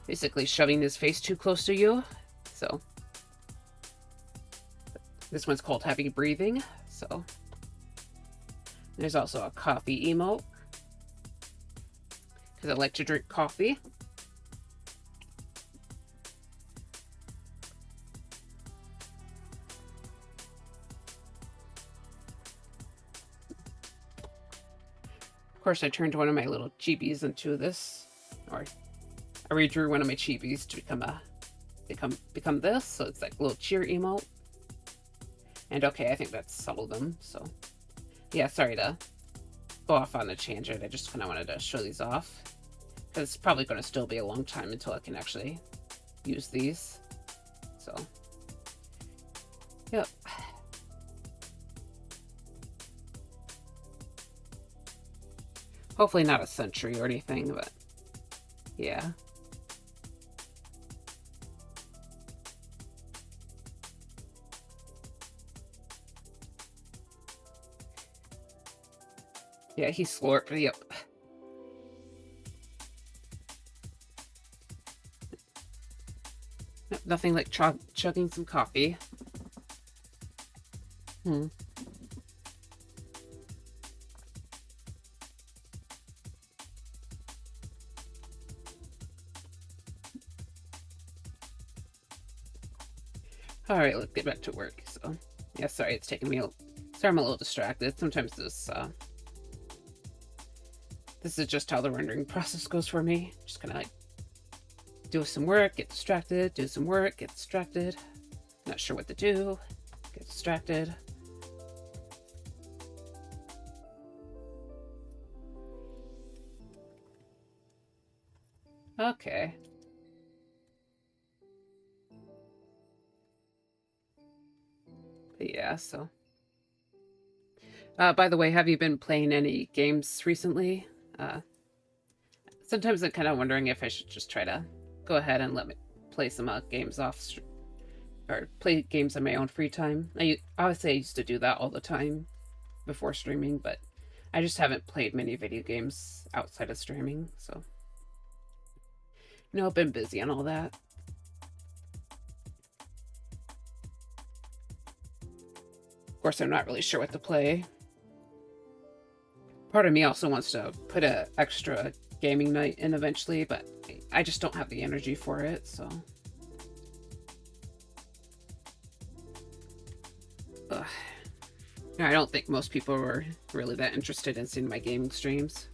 Basically shoving his face too close to you. So this one's called Heavy Breathing. So there's also a coffee emote. Because I like to drink coffee. Of course, I turned one of my little chibis into this, or I redrew one of my chibis to become this. So it's like a little cheer emote. And okay, I think that's all of them. So yeah, sorry to go off on a tangent. I just kind of wanted to show these off because it's probably going to still be a long time until I can actually use these. So yep. Hopefully not a century or anything, but yeah. Yeah, he's slurped. Yep. Nothing like chugging some coffee. All right, let's get back to work. So, yeah, sorry, it's taking me sorry, I'm a little distracted. Sometimes this is just how the rendering process goes for me. Just kind of like do some work, get distracted, do some work, get distracted. Not sure what to do, get distracted. Okay. But yeah, so. By the way, have you been playing any games recently? Sometimes I'm kind of wondering if I should just try to go ahead and let me play some games off, or play games in my own free time. Obviously I used to do that all the time before streaming, but I just haven't played many video games outside of streaming, so. You know, I've been busy and all that. Of course, I'm not really sure what to play. Part of me also wants to put an extra gaming night in eventually, but I just don't have the energy for it, so. Ugh. I don't think most people were really that interested in seeing my gaming streams.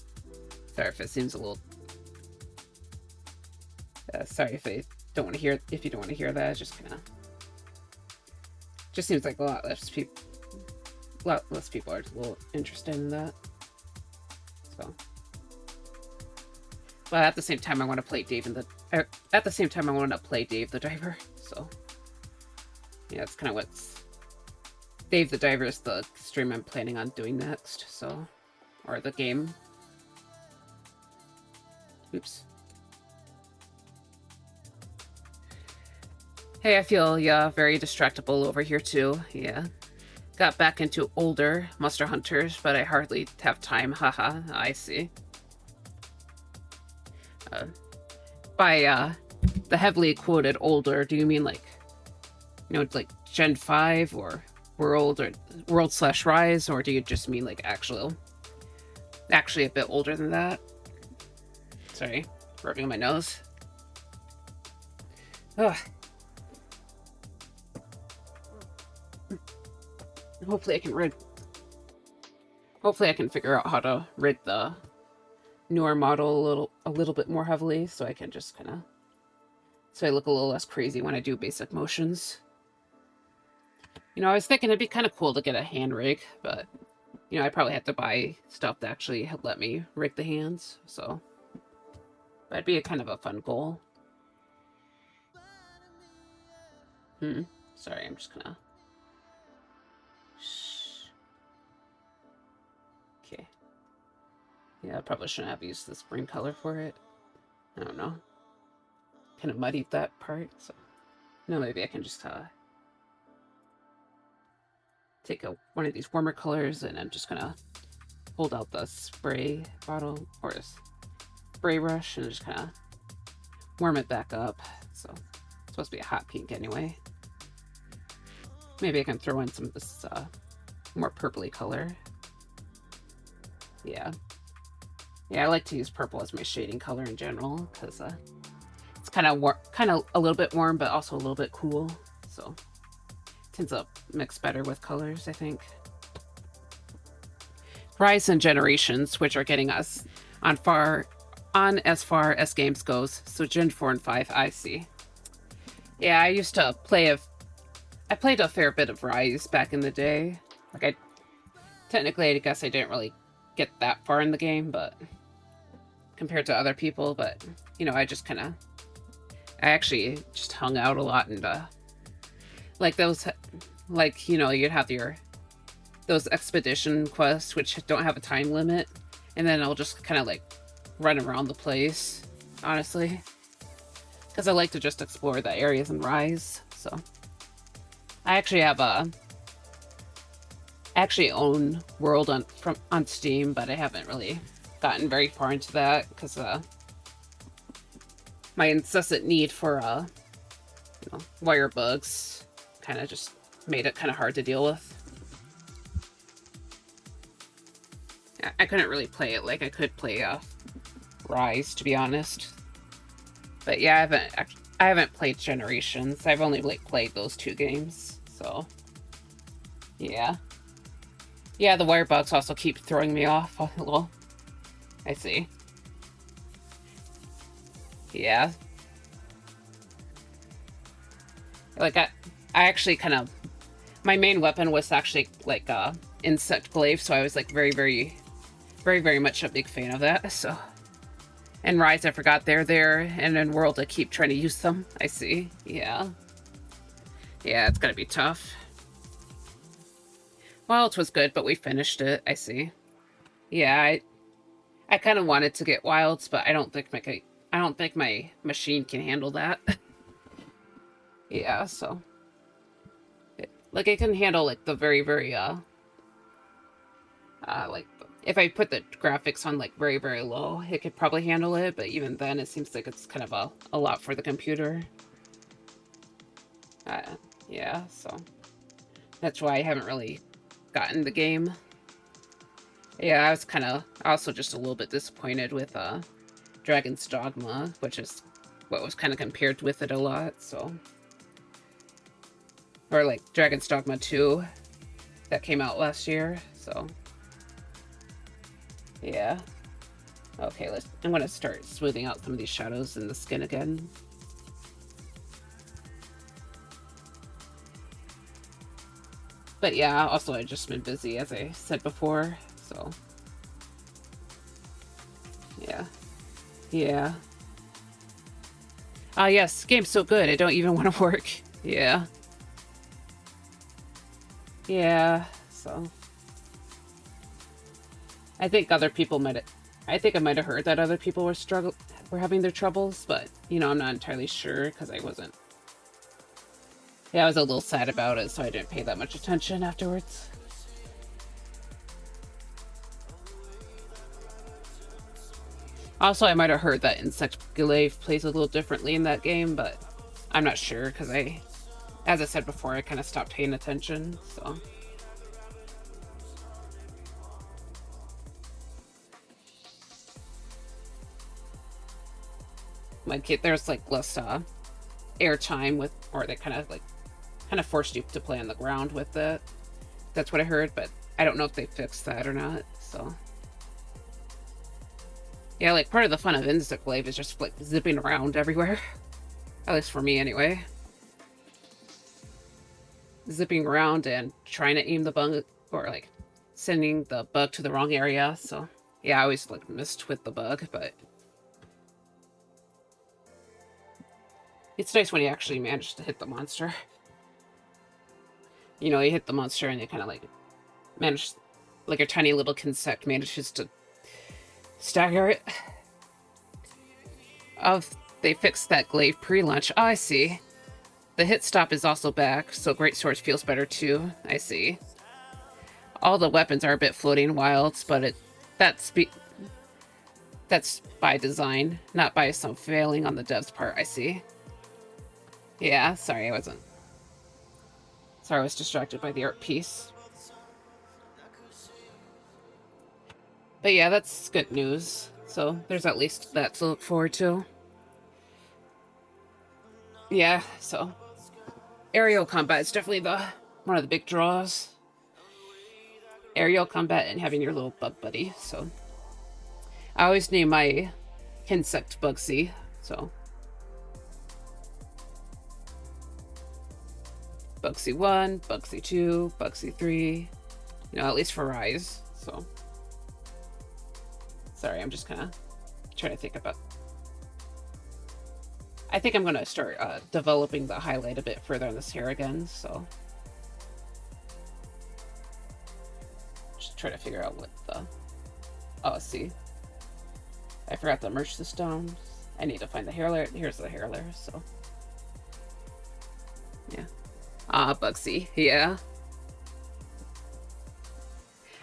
Sorry if it seems a little. Sorry if I don't want to hear. If you don't want to hear that, it's just kind of. Just seems like a lot less people are a little interested in that. So. But at the same time, I want to play Dave the Diver. So. Yeah, that's kind of what's. Dave the Diver is the stream I'm planning on doing next. So. Or the game. Oops. Hey, I feel, yeah, very distractible over here too. Yeah. Got back into older Monster Hunters, but I hardly have time. Haha, I see. By the heavily quoted older, do you mean like, like Gen 5 or World/Rise, or do you just mean like actually a bit older than that? Sorry, rubbing my nose. Ugh. Hopefully I can figure out how to rig the newer model a little bit more heavily, so I can just so I look a little less crazy when I do basic motions. I was thinking it'd be kind of cool to get a hand rig, but I probably have to buy stuff to actually let me rig the hands, so that'd be a kind of a fun goal. Sorry, I'm just gonna... Okay. Yeah, I probably shouldn't have used the spring color for it. I don't know. Kind of muddied that part, so... No, maybe I can just take one of these warmer colors, and I'm just gonna hold out the spray bottle, or a spray brush, and just kind of warm it back up. So it's supposed to be a hot pink anyway. Maybe I can throw in some of this more purpley color. Yeah, I like to use purple as my shading color in general, because it's kind of a little bit warm, but also a little bit cool. So it tends to mix better with colors, I think. Rise and Generations, which are getting us on as far as games goes. So Gen 4 and 5, I see. Yeah, I used to I played a fair bit of Rise back in the day. Like, technically, I guess I didn't really get that far in the game, but compared to other people, but, I actually just hung out a lot, and, like, those, like, you'd have those expedition quests, which don't have a time limit, and then I'll just kind of, like, run around the place, honestly, because I like to just explore the areas in Rise, so... I actually own World on Steam, but I haven't really gotten very far into that because my incessant need for wire bugs kind of just made it kind of hard to deal with. I couldn't really play it like I could play Rise, to be honest. But yeah, I haven't played Generations. I've only played those two games. So, yeah. Yeah, the wire bugs also keep throwing me off a little. I see. Yeah. Like, I actually my main weapon was actually, like, insect glaive, so I was, like, very, very, very, very much a big fan of that, so... And Rise, I forgot they're there, and in World, I keep trying to use them. I see. Yeah. Yeah, it's gonna be tough. Well, it was good, but we finished it. I see. Yeah, I kind of wanted to get wilds, but I don't think my machine can handle that. Yeah, so like it can handle like the very, very like if I put the graphics on like very, very low, it could probably handle it, but even then it seems like it's kind of a lot for the computer. Yeah, so that's why I haven't really gotten the game. Yeah, I was kind of also just a little bit disappointed with Dragon's Dogma, which is what was kind of compared with it a lot, so... Or like Dragon's Dogma 2 that came out last year, so... Yeah. Okay, I'm gonna start smoothing out some of these shadows in the skin again. But yeah, also I've just been busy, as I said before, so... Yeah. Yeah. Ah, yes, game's so good, I don't even want to work. Yeah. Yeah, so... I think other people I might have heard that other people were having their troubles, but, I'm not entirely sure, because I wasn't Yeah, I was a little sad about it, so I didn't pay that much attention afterwards. Also, I might have heard that Insect Glaive plays a little differently in that game, but I'm not sure because as I said before, I kind of stopped paying attention, so. Like, there's like less airtime with, or they kind of forced you to play on the ground with it. That's what I heard, but I don't know if they fixed that or not, so. Yeah, like, part of the fun of Insect Glaive is just, like, zipping around everywhere. At least for me, anyway. Zipping around and trying to aim the bug, or, like, sending the bug to the wrong area, so. Yeah, I always, like, missed with the bug, but. It's nice when you actually manage to hit the monster. You know, you hit the monster and you kind of, like, manage, like, a tiny little insect manages to stagger it. Oh, they fixed that glaive pre-launch. Oh, I see. The hit stop is also back, so Greatsword feels better too. I see. All the weapons are a bit floating wilds, but that's by design, not by some failing on the dev's part. I see. Yeah, sorry, I was distracted by the art piece. But yeah, that's good news. So there's at least that to look forward to. Yeah, so aerial combat is definitely one of the big draws. Aerial combat and having your little bug buddy, so. I always name my insect Bugsy, so. Bugsy 1, Bugsy 2, Bugsy 3, you know, at least for Rise, so. Sorry, I'm just kind of trying to think about. I think I'm going to start developing the highlight a bit further on this hair again, so. Just try to figure out what the. Oh, see. I forgot to merge this down. I need to find the hair layer. Here's the hair layer, so. Yeah. Bugsy, yeah.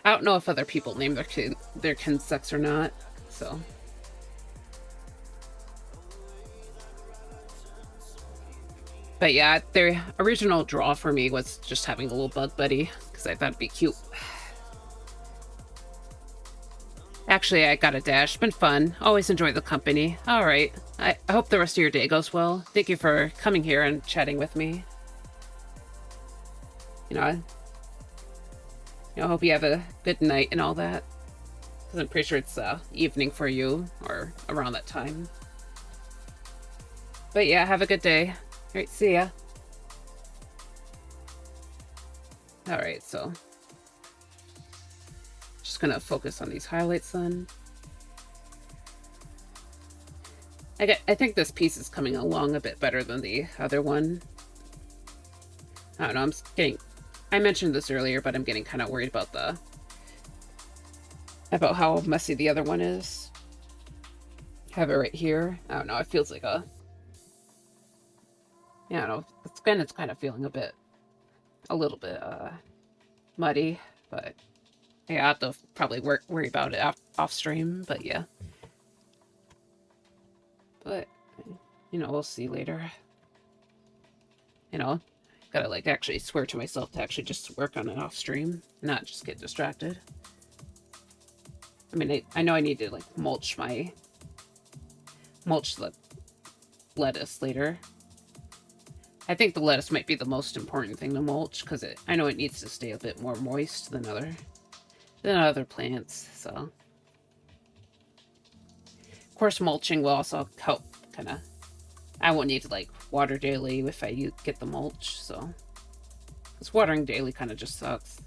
I don't know if other people name their insects or not, so. But yeah, their original draw for me was just having a little bug buddy, because I thought it'd be cute. Actually, I got a dash. Been fun. Always enjoy the company. All right. I hope the rest of your day goes well. Thank you for coming here and chatting with me. You know, I hope you have a good night and all that. Because I'm pretty sure it's evening for you, or around that time. But yeah, have a good day. All right, see ya. All right, so. Just gonna focus on these highlights then. I think this piece is coming along a bit better than the other one. I don't know, I mentioned this earlier, but I'm getting kind of worried about about how messy the other one is. Have it right here. I don't know, it feels like yeah, I don't know, it's kind of feeling a little bit muddy, but yeah, I have to probably worry about it off stream, but yeah. But, you know, we'll see later. You know, gotta, like, actually swear to myself to actually just work on it off stream, not just get distracted. I mean, I know I need to, like, mulch the lettuce later. I think the lettuce might be the most important thing to mulch, because I know it needs to stay a bit more moist than other plants, so. Of course, mulching will also help, kind of. I won't need to, like, water daily if I get the mulch, so. Because watering daily kind of just sucks.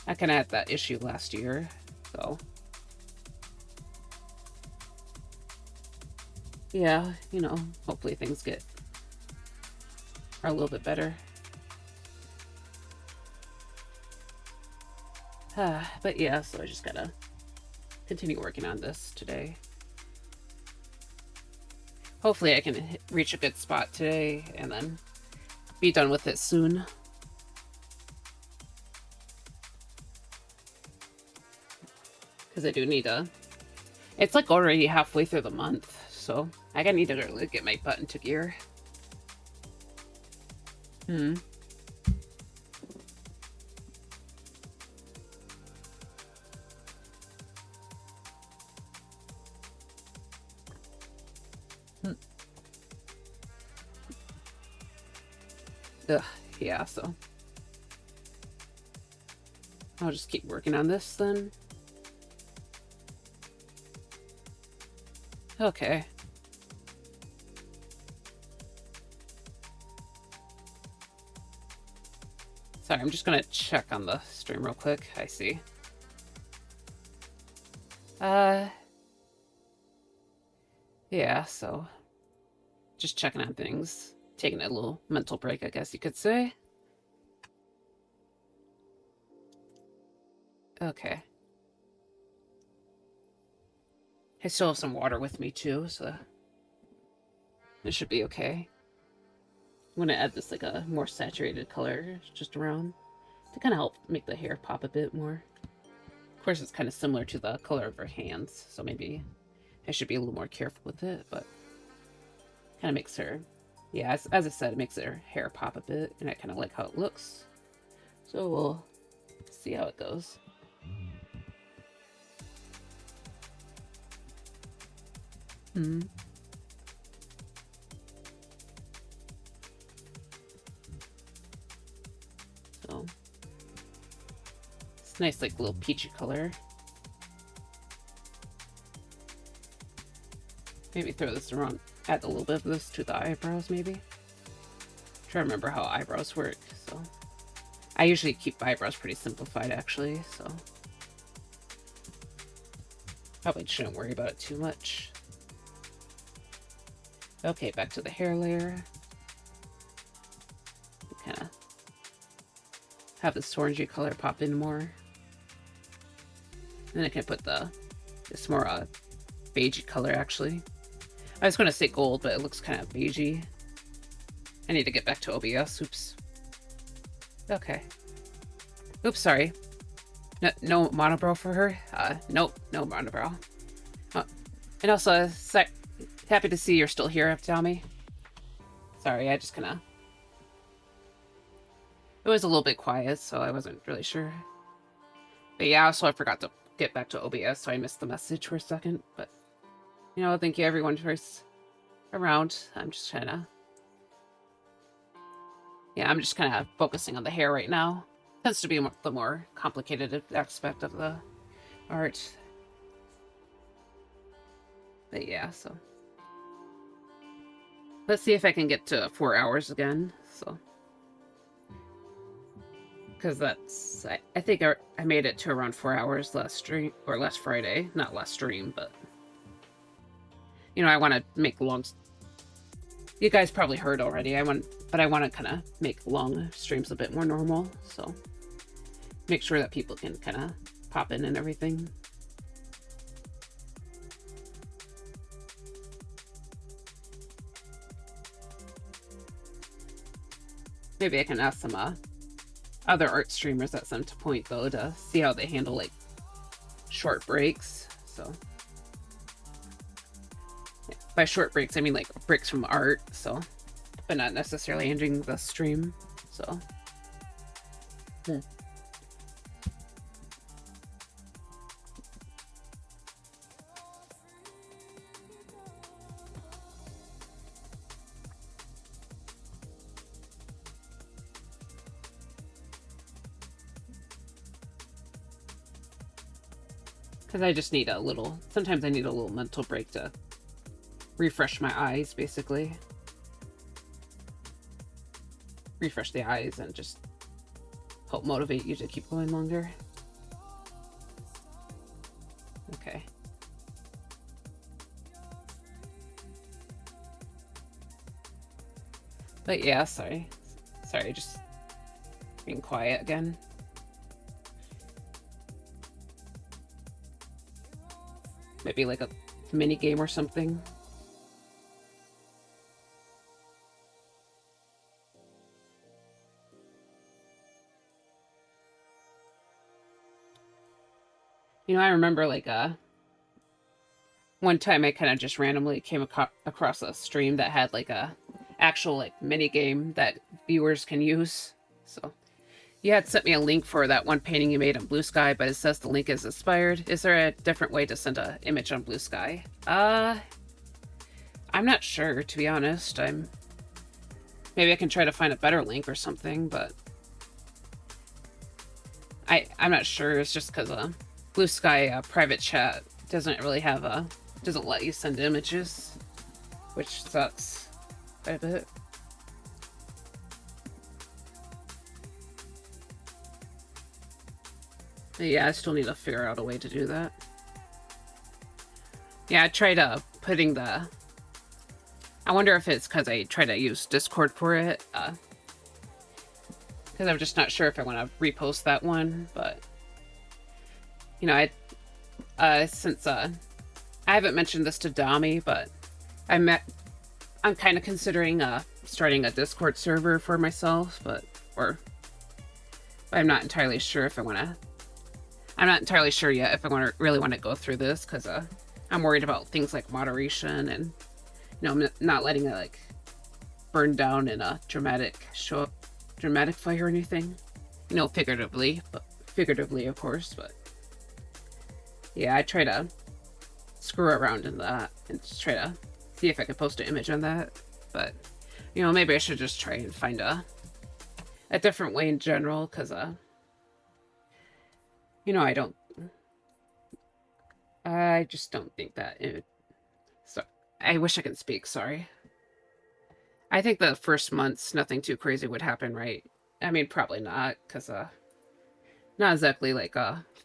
I kind of had that issue last year, so. Yeah, you know, hopefully things are a little bit better. But yeah, so I just gotta continue working on this today. Hopefully I can reach a good spot today and then be done with it soon. Because I do need to... It's like already halfway through the month, so I gotta need to really get my butt into gear. Ugh, yeah, so I'll just keep working on this then. Okay. Sorry, I'm just gonna check on the stream real quick. I see. Yeah, so just checking on things. Taking a little mental break, I guess you could say. Okay. I still have some water with me too, so it should be okay. I'm gonna add this like a more saturated color just around to kind of help make the hair pop a bit more. Of course, it's kind of similar to the color of her hands, so maybe I should be a little more careful with it, but kind of makes her, yeah, as I said, it makes her hair pop a bit, and I kind of like how it looks. So we'll see how it goes. So it's nice, like little peachy color. Maybe throw this around, add a little bit of this to the eyebrows, maybe. Try to remember how eyebrows work. So I usually keep eyebrows pretty simplified, actually. So probably shouldn't worry about it too much. Okay, back to the hair layer. Kind of have this orangey color pop in more. And then I can put this more beigey color, actually. I was going to say gold, but it looks kind of beigey. I need to get back to OBS. Oops. Okay. Oops, sorry. No monobrow for her? Nope, no monobrow. And also, happy to see you're still here, Tommy. Sorry, I just kind of... It was a little bit quiet, so I wasn't really sure. But yeah, so I forgot to get back to OBS, so I missed the message for a second. But, you know, thank you everyone for around. I'm just trying to... Yeah, I'm just kind of focusing on the hair right now. Tends to be the more complicated aspect of the art. But yeah, so... Let's see if I can get to 4 hours again, so... Because that's... I think I made it to around 4 hours last stream, or last Friday. Not last stream, but... You know, I want to make long... You guys probably heard already, but I want to kind of make long streams a bit more normal, so... Make sure that people can kind of pop in and everything. Maybe I can ask some other art streamers at some point, though, to see how they handle, like, short breaks, so... Yeah. By short breaks, I mean, like, breaks from art, so... But not necessarily ending the stream, so... Because I just need a little... Sometimes I need a little mental break to refresh my eyes, basically. Refresh the eyes and just help motivate you to keep going longer. Okay. But yeah, sorry. Sorry, just being quiet again. Maybe like a mini game or something. You know, I remember like one time I kind of just randomly came across a stream that had like a actual like mini game that viewers can use. So you had sent me a link for that one painting you made on Blue Sky, but it says the link is expired. Is there a different way to send an image on Blue Sky? I'm not sure, to be honest. Maybe I can try to find a better link or something, but I'm not sure. It's just because Blue Sky private chat doesn't really have doesn't let you send images, which sucks quite a bit. But yeah, I still need to figure out a way to do that. Yeah, I tried putting the... I wonder if it's because I try to use Discord for it. Because I'm just not sure if I want to repost that one, but... You know, since I haven't mentioned this to Dami, but I'm kind of considering starting a Discord server for myself, but I'm not entirely sure if I want to. I'm not entirely sure yet if I really want to go through this, because I'm worried about things like moderation and, you know, I'm not letting it like burn down in a dramatic fire or anything, you know, figuratively of course, but yeah, I try to screw around in that and just try to see if I can post an image on that, but you know, maybe I should just try and find a different way in general, because you know, I just don't think that so I wish I could speak, sorry. I think the first months nothing too crazy would happen, right? I mean, probably not, because not exactly like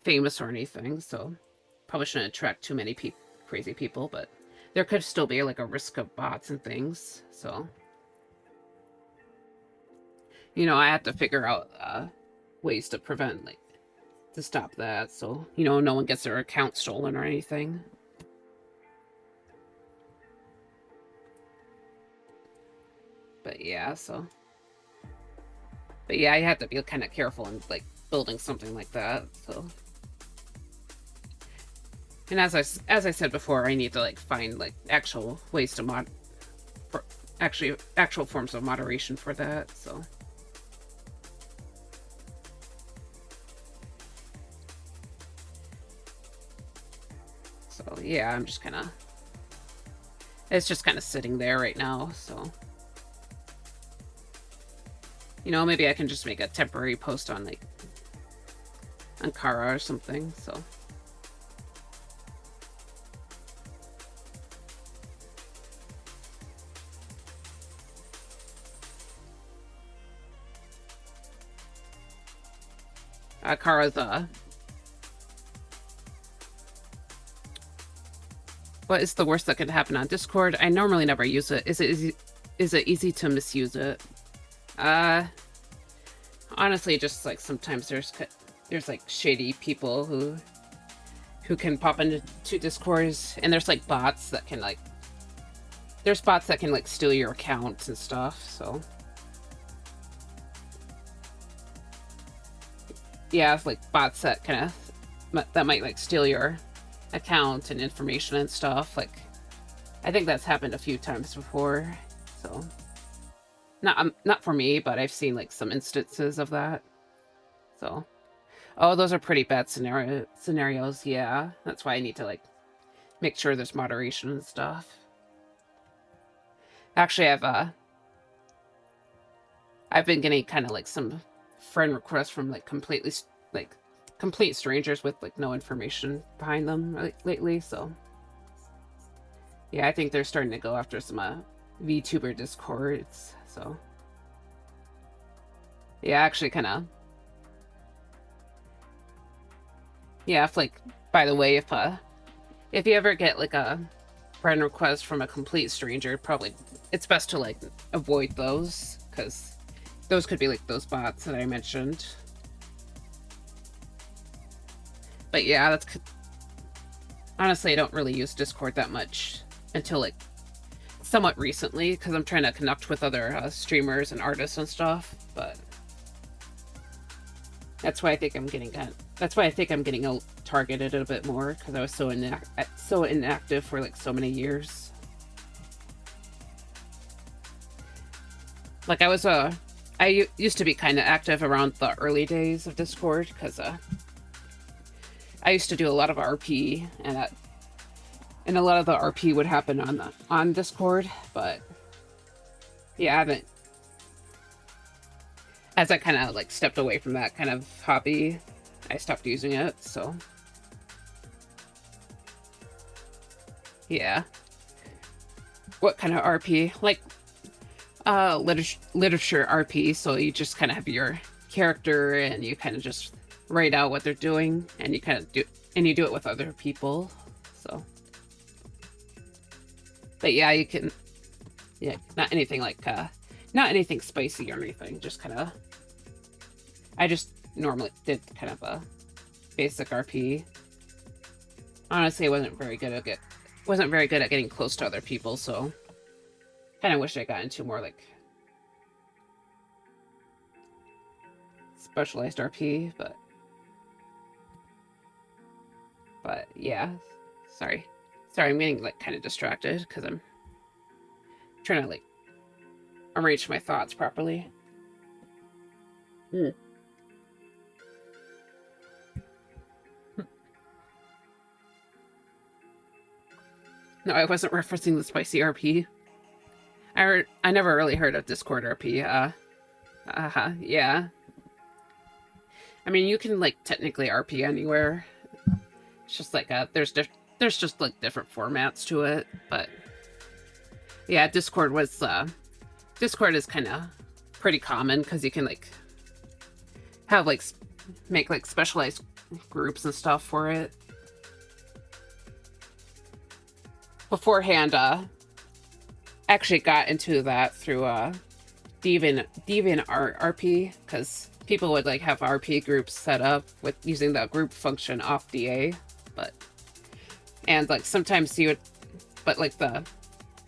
famous or anything, so probably shouldn't attract too many crazy people, but there could still be like a risk of bots and things, so you know, I have to figure out ways to prevent, like, to stop that, so you know, no one gets their account stolen or anything. But yeah, I have to be kind of careful in like building something like that, so. And as I said before, I need to like find like actual ways to actual forms of moderation for that, so. So yeah, I'm just kind of, it's just kind of sitting there right now, so. You know, maybe I can just make a temporary post on like Ankara or something, so. Kara's what is the worst that could happen on Discord? I normally never use it. Is it easy to misuse it? Honestly, just like sometimes there's like shady people who can pop into Discords, and there's like bots that can like steal your accounts and stuff, so. Yeah, it's like bots that might like steal your account and information and stuff. Like, I think that's happened a few times before, so. Not for me, but I've seen like some instances of that. So, oh, those are pretty bad scenarios. Yeah, that's why I need to like make sure there's moderation and stuff. Actually, I've been getting kind of like some friend requests from like complete strangers with like no information behind them lately. So, yeah, I think they're starting to go after some VTuber Discords. So, yeah, actually kind of, yeah, if like, by the way, if you ever get like a friend request from a complete stranger, probably it's best to like avoid those, because those could be like those bots that I mentioned. But yeah, honestly, I don't really use Discord that much until like somewhat recently, because I'm trying to connect with other streamers and artists and stuff, but That's why I think I'm getting that's why I think I'm getting targeted a bit more, because I was so inactive for like so many years. Like I used to be kind of active around the early days of Discord, because I used to do a lot of RP, and a lot of the RP would happen on Discord. But yeah, I haven't, as I kind of like stepped away from that kind of hobby, I stopped using it. So yeah. What kind of RP? Like literature RP, so you just kind of have your character and you kind of just write out what they're doing, and you kind of do it with other people. So but yeah, you can, yeah, not anything like not anything spicy or anything, just kind of, I just normally did kind of a basic RP. Honestly, I wasn't very good at getting close to other people, so kind of wish I got into more like specialized RP, but yeah. Sorry, I'm getting like kind of distracted because I'm trying to like arrange my thoughts properly. No, I wasn't referencing the spicy RP. I never really heard of Discord RP. Yeah. I mean, you can like technically RP anywhere. It's just like there's just like different formats to it, but yeah, Discord is kind of pretty common because you can like have like make like specialized groups and stuff for it. Beforehand, actually got into that through DeviantArt RP, because people would like have RP groups set up with using the group function off DA, and like sometimes you would, but like the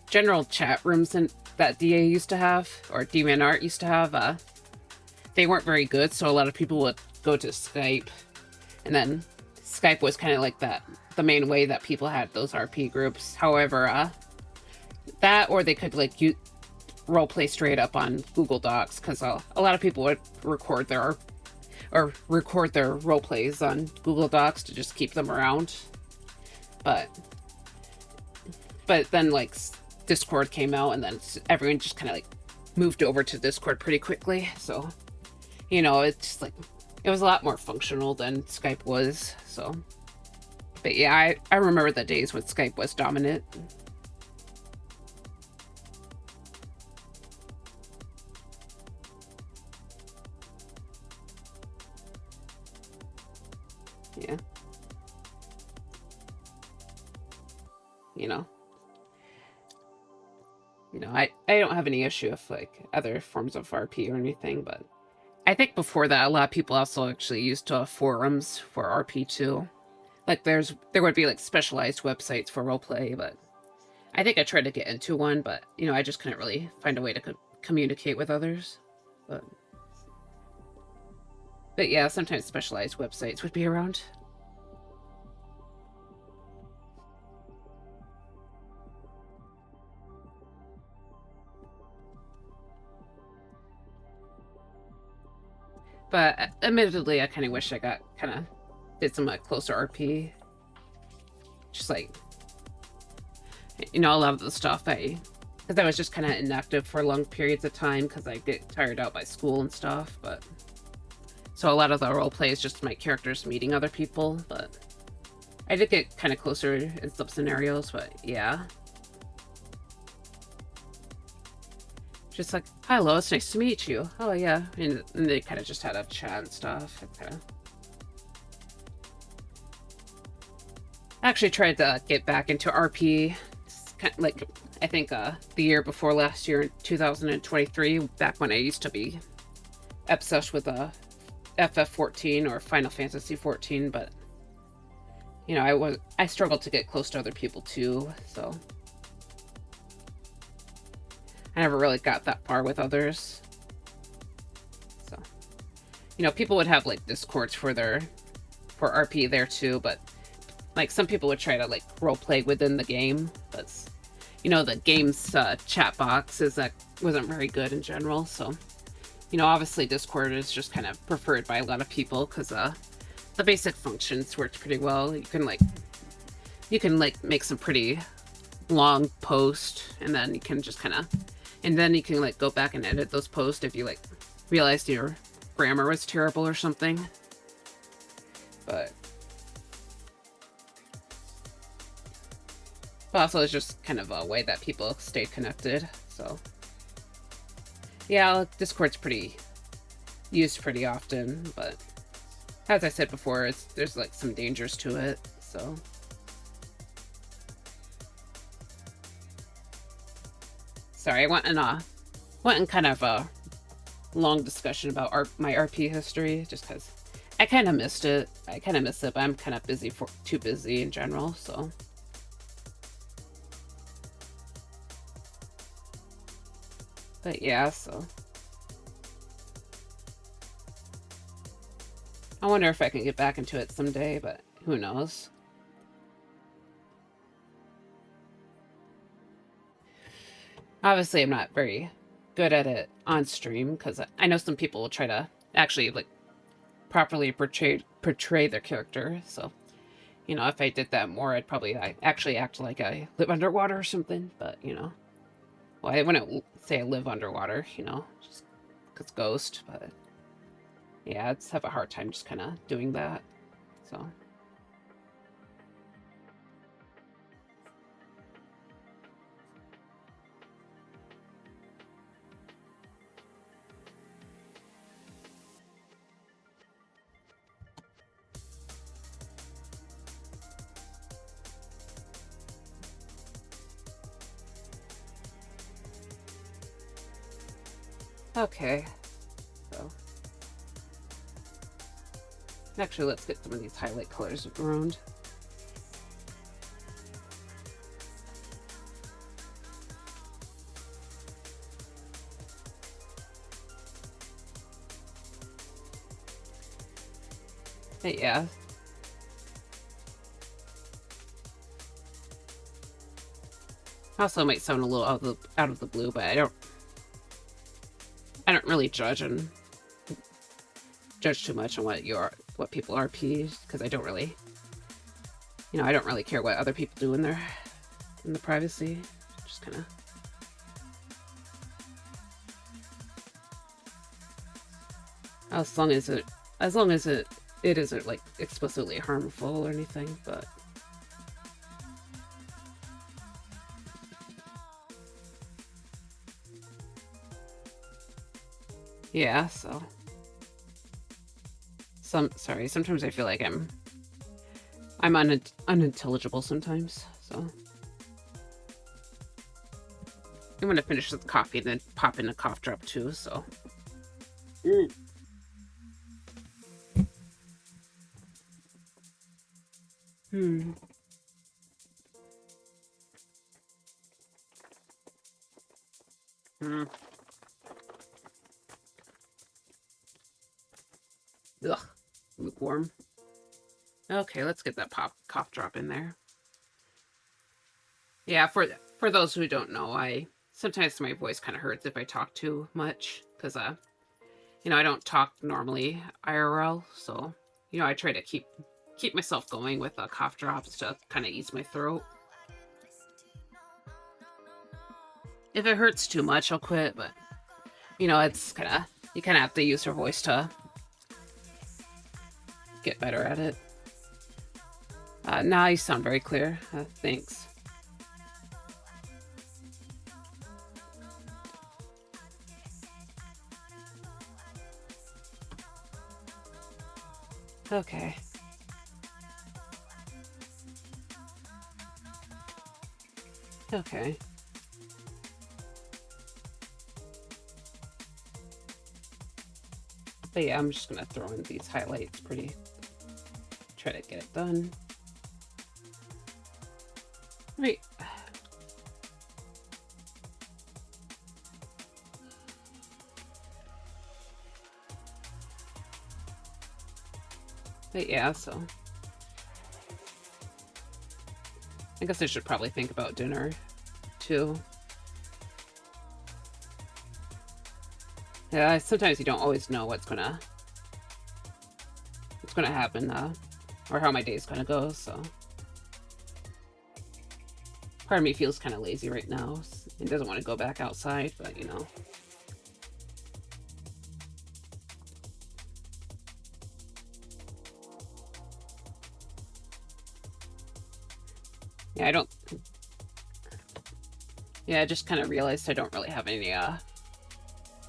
general chat rooms that DA used to have, or DeviantArt used to have, they weren't very good, so a lot of people would go to Skype, and then Skype was kind of like the main way that people had those RP groups. However, that, or they could like roleplay straight up on Google Docs, because a lot of people would record their roleplays on Google Docs to just keep them around. But then like Discord came out, and then everyone just kind of like moved over to Discord pretty quickly. So, you know, it's just like, it was a lot more functional than Skype was. So, but yeah, I remember the days when Skype was dominant. Yeah. I don't have any issue with like other forms of RP or anything, but I think before that, a lot of people also actually used forums for RP too. Like there would be like specialized websites for roleplay, but I think I tried to get into one, but I just couldn't really find a way to communicate with others. But yeah, sometimes specialized websites would be around. But admittedly, I kind of wish I did some closer RP. Just like, a lot of the stuff because I was just kind of inactive for long periods of time because I get tired out by school and stuff. But so a lot of the role play is just my characters meeting other people. But I did get kind of closer in some scenarios. But yeah. Just like, hi Lois, nice to meet you. Oh yeah, and they kind of just had a chat and stuff. I actually tried to get back into RP, like I think the year before last year, 2023, back when I used to be obsessed with FF14 or Final Fantasy 14, but I struggled to get close to other people too, so I never really got that far with others. So, You know, people would have like Discords for RP there too, but like some people would try to like role play within the game. But you know, the game's chat box wasn't very good in general. So you know, obviously Discord is just kind of preferred by a lot of people because the basic functions worked pretty well. You can like make some pretty long posts, and then you can just kind of, and then you can like go back and edit those posts if you like realized your grammar was terrible or something. But also it's just kind of a way that people stay connected. So yeah, Discord's used pretty often, but as I said before, there's like some dangers to it. So sorry, I went in kind of a long discussion about my RP history just because I kind of missed it. But I'm kind of too busy in general. So. But yeah, so I wonder if I can get back into it someday, but who knows. Obviously, I'm not very good at it on stream because I know some people will try to actually like properly portray their character. So, you know, if I did that more, I'd probably actually act like I live underwater or something. But you know, well, I wouldn't say I live underwater, you know, just because ghost. But yeah, I'd have a hard time just kind of doing that. So. Okay, so actually let's get some of these highlight colors around. But yeah. Also might sound a little out of the blue, but I don't really judge too much on what people RP because I don't really, you know, I don't really care what other people do in the privacy. Just kind of. As long as it isn't like explicitly harmful or anything, but. Yeah, so. Sometimes I feel like I'm unintelligible sometimes, so. I'm gonna finish the coffee and then pop in a cough drop too, so. Hmm. Ugh, lukewarm. Okay, let's get that cough drop in there. Yeah, for those who don't know, sometimes my voice kind of hurts if I talk too much because you know, I don't talk normally IRL, so you know, I try to keep myself going with cough drops to kind of ease my throat. If it hurts too much, I'll quit, but you know, it's you kind of have to use your voice to get better at it. Now you sound very clear. Thanks. Okay. Okay. But yeah, I'm just gonna throw in these highlights try to get it done. Wait. But yeah, so I guess I should probably think about dinner too. Yeah, sometimes you don't always know what's gonna happen, or how my day's gonna go, so part of me feels kind of lazy right now and doesn't want to go back outside, but you know. Yeah, I just kind of realized I don't really have any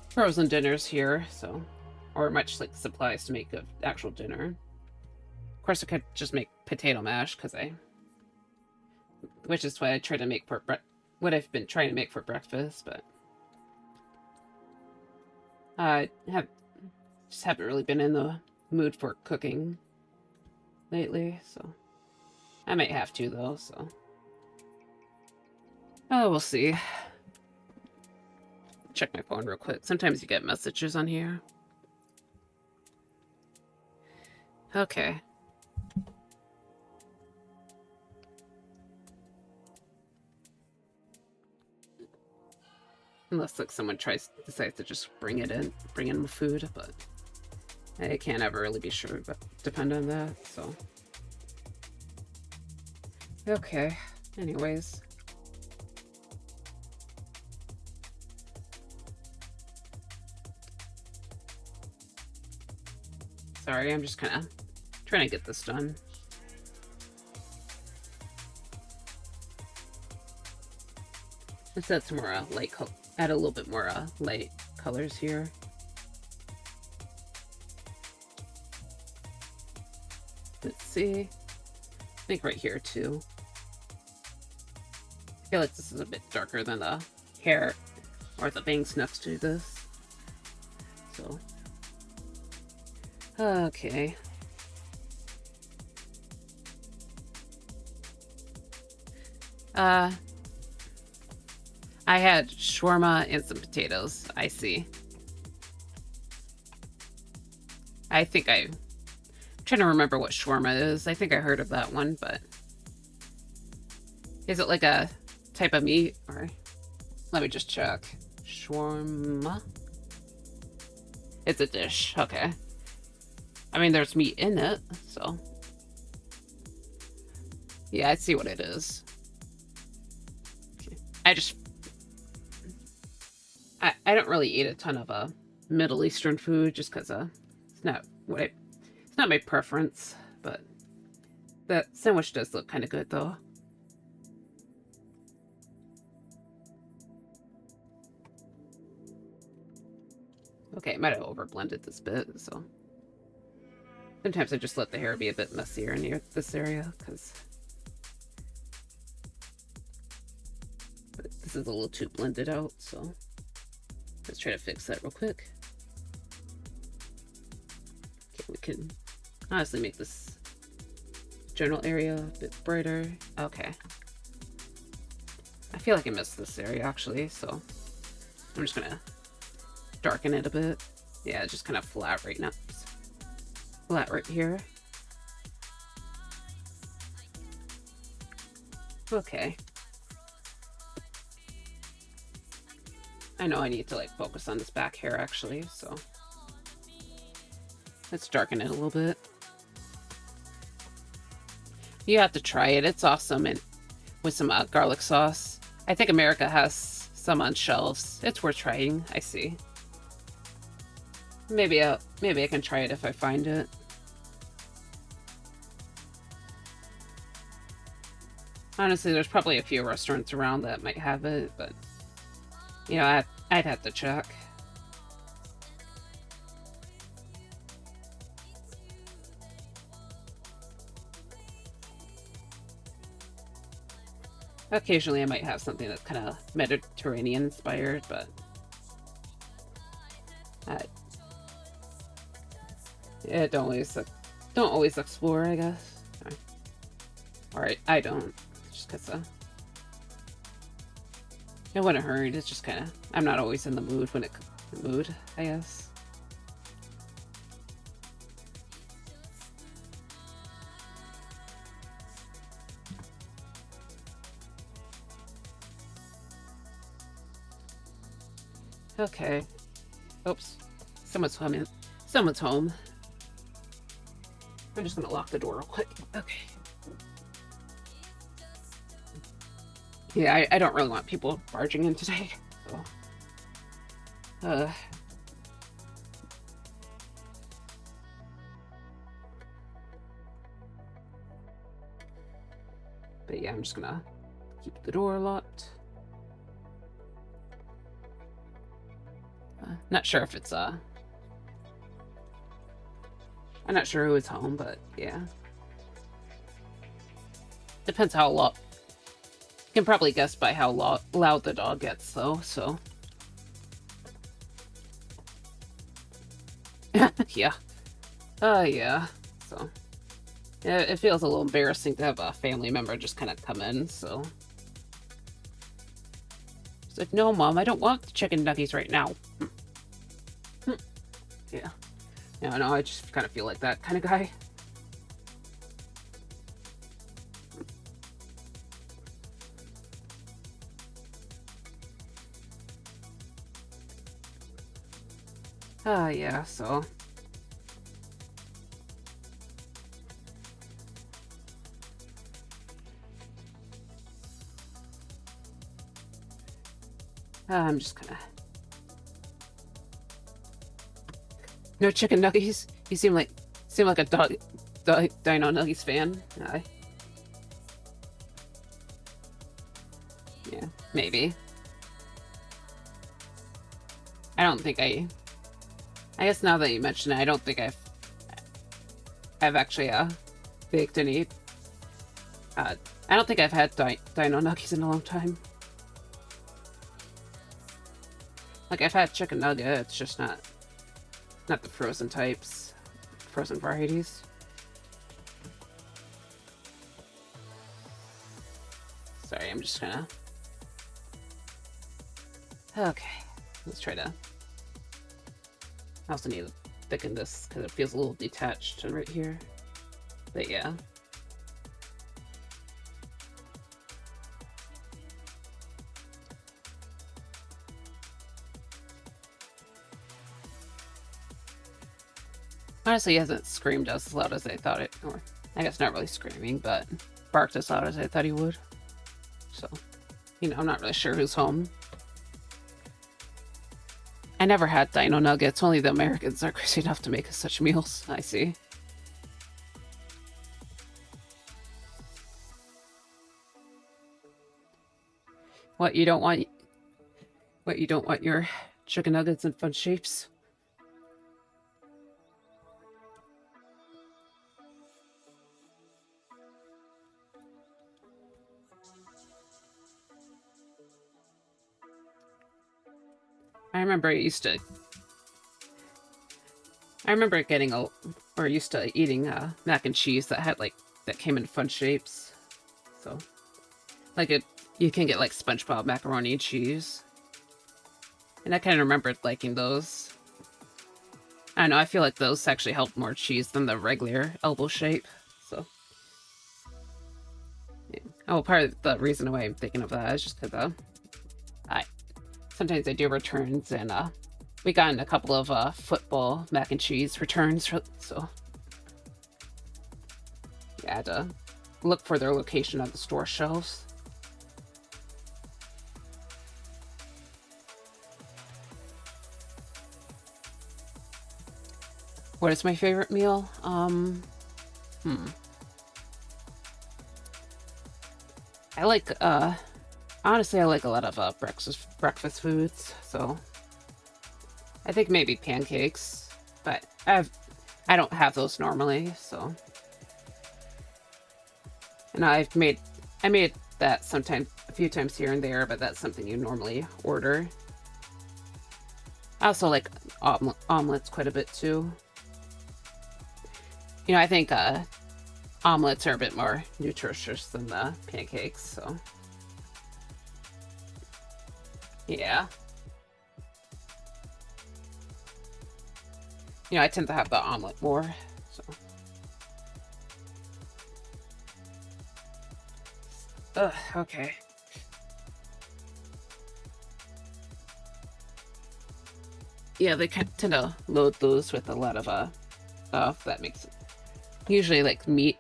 frozen dinners here, so, or much like supplies to make of actual dinner. Of course, I could just make potato mash which is why I try to make for what I've been trying to make for breakfast, but I just haven't really been in the mood for cooking lately, so I might have to though, so oh, we'll see. Check my phone real quick. Sometimes you get messages on here. Okay. Unless like someone decides to just bring in food, but I can't ever really be sure, but depend on that, so. Okay. Anyways. Sorry, I'm just kind of trying to get this done. Let's add some more add a little bit more light colors here. Let's see. I think right here too. I feel like this is a bit darker than the hair or the bangs next to this. So, okay. I had shawarma and some potatoes. I see. I'm trying to remember what shawarma is. I think I heard of that one, but is it like a type of meat, or let me just check. Shawarma? It's a dish. Okay. I mean, there's meat in it, so yeah, I see what it is. Okay. I don't really eat a ton of Middle Eastern food just because it's not my preference, but that sandwich does look kind of good though. Okay, I might have over blended this bit, so sometimes I just let the hair be a bit messier near this area because this is a little too blended out, so let's try to fix that real quick. Okay, we can honestly make this general area a bit brighter. Okay. I feel like I missed this area actually, so I'm just gonna darken it a bit. Yeah, just kind of flat right now. Flat right here. Okay. I know I need to like focus on this back hair actually, so let's darken it a little bit. You have to try it. It's awesome, and with some garlic sauce. I think America has some on shelves. It's worth trying. I see. Maybe I can try it if I find it. Honestly, there's probably a few restaurants around that might have it, but you know, I'd have to check. Occasionally I might have something that's kind of Mediterranean inspired, but yeah, don't always explore, I guess. Or I don't, just because it wouldn't hurt. It's just kind of, I'm not always in the mood I guess. Okay. Oops. Someone's home. Someone's home. I'm just gonna lock the door real quick. Okay. Yeah, I don't really want people barging in today. So. But yeah, I'm just gonna keep the door locked. Not sure if it's I'm not sure who is home, but yeah. Depends how loud. You can probably guess by how loud the dog gets, though, so. Yeah. Yeah. So. Yeah, it feels a little embarrassing to have a family member just kind of come in, so. It's like, no, Mom, I don't want the chicken nuggets right now. Yeah. Yeah, no, I just kind of feel like that kind of guy. Yeah, so. I'm just kind of. No chicken nuggets. You seem like a Dino Nuggies fan. Yeah, maybe. I don't think I guess now that you mention it, I don't think I've actually baked any. I don't think I've had Dino Nuggies in a long time. Like, I've had chicken nugget, it's just not the frozen types, frozen varieties. Sorry, I'm just gonna. Okay, let's try to. I also need to thicken this because it feels a little detached right here. But yeah. Honestly, he hasn't screamed as loud as I thought it, or I guess not really screaming, but barked as loud as I thought he would. So, you know, I'm not really sure who's home. I never had Dino Nuggets, only the Americans are crazy enough to make us such meals, I see. What, you don't want your chicken nuggets in fun shapes? I remember getting used to eating mac and cheese that came in fun shapes. So, you can get like SpongeBob macaroni and cheese, and I kind of remembered liking those. I don't know. I feel like those actually help more cheese than the regular elbow shape. So, yeah. Oh, part of the reason why I'm thinking of that is just because sometimes I do returns, and we got in a couple of football mac and cheese returns, so yeah, I had to look for their location on the store shelves. What is my favorite meal? I like honestly, I like a lot of breakfast foods, so I think maybe pancakes, but I don't have those normally, so. And I made that sometimes, a few times here and there, but that's something you normally order. I also like omelets quite a bit too. You know, I think omelets are a bit more nutritious than the pancakes, so. Yeah. You know, I tend to have the omelet more, so. Ugh, okay. Yeah, they tend to load those with a lot of stuff that makes it usually like meat,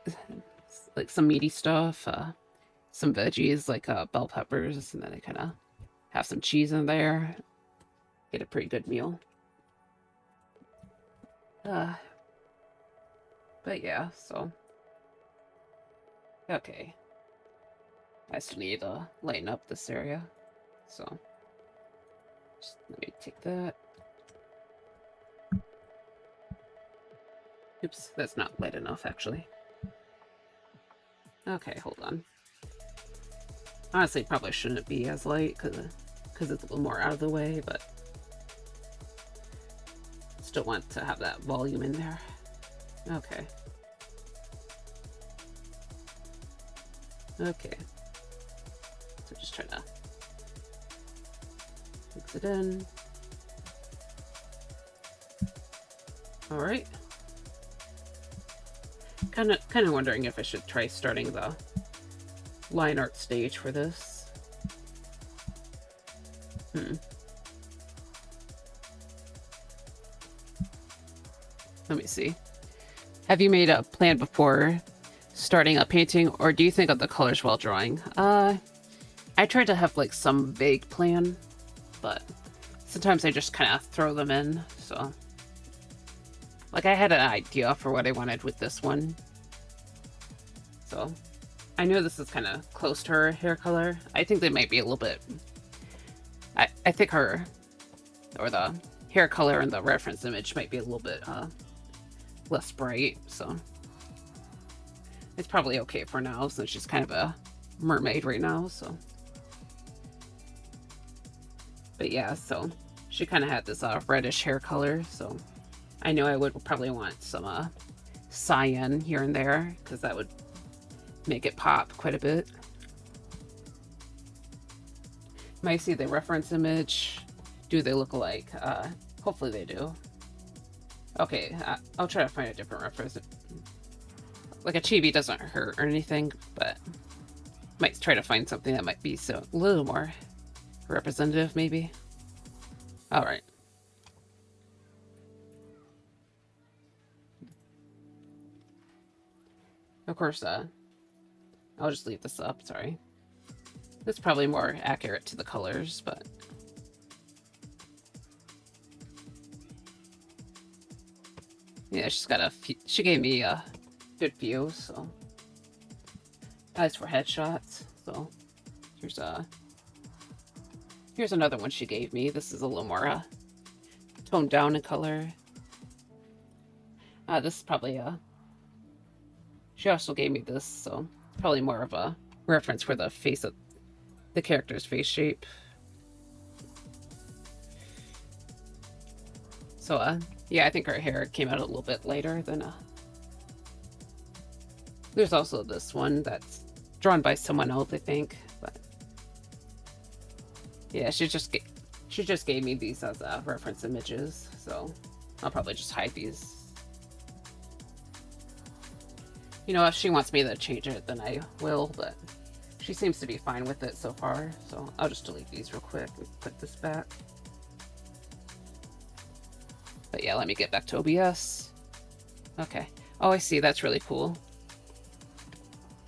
like some meaty stuff, some veggies like bell peppers, and then they kind of have some cheese in there. Get a pretty good meal. Uh, but yeah, so okay. I still need to lighten up this area, so just let me take that. Oops, that's not light enough actually. Okay, hold on. Honestly, probably shouldn't be as light because it's a little more out of the way, but still want to have that volume in there. Okay. Okay. So just try to mix it in. All right. Kind of wondering if I should try starting the line art stage for this. Let me see. Have you made a plan before starting a painting, or do you think of the colors while drawing? I try to have like some vague plan, but sometimes I just kind of throw them in, so. Like I had an idea for what I wanted with this one. So I know this is kind of close to her hair color. I think they might be a little bit, I think her, or the hair color in the reference image might be a little bit less bright, so it's probably okay for now since she's kind of a mermaid right now, so. But yeah, so she kind of had this reddish hair color, so I know I would probably want some cyan here and there because that would make it pop quite a bit. Might see the reference image. Do they look alike? Hopefully they do. Okay, I'll try to find a different reference. Like a chibi doesn't hurt or anything, but might try to find something that might be a little more representative, maybe. All right. Of course, I'll just leave this up, sorry. It's probably more accurate to the colors, but. Yeah, she's got she gave me a good view, so. As for headshots, so here's another one she gave me. This is a little more toned down in color. This is probably she also gave me this, so probably more of a reference for the face of the character's face shape. So yeah, I think her hair came out a little bit lighter than there's also this one that's drawn by someone else, I think, but yeah, she just gave me these as reference images, so I'll probably just hide these. You know, if she wants me to change it, then I will, but she seems to be fine with it so far, so I'll just delete these real quick and put this back. But yeah, let me get back to OBS. Okay. Oh, I see. That's really cool.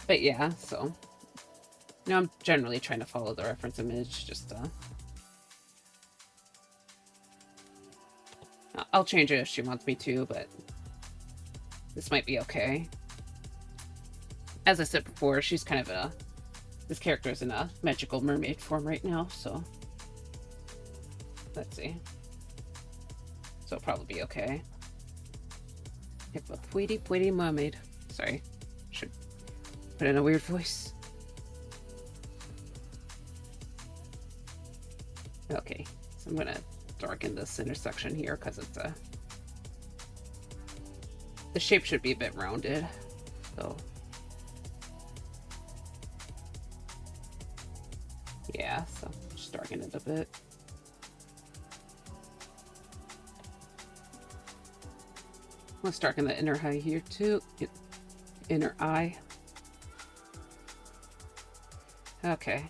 But yeah, so. You know, I'm generally trying to follow the reference image, just, I'll change it if she wants me to, but this might be okay. As I said before, she's kind of this character is in a magical mermaid form right now, so. Let's see. So it'll probably be okay. If a pretty mermaid. Sorry. Should put in a weird voice. Okay. So I'm gonna darken this intersection here because it's the shape should be a bit rounded. So yeah, so just darken it a bit. Let's darken the inner eye here too. Inner eye. Okay.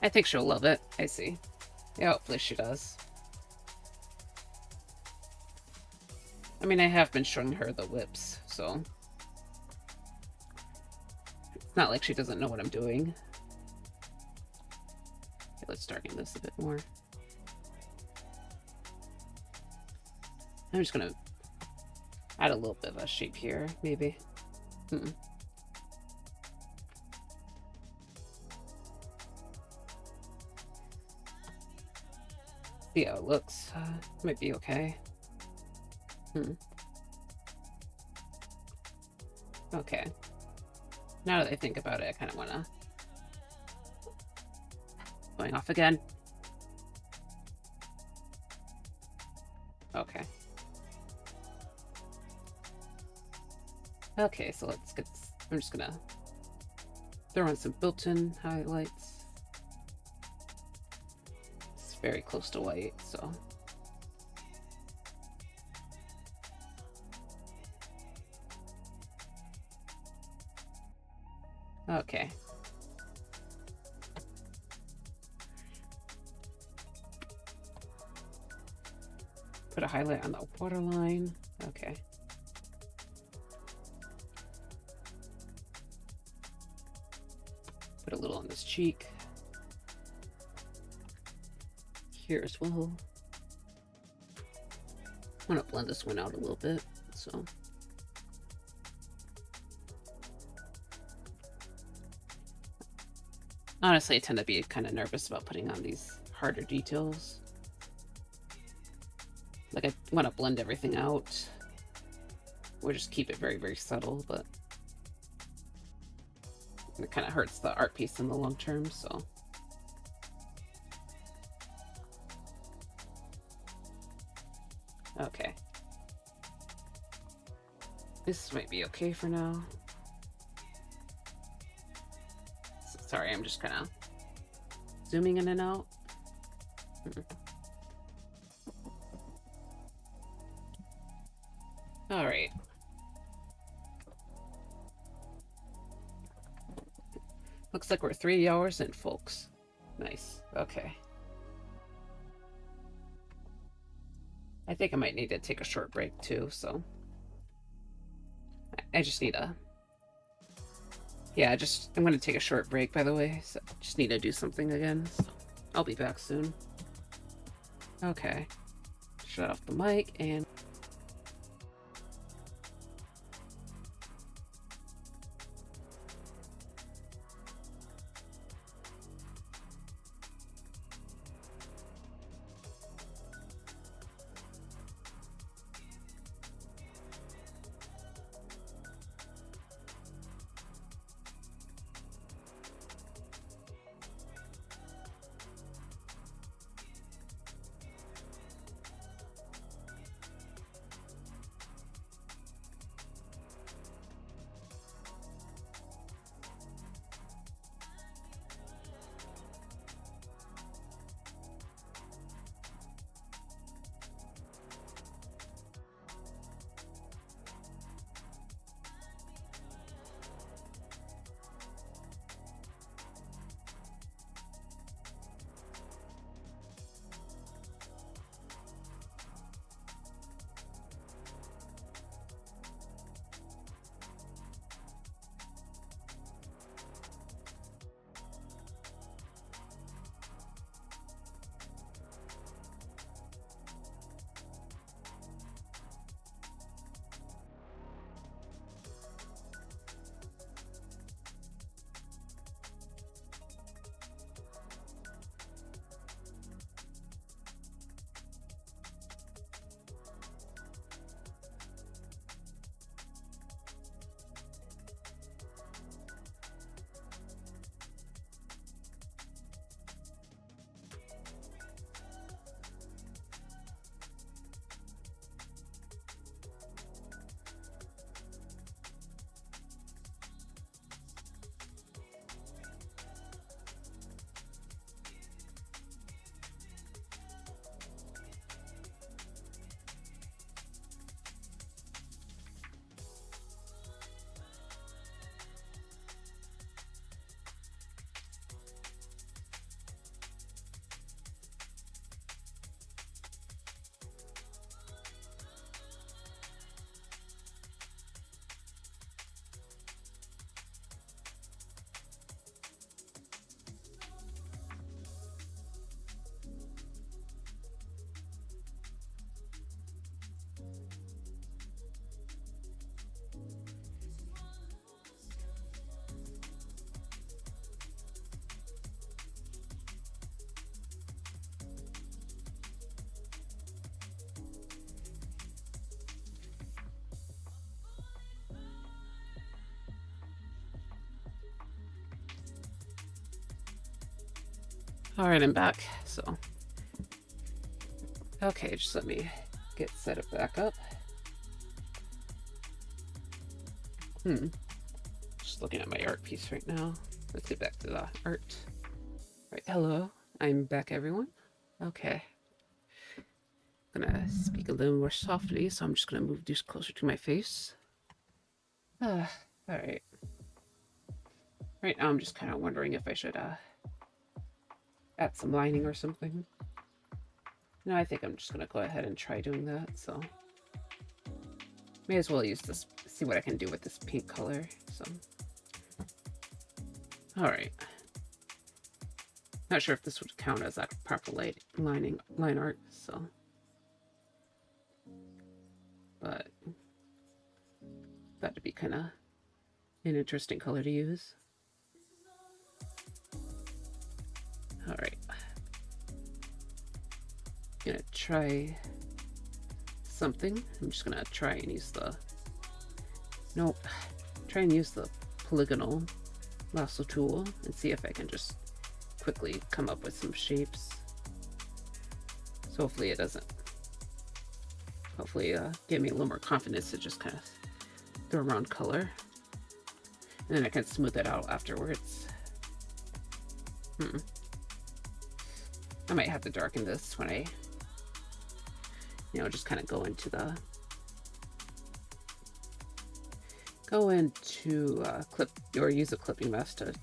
I think she'll love it. I see. Yeah, hopefully she does. I mean, I have been showing her the whips, so it's not like she doesn't know what I'm doing. Okay, let's darken this a bit more. I'm just gonna add a little bit of a shape here, maybe. See how it looks. Might be okay. Okay. Now that I think about it, I kind of want to... Going off again. Okay. Okay, so let's get... I'm just gonna throw in some built-in highlights. It's very close to white, so... Okay. Put a highlight on the waterline. Okay. Put a little on this cheek. Here as well. I want to blend this one out a little bit, so... Honestly, I tend to be kind of nervous about putting on these harder details. Like, I want to blend everything out. Or just keep it very, very subtle, but... it kind of hurts the art piece in the long term, so... Okay. This might be okay for now. Sorry, I'm just kind of zooming in and out. All right. Looks like we're 3 hours in, folks. Nice. Okay. I think I might need to take a short break too, so... I just need a... Yeah, I'm gonna take a short break, by the way, so just need to do something again, so I'll be back soon. Okay. Shut off the mic and... Alright, I'm back. So, okay, just let me get set it back up. Just looking at my art piece right now. Let's get back to the art. Right, hello. I'm back, everyone. Okay. I'm gonna speak a little more softly, so I'm just gonna move this closer to my face. Alright. Right now I'm just kind of wondering if I should add some lining or something. No, I think I'm just gonna go ahead and try doing that, so may as well use this, see what I can do with this pink color. So alright. Not sure if this would count as that proper line art, so but that'd be kind of an interesting color to use. Alright. Gonna try something. I'm just gonna try and use the try and use the polygonal lasso tool and see if I can just quickly come up with some shapes. So hopefully it doesn't give me a little more confidence to just kind of throw around color, and then I can smooth it out afterwards. I might have to darken this when I just kind of go into clip or use a clipping mask to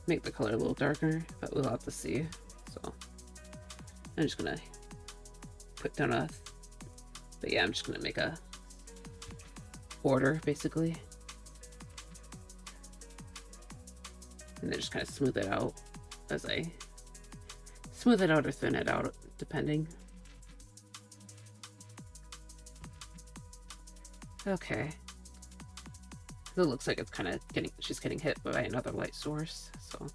make the color a little darker, but we'll have to see. So I'm just gonna put down I'm just gonna make a border basically, and then just kind of smooth it out as I smooth it out or thin it out, depending. Okay. It looks like it's kind of she's getting hit by another light source, so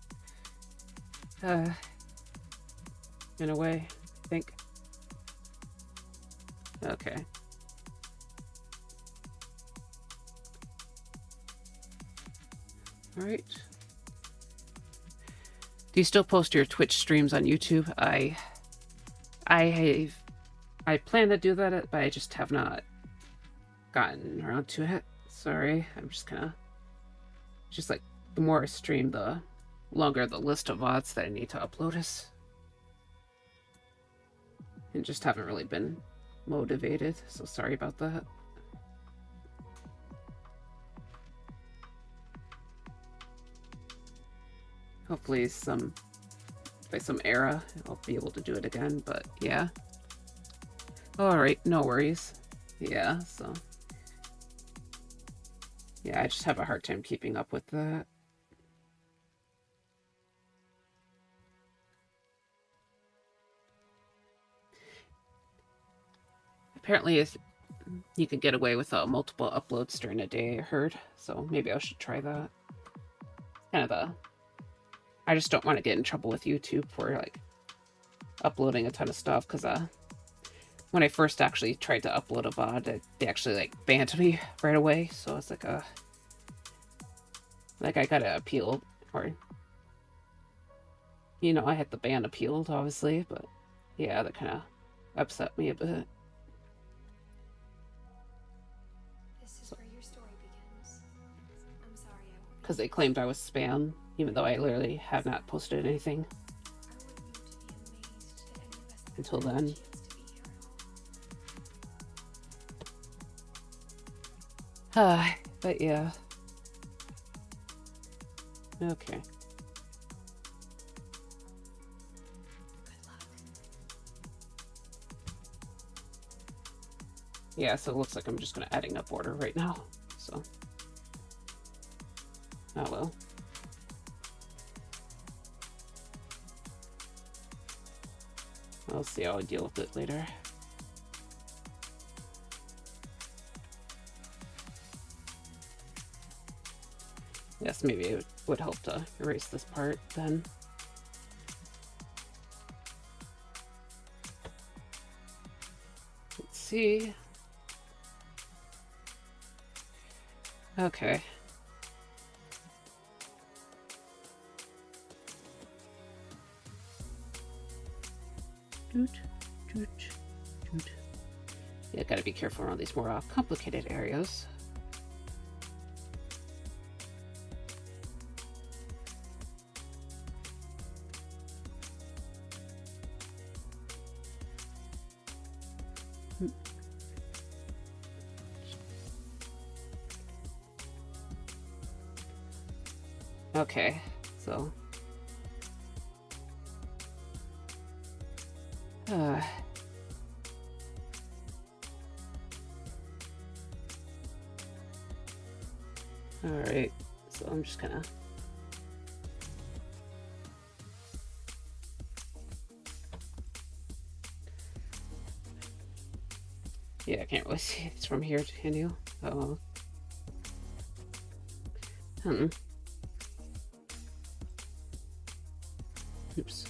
in a way, I think. Okay. All right. Do you still post your Twitch streams on YouTube? I plan to do that, but I just have not gotten around to it. Sorry, I'm just like, the more I stream, the longer the list of VODs that I need to upload is. And just haven't really been motivated, so sorry about that. Hopefully by some era I'll be able to do it again, but yeah. Alright, no worries. Yeah, so yeah, I just have a hard time keeping up with that. Apparently you could get away with multiple uploads during a day, I heard, so maybe I should try that. Kind of I just don't want to get in trouble with YouTube for like uploading a ton of stuff, because when I first actually tried to upload a VOD, they actually like banned me right away. So it's like I gotta appeal, or I had the ban appealed, obviously, but yeah, that kind of upset me a bit. This is where your story begins. I'm sorry I won't. Because they claimed I was spam, even though I literally have not posted anything until then. But yeah. Okay. Good luck. Yeah, so it looks like I'm just gonna adding a border right now. So. Oh well. I'll see how I deal with it later. Yes, maybe it would help to erase this part then. Let's see. Okay. Doot, doot, doot. Yeah, gotta be careful around these more complicated areas. Okay, so all right, so I'm just kind of I can't really see it from here, can you? Oh. Oops.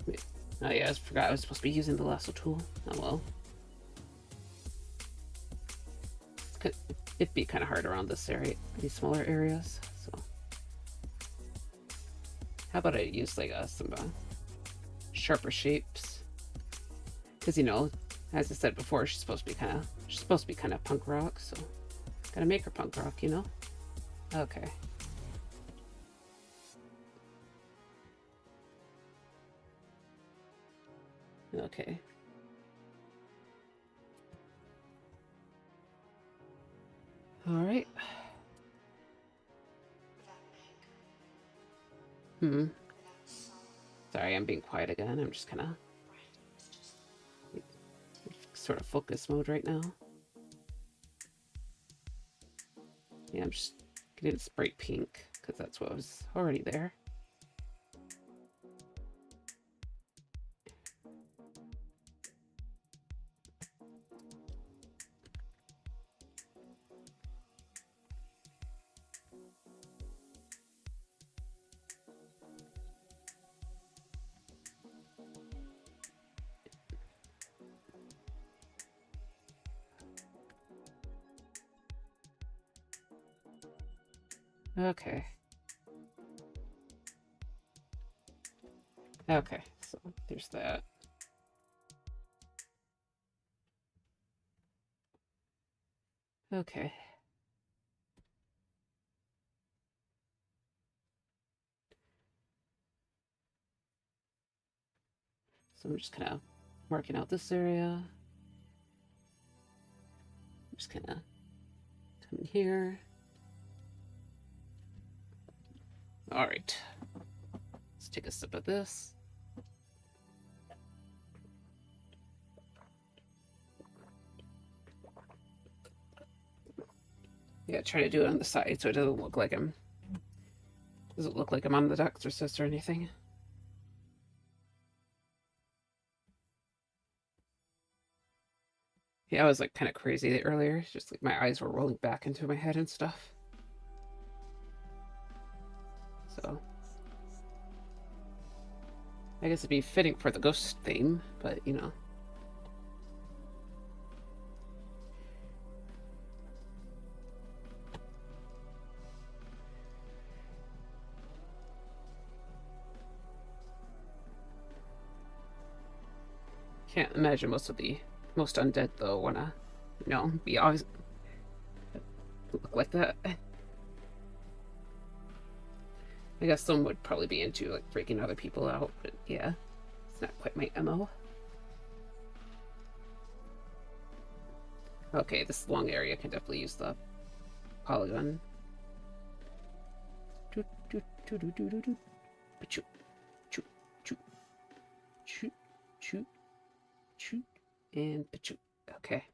Wait. Oh yeah, I forgot I was supposed to be using the lasso tool. Oh well. It'd be kind of hard around this area, these smaller areas. So, how about I use like some sharper shapes? Because as I said before, she's supposed to be kind of punk rock. So, gotta make her punk rock, Okay. Okay. All right. Sorry, I'm being quiet again. I'm just kind of sort of focus mode right now. Yeah, I'm just getting this bright pink because that's what was already there. Okay. Okay, so there's that. Okay. So I'm just kind of marking out this area. I'm just kind of coming here. All right. Let's take a sip of this. Yeah, try to do it on the side so it doesn't look like I'm on the Exorcist or anything. Yeah, I was like kind of crazy earlier. Just like my eyes were rolling back into my head and stuff. So I guess it'd be fitting for the ghost theme, but can't imagine most undead though wanna, be always look like that. I guess some would probably be into like freaking other people out, but yeah, it's not quite my MO. Okay, this long area can definitely use the polygon. And okay.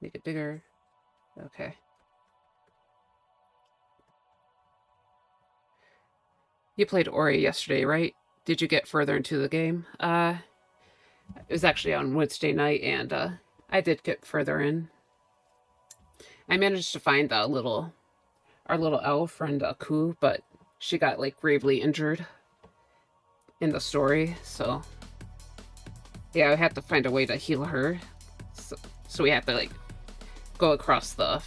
Make it bigger. Okay. You played Ori yesterday, right? Did you get further into the game? It was actually on Wednesday night, and I did get further in. I managed to find our little elf friend Ku, but she got like gravely injured in the story, so yeah, I had to find a way to heal her. So we have to like go across the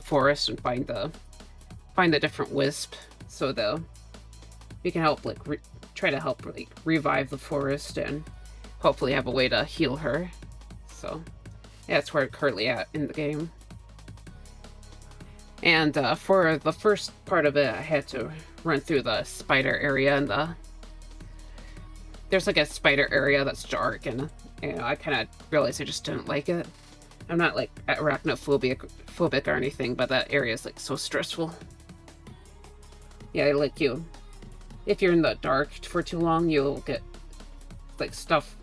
forest and find the different wisp, so we can help like try to help like revive the forest and hopefully have a way to heal her. So yeah, that's where I'm currently at in the game. And for the first part of it, I had to run through the spider area, and there's like a spider area that's dark, and you know, I kind of realized I just didn't like it. I'm not like arachnophobic or anything, but that area is like so stressful. Yeah, like if you're in the dark for too long, you'll get like stuff,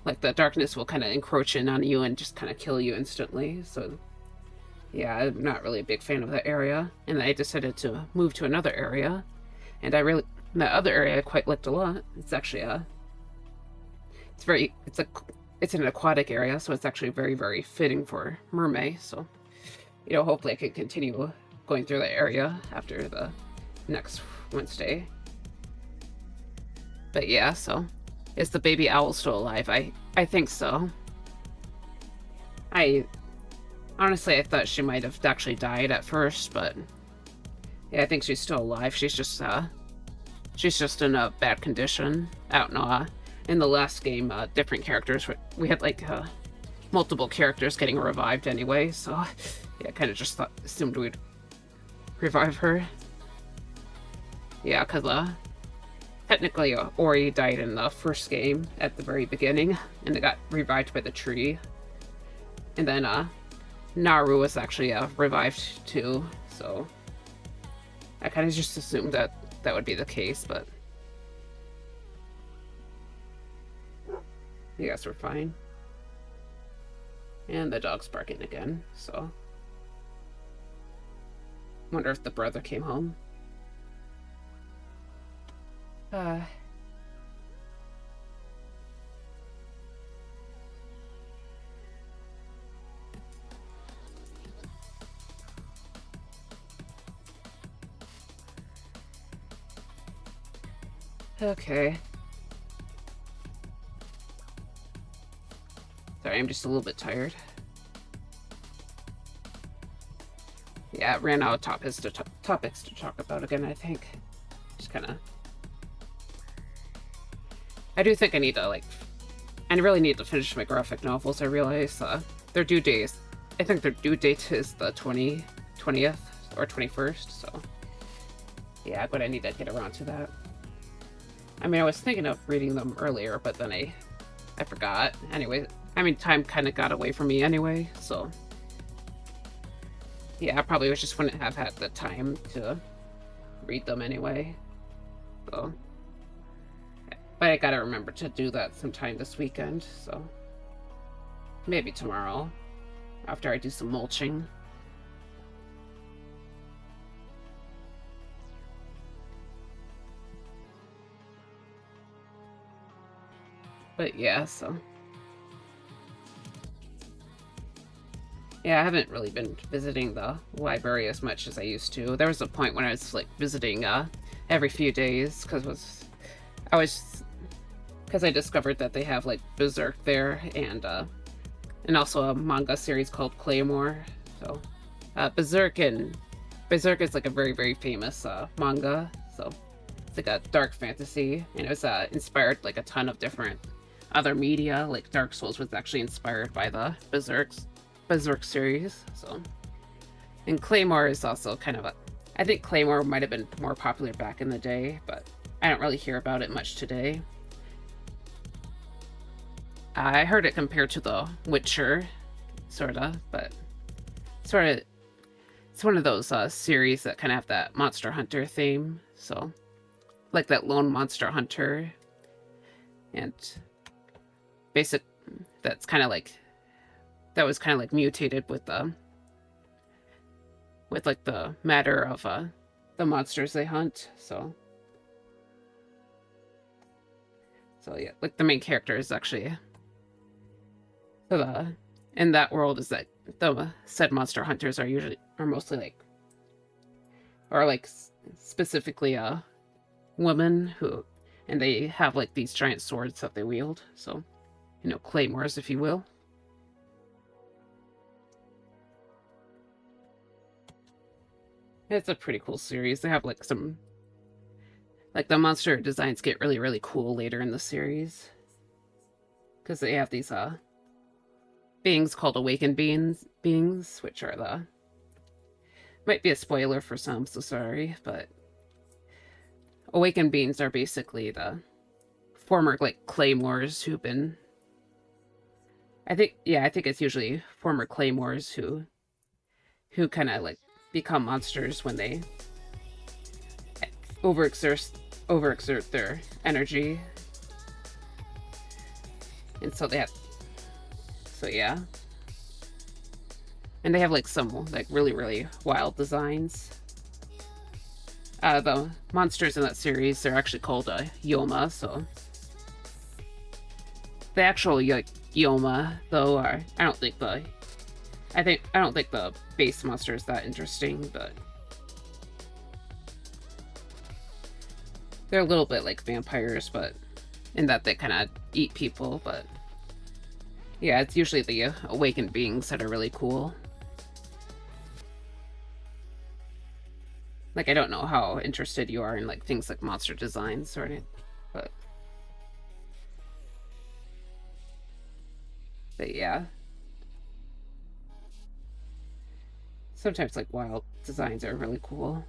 like the darkness will kind of encroach in on you and just kind of kill you instantly. So yeah, I'm not really a big fan of that area, and I decided to move to another area, and that other area I quite liked a lot. It's actually it's an aquatic area, so it's actually very, very fitting for mermaid. So, you know, hopefully I can continue going through that area after the next Wednesday. But yeah, so is the baby owl still alive? I think so. Honestly, I thought she might have actually died at first, but yeah, I think she's still alive. She's just in a bad condition. I don't know. In the last game, different characters, we had like multiple characters getting revived anyway, so yeah, I kind of just assumed we'd revive her. Yeah, because technically Ori died in the first game at the very beginning, and they got revived by the tree. And then Naru was actually revived too, so I kind of just assumed that would be the case, but I guess we're fine. And the dog's barking again, so wonder if the brother came home. Okay. Sorry, I'm just a little bit tired. Yeah, ran out of topics to talk about again, I think. Just kind of... I do think I need to, like... I really need to finish my graphic novels. I realize their due dates... I think their due date is the 20th or 21st, so... Yeah, but I need to get around to that. I mean, I was thinking of reading them earlier, but then I forgot. Anyway, I mean, time kind of got away from me anyway, so... Yeah, I probably just wouldn't have had the time to read them anyway. So... But I gotta remember to do that sometime this weekend, so... Maybe tomorrow, after I do some mulching. But yeah, so... Yeah, I haven't really been visiting the library as much as I used to. There was a point when I was like visiting every few days because I discovered that they have like Berserk there and also a manga series called Claymore. So Berserk is like a very, very famous manga. So it's like a dark fantasy, and it was inspired like a ton of different other media. Like Dark Souls was actually inspired by the Berserk series. So, and Claymore is also kind of I think Claymore might have been more popular back in the day, but I don't really hear about it much today. I heard it compared to The Witcher, sorta, but sorta, it's one of those series that kind of have that Monster Hunter theme, so like that lone monster hunter, and that's kind of like that was kind of like mutated with like the matter of the monsters they hunt. So yeah, like the main character is actually in that world is that the said monster hunters are mostly like specifically women and they have like these giant swords that they wield. So, you know, claymores, if you will. It's a pretty cool series. They have like some Like, the monster designs get really, really cool later in the series. Because they have these, beings called awakened beings, which are the... Might be a spoiler for some, so sorry, but... Awakened beings are basically the former, like, claymores who've been... I think it's usually former claymores who kind of, like, become monsters when they overexert their energy. And so they have... So, yeah. And they have, like, some, like, really, really wild designs. The monsters in that series, they're actually called Yoma, so... The actual, like, Yoma, though, I don't think the... I don't think the base monster is that interesting, but... They're a little bit like vampires, but... In that they kind of eat people, but... Yeah, it's usually the awakened beings that are really cool. Like, I don't know how interested you are in, like, things like monster designs or anything, but... But yeah. Sometimes, like, wild designs are really cool.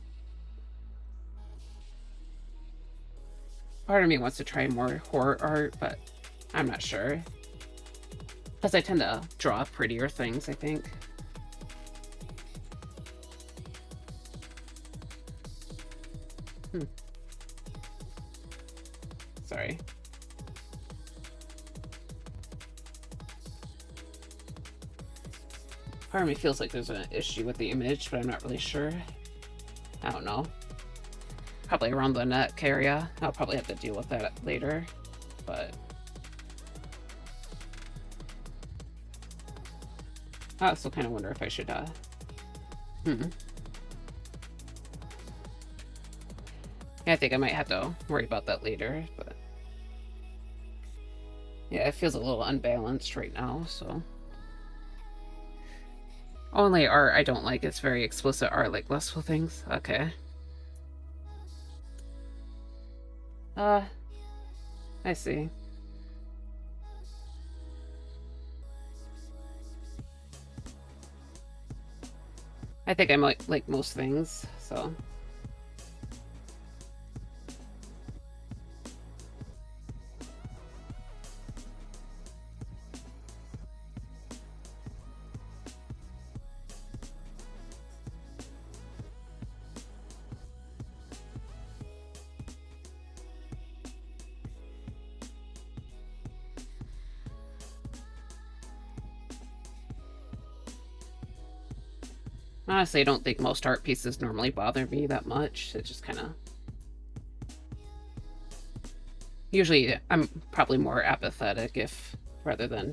Part of me wants to try more horror art, but I'm not sure. Plus, I tend to draw prettier things, I think. Sorry. Part of me feels like there's an issue with the image, but I'm not really sure. I don't know. Probably around the neck area. I'll probably have to deal with that later, but... I also kind of wonder if I should, Yeah, I think I might have to worry about that later, but... Yeah, it feels a little unbalanced right now, so... Only art I don't like is very explicit art, like lustful things. Okay. I see. I think I might like most things, so... Honestly, I don't think most art pieces normally bother me that much. It just kind of... Usually, I'm probably more apathetic if... rather than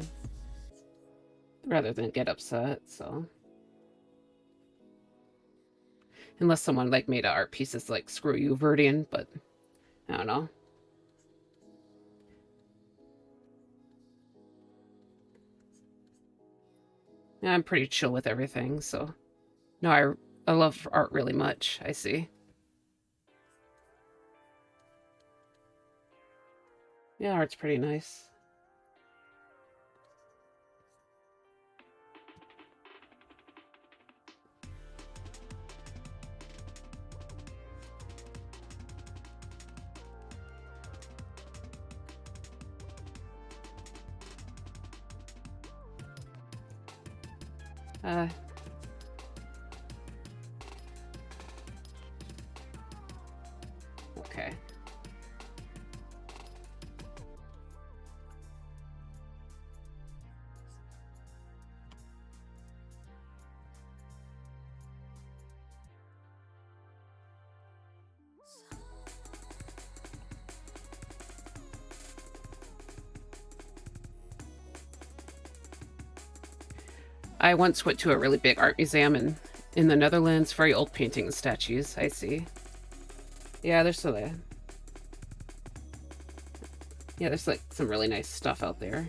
get upset, so... Unless someone, like, made art pieces like Screw You, Verdian, but... I don't know. Yeah, I'm pretty chill with everything, so... No, I love art really much, I see. Yeah, art's pretty nice. Okay. I once went to a really big art museum in the Netherlands. Very old paintings and statues, I see. Yeah, there's still there. Yeah, there's like some really nice stuff out there.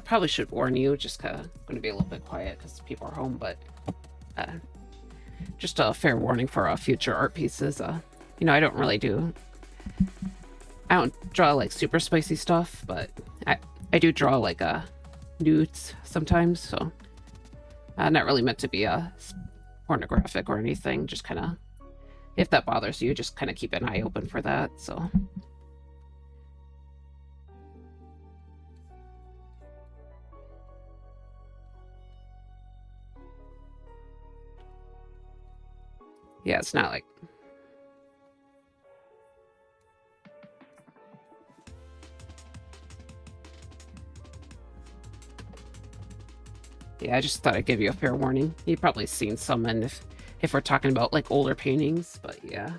Probably should warn you, just going to be a little bit quiet because people are home, but just a fair warning for future art pieces. You know, I don't draw like super spicy stuff, but I do draw like nudes sometimes, so not really meant to be pornographic or anything. Just kind of, if that bothers you, just kind of keep an eye open for that. So yeah, it's not like. Yeah, I just thought I'd give you a fair warning. You've probably seen some, and if we're talking about like older paintings, but yeah.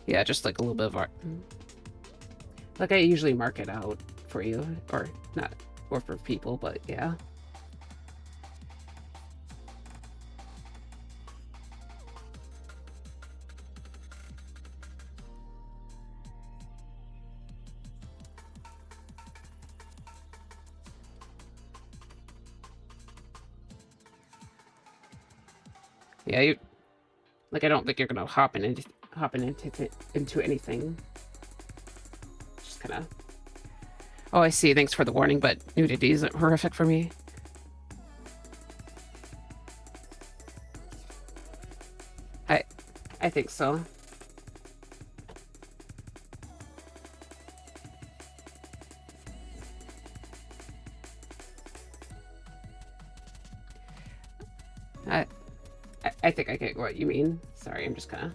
Yeah, just like a little bit of art. Like I usually mark it out for you, or not, or for people, but yeah. Yeah, like I don't think you're gonna hop into anything. Just kind of. Oh, I see. Thanks for the warning, but nudity isn't horrific for me. I think so. I think I get what you mean. Sorry, I'm just kind of.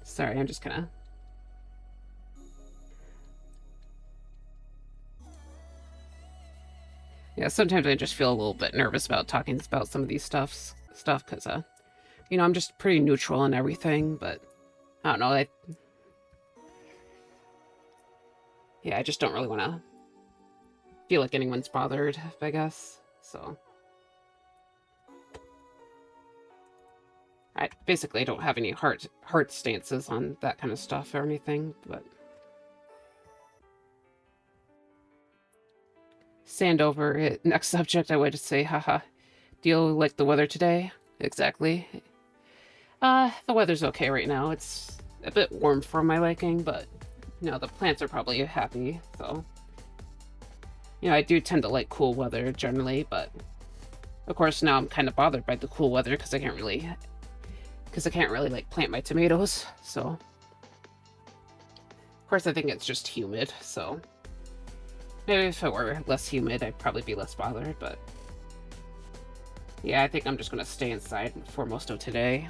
Sorry, I'm just kind of. Yeah, sometimes I just feel a little bit nervous about talking about some of these stuff because you know, I'm just pretty neutral on everything, but I don't know, yeah, I just don't really want to feel like anyone's bothered, I guess. So I basically don't have any hard stances on that kind of stuff or anything, but sand over it. Next subject, I would say, haha. Do you like the weather today? Exactly. The weather's okay right now. It's a bit warm for my liking, but you know, the plants are probably happy, so you know, I do tend to like cool weather generally, but of course now I'm kind of bothered by the cool weather because I can't really like plant my tomatoes. So of course I think it's just humid, so maybe if it were less humid I'd probably be less bothered, but yeah, I think I'm just gonna stay inside for most of today.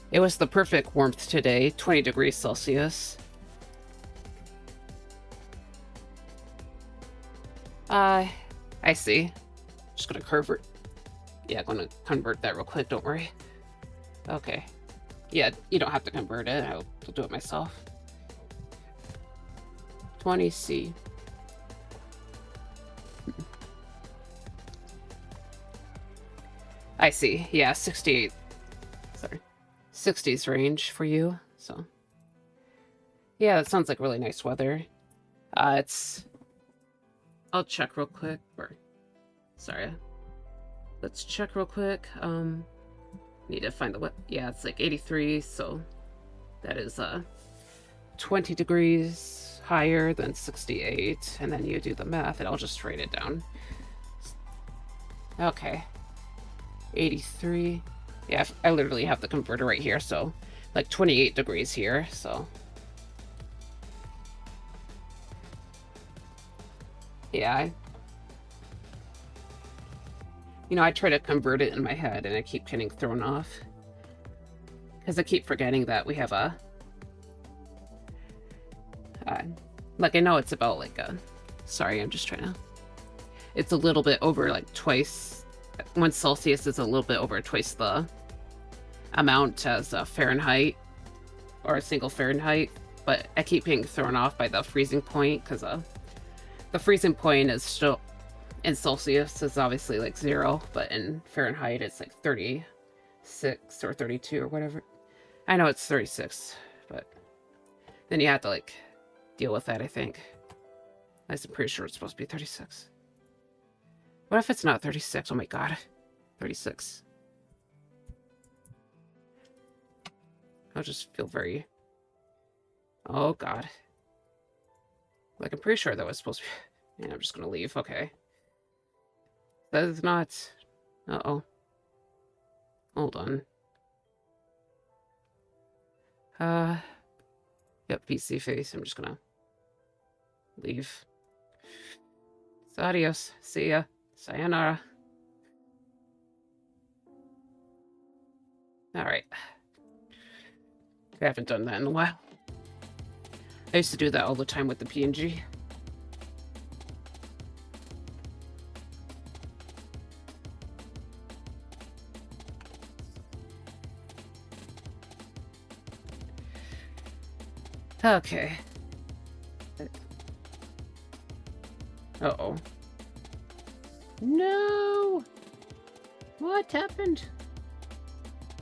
It was the perfect warmth today, 20 degrees Celsius. I see. Just gonna convert. Yeah, gonna convert that real quick, don't worry. Okay. Yeah, you don't have to convert it, I'll do it myself. 20C. I see. Yeah, 68. Sorry. 60s range for you, so. Yeah, that sounds like really nice weather. I'll check real quick, sorry. Let's check real quick. Need to find yeah, it's like 83, so that is 20 degrees higher than 68, and then you do the math, and I'll just write it down. Okay. 83. Yeah, I literally have the converter right here, so like 28 degrees here, so. Yeah, you know, I try to convert it in my head and I keep getting thrown off. Because I keep forgetting that we have a... like, I know it's about like a... Sorry, I'm just trying to... it's a little bit over like twice. 1 Celsius is a little bit over twice the amount as Fahrenheit or a single Fahrenheit. But I keep being thrown off by the freezing point because the freezing point is still in Celsius is obviously like 0, but in Fahrenheit it's like 36 or 32 or whatever. I know it's 36, but then you have to like deal with that, I think. I'm pretty sure it's supposed to be 36. What if it's not 36? Oh my god. 36. I'll just feel very... Oh god. Like, I'm pretty sure that was supposed to be... Yeah, I'm just gonna leave. Okay. That is not... Uh-oh. Hold on. Yep, PC face. I'm just gonna leave. So, adios. See ya. Sayonara. Alright. I haven't done that in a while. I used to do that all the time with the PNG. Okay. Uh-oh. No! What happened?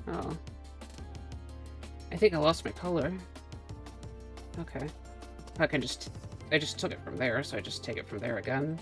Oh. I think I lost my color. Okay. I just took it from there, so I just take it from there again.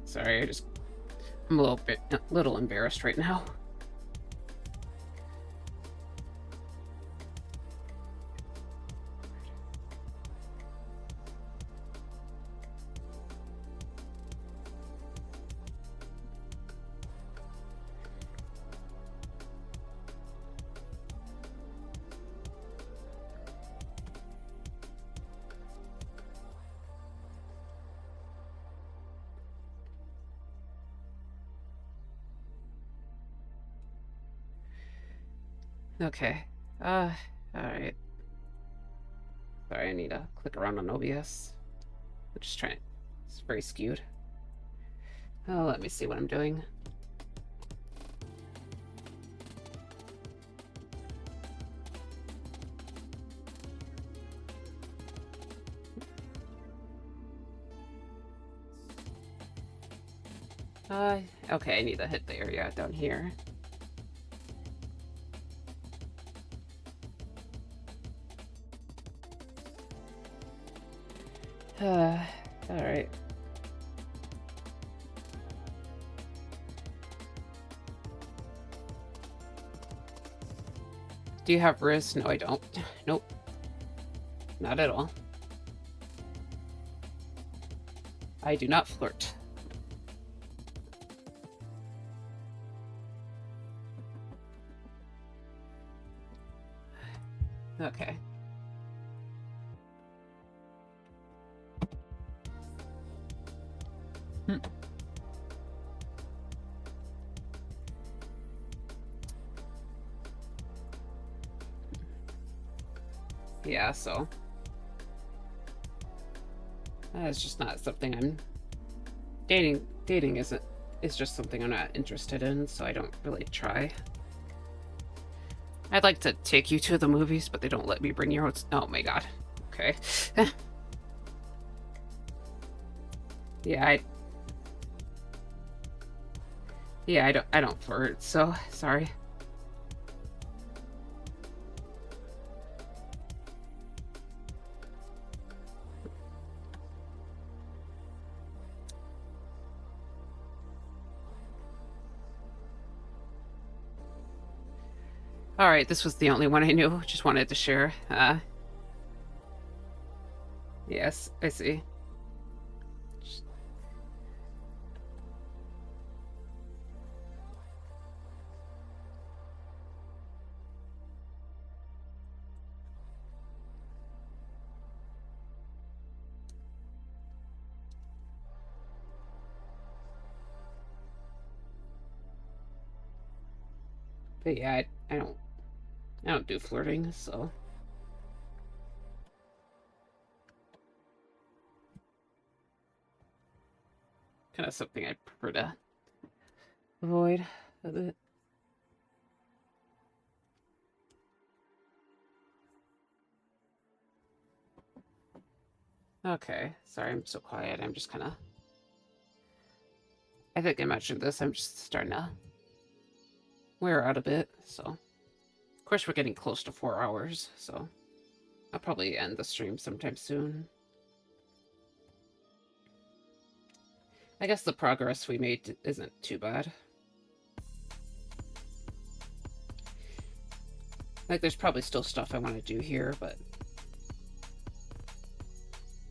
Sorry, I'm a little embarrassed right now. Okay. Alright. Sorry, I need to click around on OBS. I'm just trying. It's very skewed. Oh, let me see what I'm doing. Okay, I need to hit the area down here. Alright. Do you have wrist? No, I don't. Nope. Not at all. I do not flirt. Okay. Yeah, so it's just not something I'm dating isn't is just something I'm not interested in, so I don't really try. I'd like to take you to the movies, but they don't let me bring your own. Oh my god. Okay. Yeah, I don't flirt, so sorry. Alright, this was the only one I knew. Just wanted to share. Yes, I see. But yeah, I don't do flirting, so kind of something I prefer to avoid a bit. Okay, sorry I'm so quiet. I'm just kind of. I think I mentioned this. I'm just starting to wear out a bit, so. Of course, we're getting close to 4 hours, so I'll probably end the stream sometime soon. I guess the progress we made isn't too bad. Like, there's probably still stuff I want to do here, but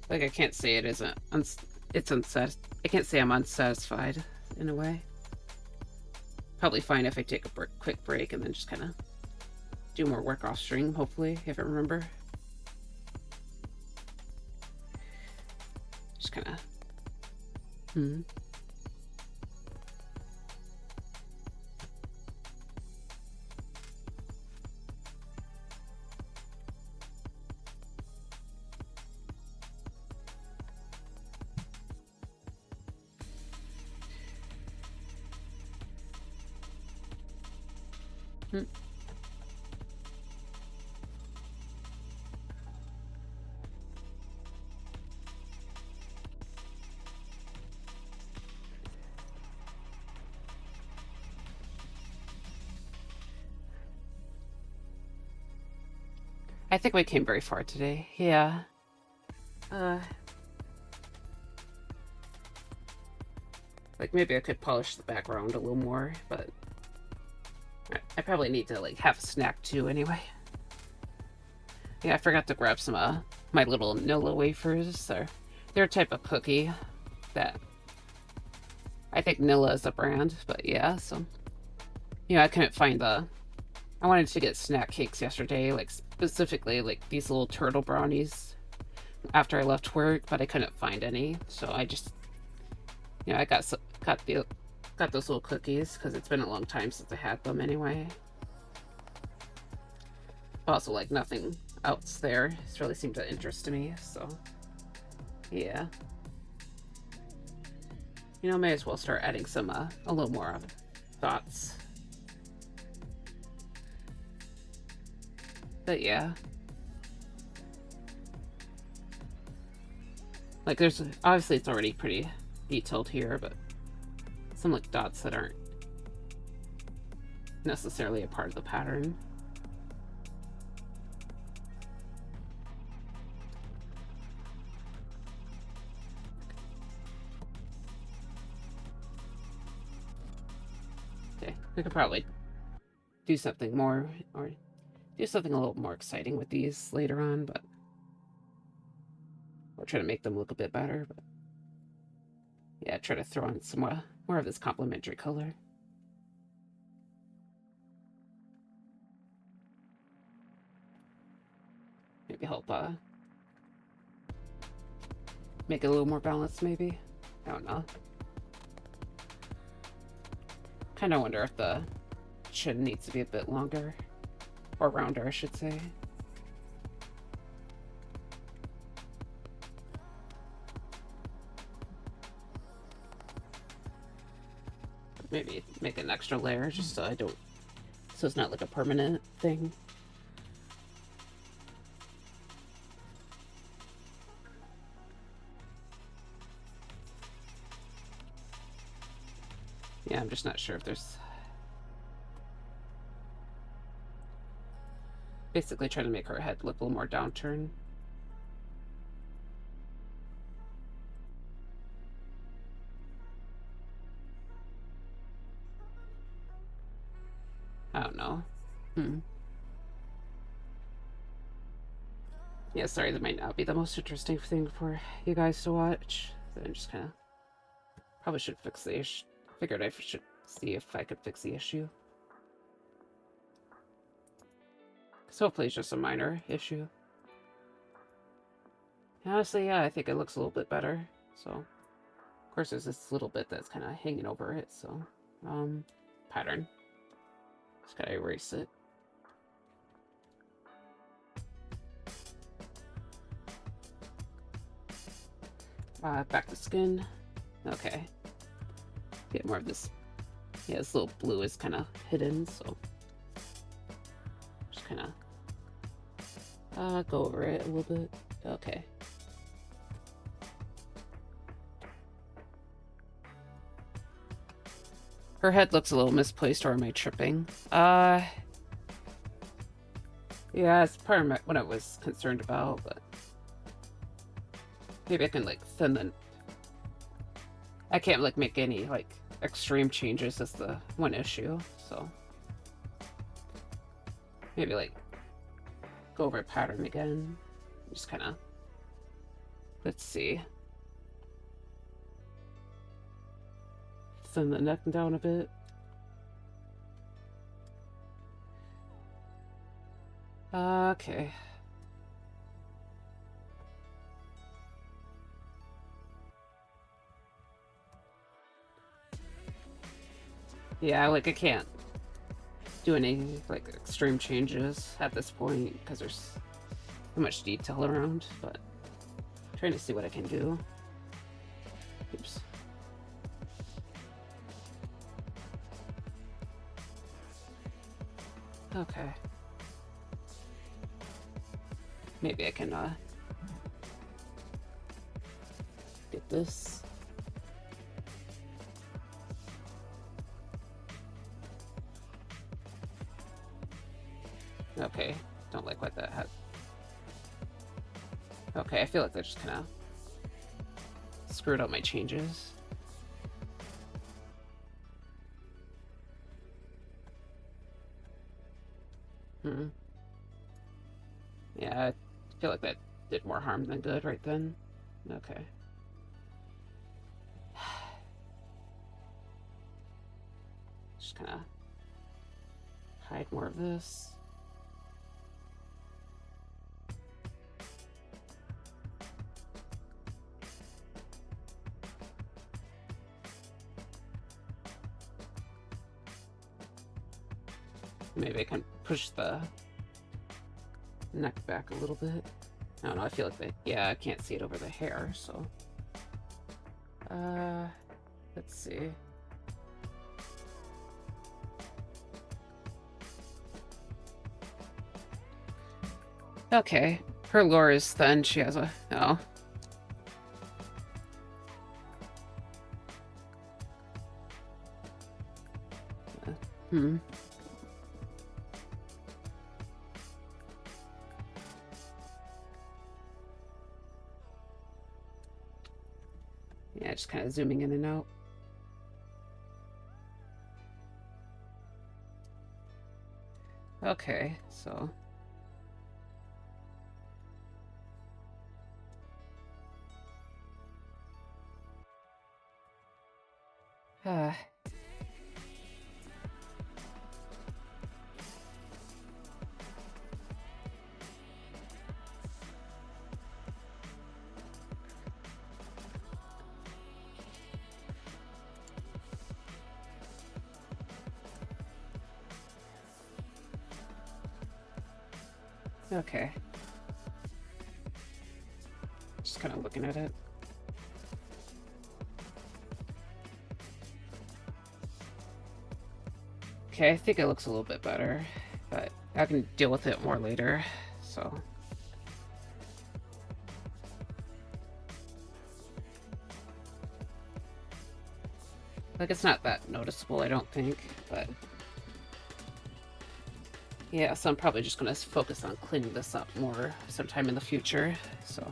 like I can't say it isn't. It's I can't say I'm unsatisfied in a way. Probably fine if I take a quick break and then just kind of do more work off stream. Hopefully, if I remember. Just kind of. I think we came very far today. Yeah. Like maybe I could polish the background a little more, but I probably need to like have a snack too anyway. Yeah, I forgot to grab some my little Nilla wafers. They're a type of cookie that I think Nilla is a brand, but yeah, so I couldn't find I wanted to get snack cakes yesterday, like specifically like these little turtle brownies after I left work, but I couldn't find any, so I just I got those little cookies because it's been a long time since I had them anyway. Also, like nothing else there. It's really seemed to interest me, so yeah. May as well start adding some a little more thoughts. But yeah. Like there's obviously it's already pretty detailed here, but some like dots that aren't necessarily a part of the pattern. Okay, we could probably do something more or do something a little more exciting with these later on, but or try to make them look a bit better, but yeah, try to throw in some more of this complementary color. Maybe help make it a little more balanced, maybe. I don't know. Kind of wonder if the chin needs to be a bit longer or rounder, I should say. Maybe make an extra layer just so so it's not like a permanent thing. Yeah, I'm just not sure if there's... Basically trying to make her head look a little more downturned. I don't know. Yeah, sorry, that might not be the most interesting thing for you guys to watch. So I'm just kind of probably should fix the issue. Figured I should see if I could fix the issue. So hopefully it's just a minor issue. Honestly, yeah, I think it looks a little bit better. So, of course, there's this little bit that's kind of hanging over it. So, pattern. Just gotta erase it. Back to skin. Okay. Get more of this. Yeah, this little blue is kind of hidden, so just kind of go over it a little bit. Okay. Her head looks a little misplaced, or am I tripping? Yeah, it's part of what I was concerned about, but maybe I can like thin the. I can't like make any like extreme changes. That's the one issue. So maybe like go over pattern again. Just kind of. Let's see. Thin the neck down a bit. Okay. Yeah, like I can't do any like extreme changes at this point because there's too much detail around, but I'm trying to see what I can do. Oops. Okay. Maybe I can get this. Okay, don't like what that had. Okay, I feel like that just kind of screwed up my changes. Yeah, I feel like that did more harm than good right then. Okay. Just kind of hide more of this. Maybe I can push the neck back a little bit. I don't know, I feel like yeah, I can't see it over the hair, so. Let's see. Okay, her lore is thin, she has a, oh. Hmm. Yeah, just kind of zooming in and out. Okay, so. Okay. Just kind of looking at it. Okay, I think it looks a little bit better, but I can deal with it more later, so. Like, it's not that noticeable, I don't think, but. Yeah, so I'm probably just gonna focus on cleaning this up more sometime in the future, so.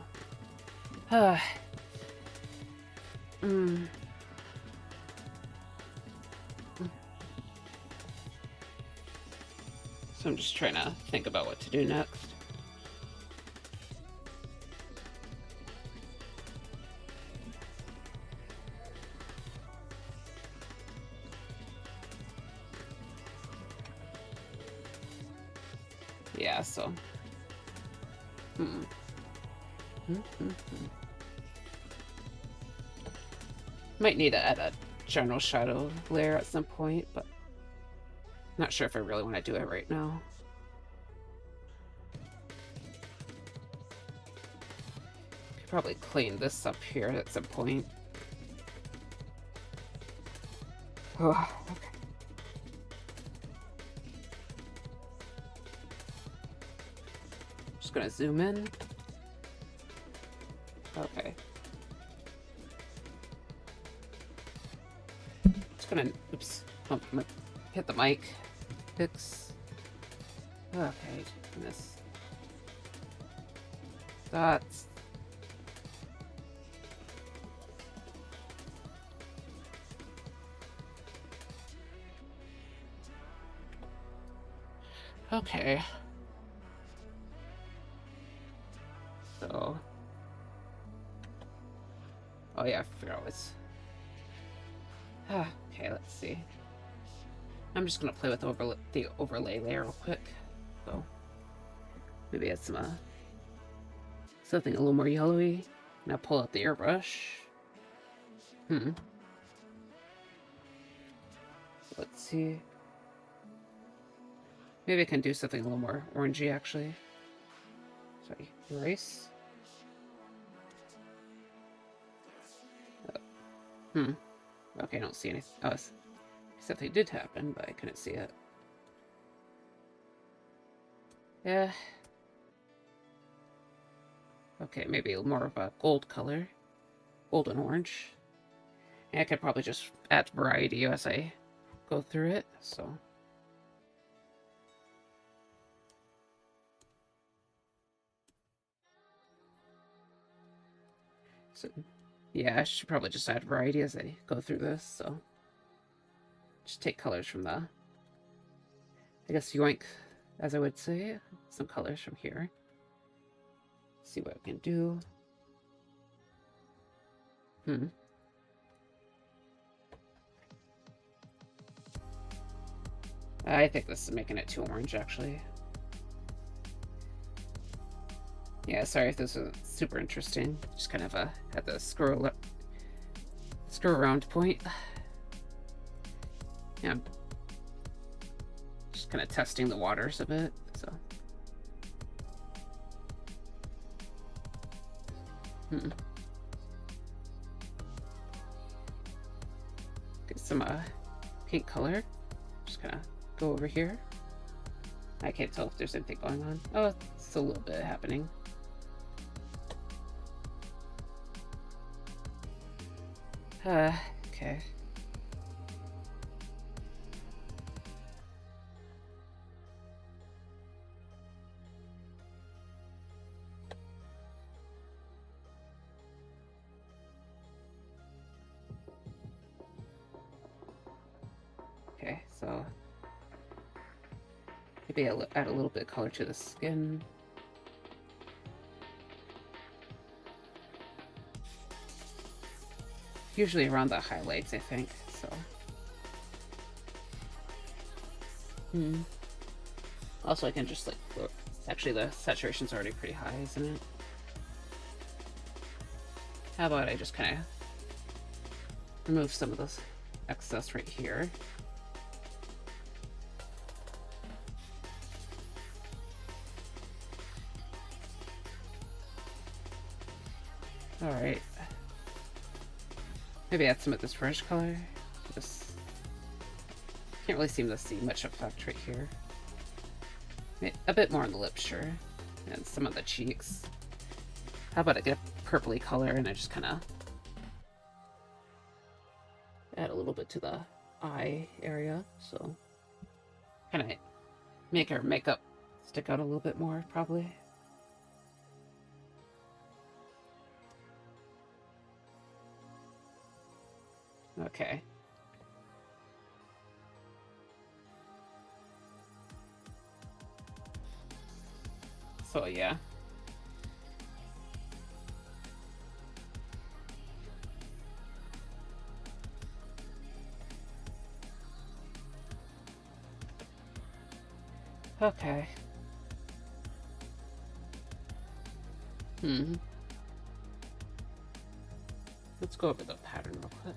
So I'm just trying to think about what to do next. Yeah, so. Hmm. Hmm. Might need to add a general shadow layer at some point, but not sure if I really want to do it right now. Could probably clean this up here at some point. Oh, okay. Just gonna zoom in. Okay. Just gonna, oops, oh, hit the mic. Fix. Okay, goodness. That's. Okay. So. Oh yeah, I forgot what's. Okay, let's see. I'm just gonna play with the overlay layer real quick. So maybe add some something a little more yellowy. Now pull out the airbrush. Let's see. Maybe I can do something a little more orangey actually. Sorry, erase. Okay, I don't see anything. Oh, something did happen, but I couldn't see it. Yeah. Okay, maybe more of a gold color. Gold and orange. And I could probably just add variety as I go through it, so. So, yeah, I should probably just add variety as I go through this, so. Just take colors from the, I guess, yoink, as I would say. Some colors from here. See what I can do. I think this is making it too orange, actually. Yeah, sorry if this was super interesting. Just kind of at the scroll around point. Yeah, I'm just kind of testing the waters a bit, so. Get some pink color. Just kind of go over here. I can't tell if there's anything going on. Oh, it's a little bit happening. Okay. Okay, so maybe I'll add a little bit of color to the skin. Usually around the highlights, I think, so. Also, I can just like look. Actually, the saturation's already pretty high, isn't it? How about I just kind of remove some of this excess right here. All right. Maybe add some of this fresh color. Just can't really seem to see much effect right here. A bit more on the lips, sure, and some of the cheeks. How about I get a purpley color and I just kind of add a little bit to the eye area, so kind of make our makeup stick out a little bit more, probably. Okay. So yeah. Okay. Let's go over the pattern real quick.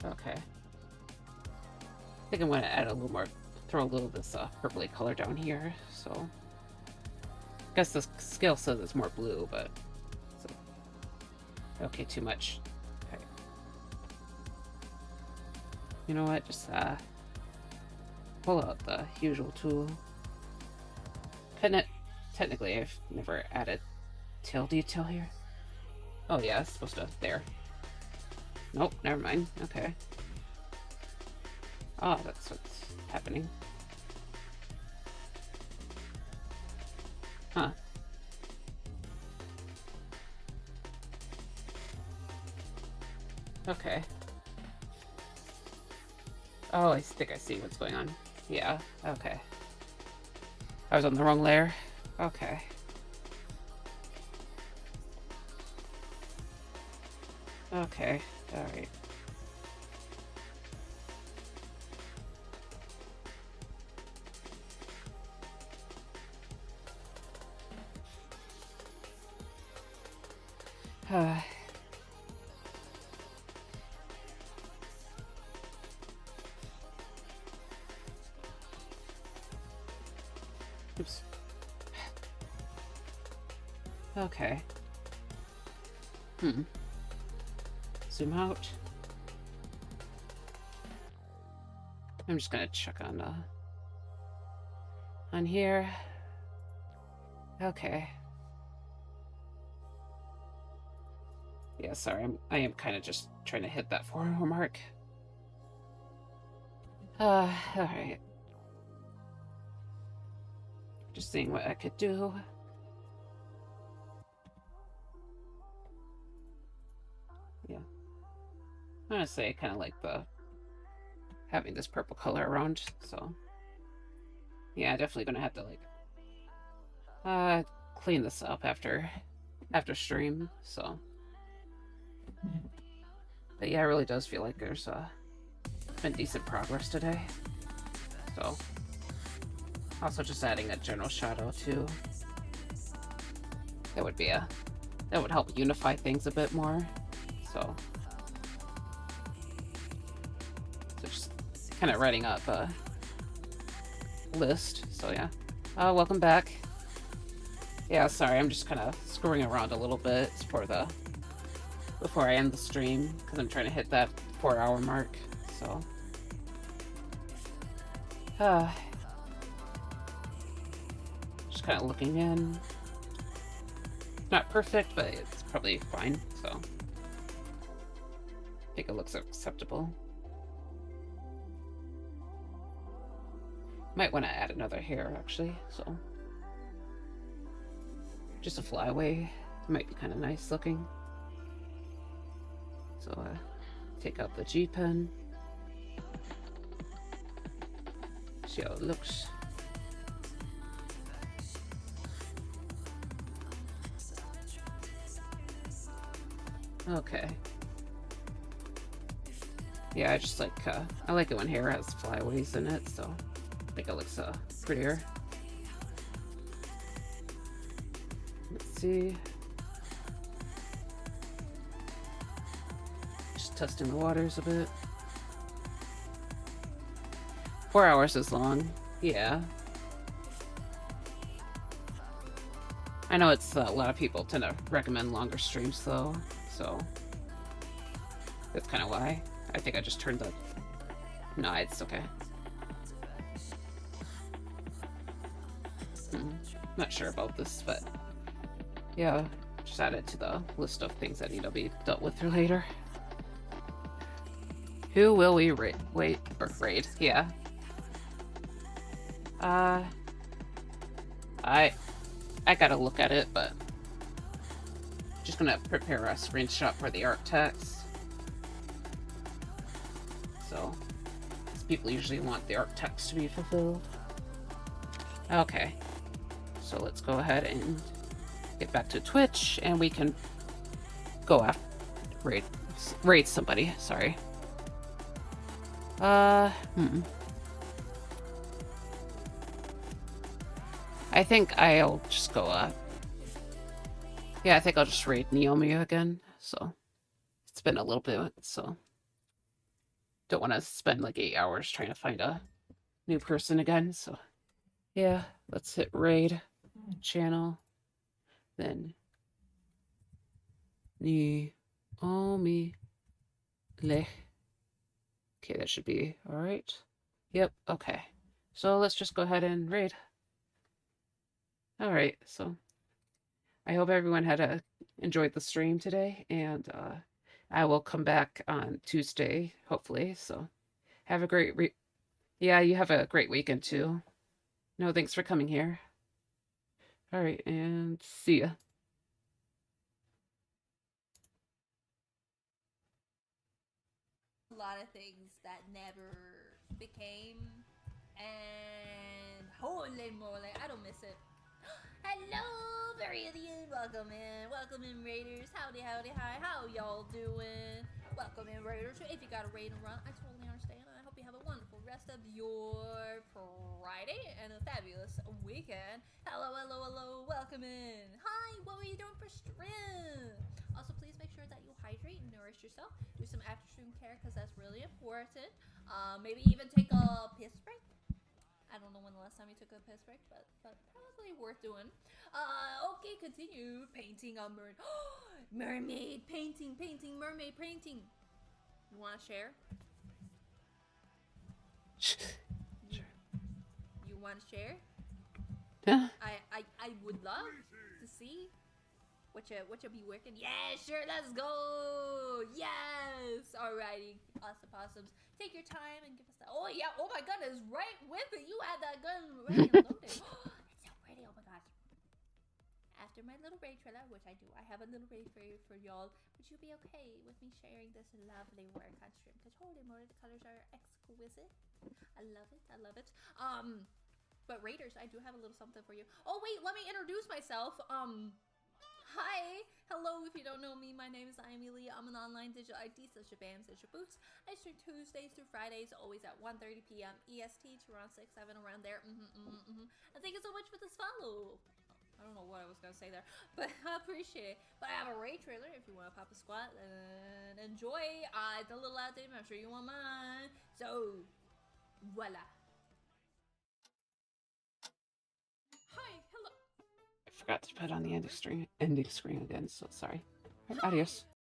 Okay. I think I'm going to add a little more, throw a little of this purpley color down here, so. I guess the scale says it's more blue, but. So. Okay, too much. Okay. You know what? Just pull out the usual tool. Technically, I've never added tail detail here. Oh yeah, it's supposed to. There. Nope, never mind. Okay. Oh, that's what's happening. Huh. Okay. Oh, I think I see what's going on. Yeah, okay. I was on the wrong layer. Okay. Okay, alright. Oops. Okay. Zoom out. I'm just gonna check on here. Okay. Yeah, sorry, I am kind of just trying to hit that 4-hour mark. Alright. Just seeing what I could do. Yeah. Honestly, I kind of like having this purple color around, so. Yeah, definitely gonna have to, like, clean this up after stream, so. But yeah, it really does feel like there's been decent progress today. So also just adding a general shadow too. That would help unify things a bit more. So just kind of writing up a list. So yeah. Welcome back. Yeah, sorry, I'm just kind of screwing around a little bit before I end the stream, because I'm trying to hit that 4-hour mark, so. Just kind of looking in. Not perfect, but it's probably fine, so. I think it looks acceptable. Might want to add another hair, actually, so. Just a flyaway. Might be kind of nice looking. So, take out the G pen. See how it looks. Okay. Yeah, I just like, I like it when hair has flyaways in it, so I think it looks, prettier. Let's see. Just testing the waters a bit. 4 hours is long. Yeah. I know it's a lot of people tend to recommend longer streams though, so that's kind of why. I think I just turned the... No, it's okay. Not sure about this, but yeah, just add it to the list of things that need to be dealt with for later. Who will we raid? Raid? Yeah. I gotta look at it, but just gonna prepare a screenshot for the art text. So, people usually want the art text to be fulfilled. Okay, so let's go ahead and get back to Twitch, and we can go after raid somebody. Sorry. I think I'll just go Yeah, I think I'll just raid Naomi again. So it's been a little bit, so don't want to spend like 8 hours trying to find a new person again. So yeah, let's hit raid channel. Then Naomi Lech. Okay, that should be all right. Yep, okay. So let's just go ahead and raid. All right, so I hope everyone enjoyed the stream today, and I will come back on Tuesday, hopefully. So have a great yeah, you have a great weekend too. No, thanks for coming here. All right, and see ya. A lot of things that never became, and holy moly, I don't miss it. Hello, Viridian. Welcome in, Raiders. Howdy, howdy, hi. How y'all doing? Welcome in, Raiders. If you got a raid and run, I totally understand. I hope you have a wonderful rest of your Friday and a fabulous weekend. Hello, hello, hello. Welcome in. Hi, what were you doing for stream? Also, please make sure that you hydrate and nourish yourself. Do some after stream care because that's really important. Maybe even take a piss break. I don't know when the last time you took a piss break, but probably worth doing. Okay, continue. Painting a mermaid painting, mermaid painting. You want to share? You want to share? Yeah. I would love to see what you be working. Yeah, sure, let's go. Yes. Alrighty, awesome possums. Take your time and give us that. Oh yeah. Oh my goodness, right with it. You had that gun ready and loaded. It's so pretty. Oh my gosh. After my little raid trailer, which I do, I have a little raid for y'all. Would you be okay with me sharing this lovely work on stream? Because holy moly, the colors are exquisite. I love it. I love it. But Raiders, I do have a little something for you. Oh wait, let me introduce myself. Hi, hello. If you don't know me, my name is Amelia. I'm an online digital ID such as BAM, such as Boots. I stream Tuesdays through Fridays, always at 1:30 p.m. EST to around 6, 7, around there. And thank you so much for this follow. I don't know what I was gonna say there, but I appreciate it. But I have a raid trailer if you want to pop a squat and enjoy. It's a little outdated, I'm sure you want mine. So, voila. Hi, hello. I forgot to put on the ending screen again, so sorry. Right, adios.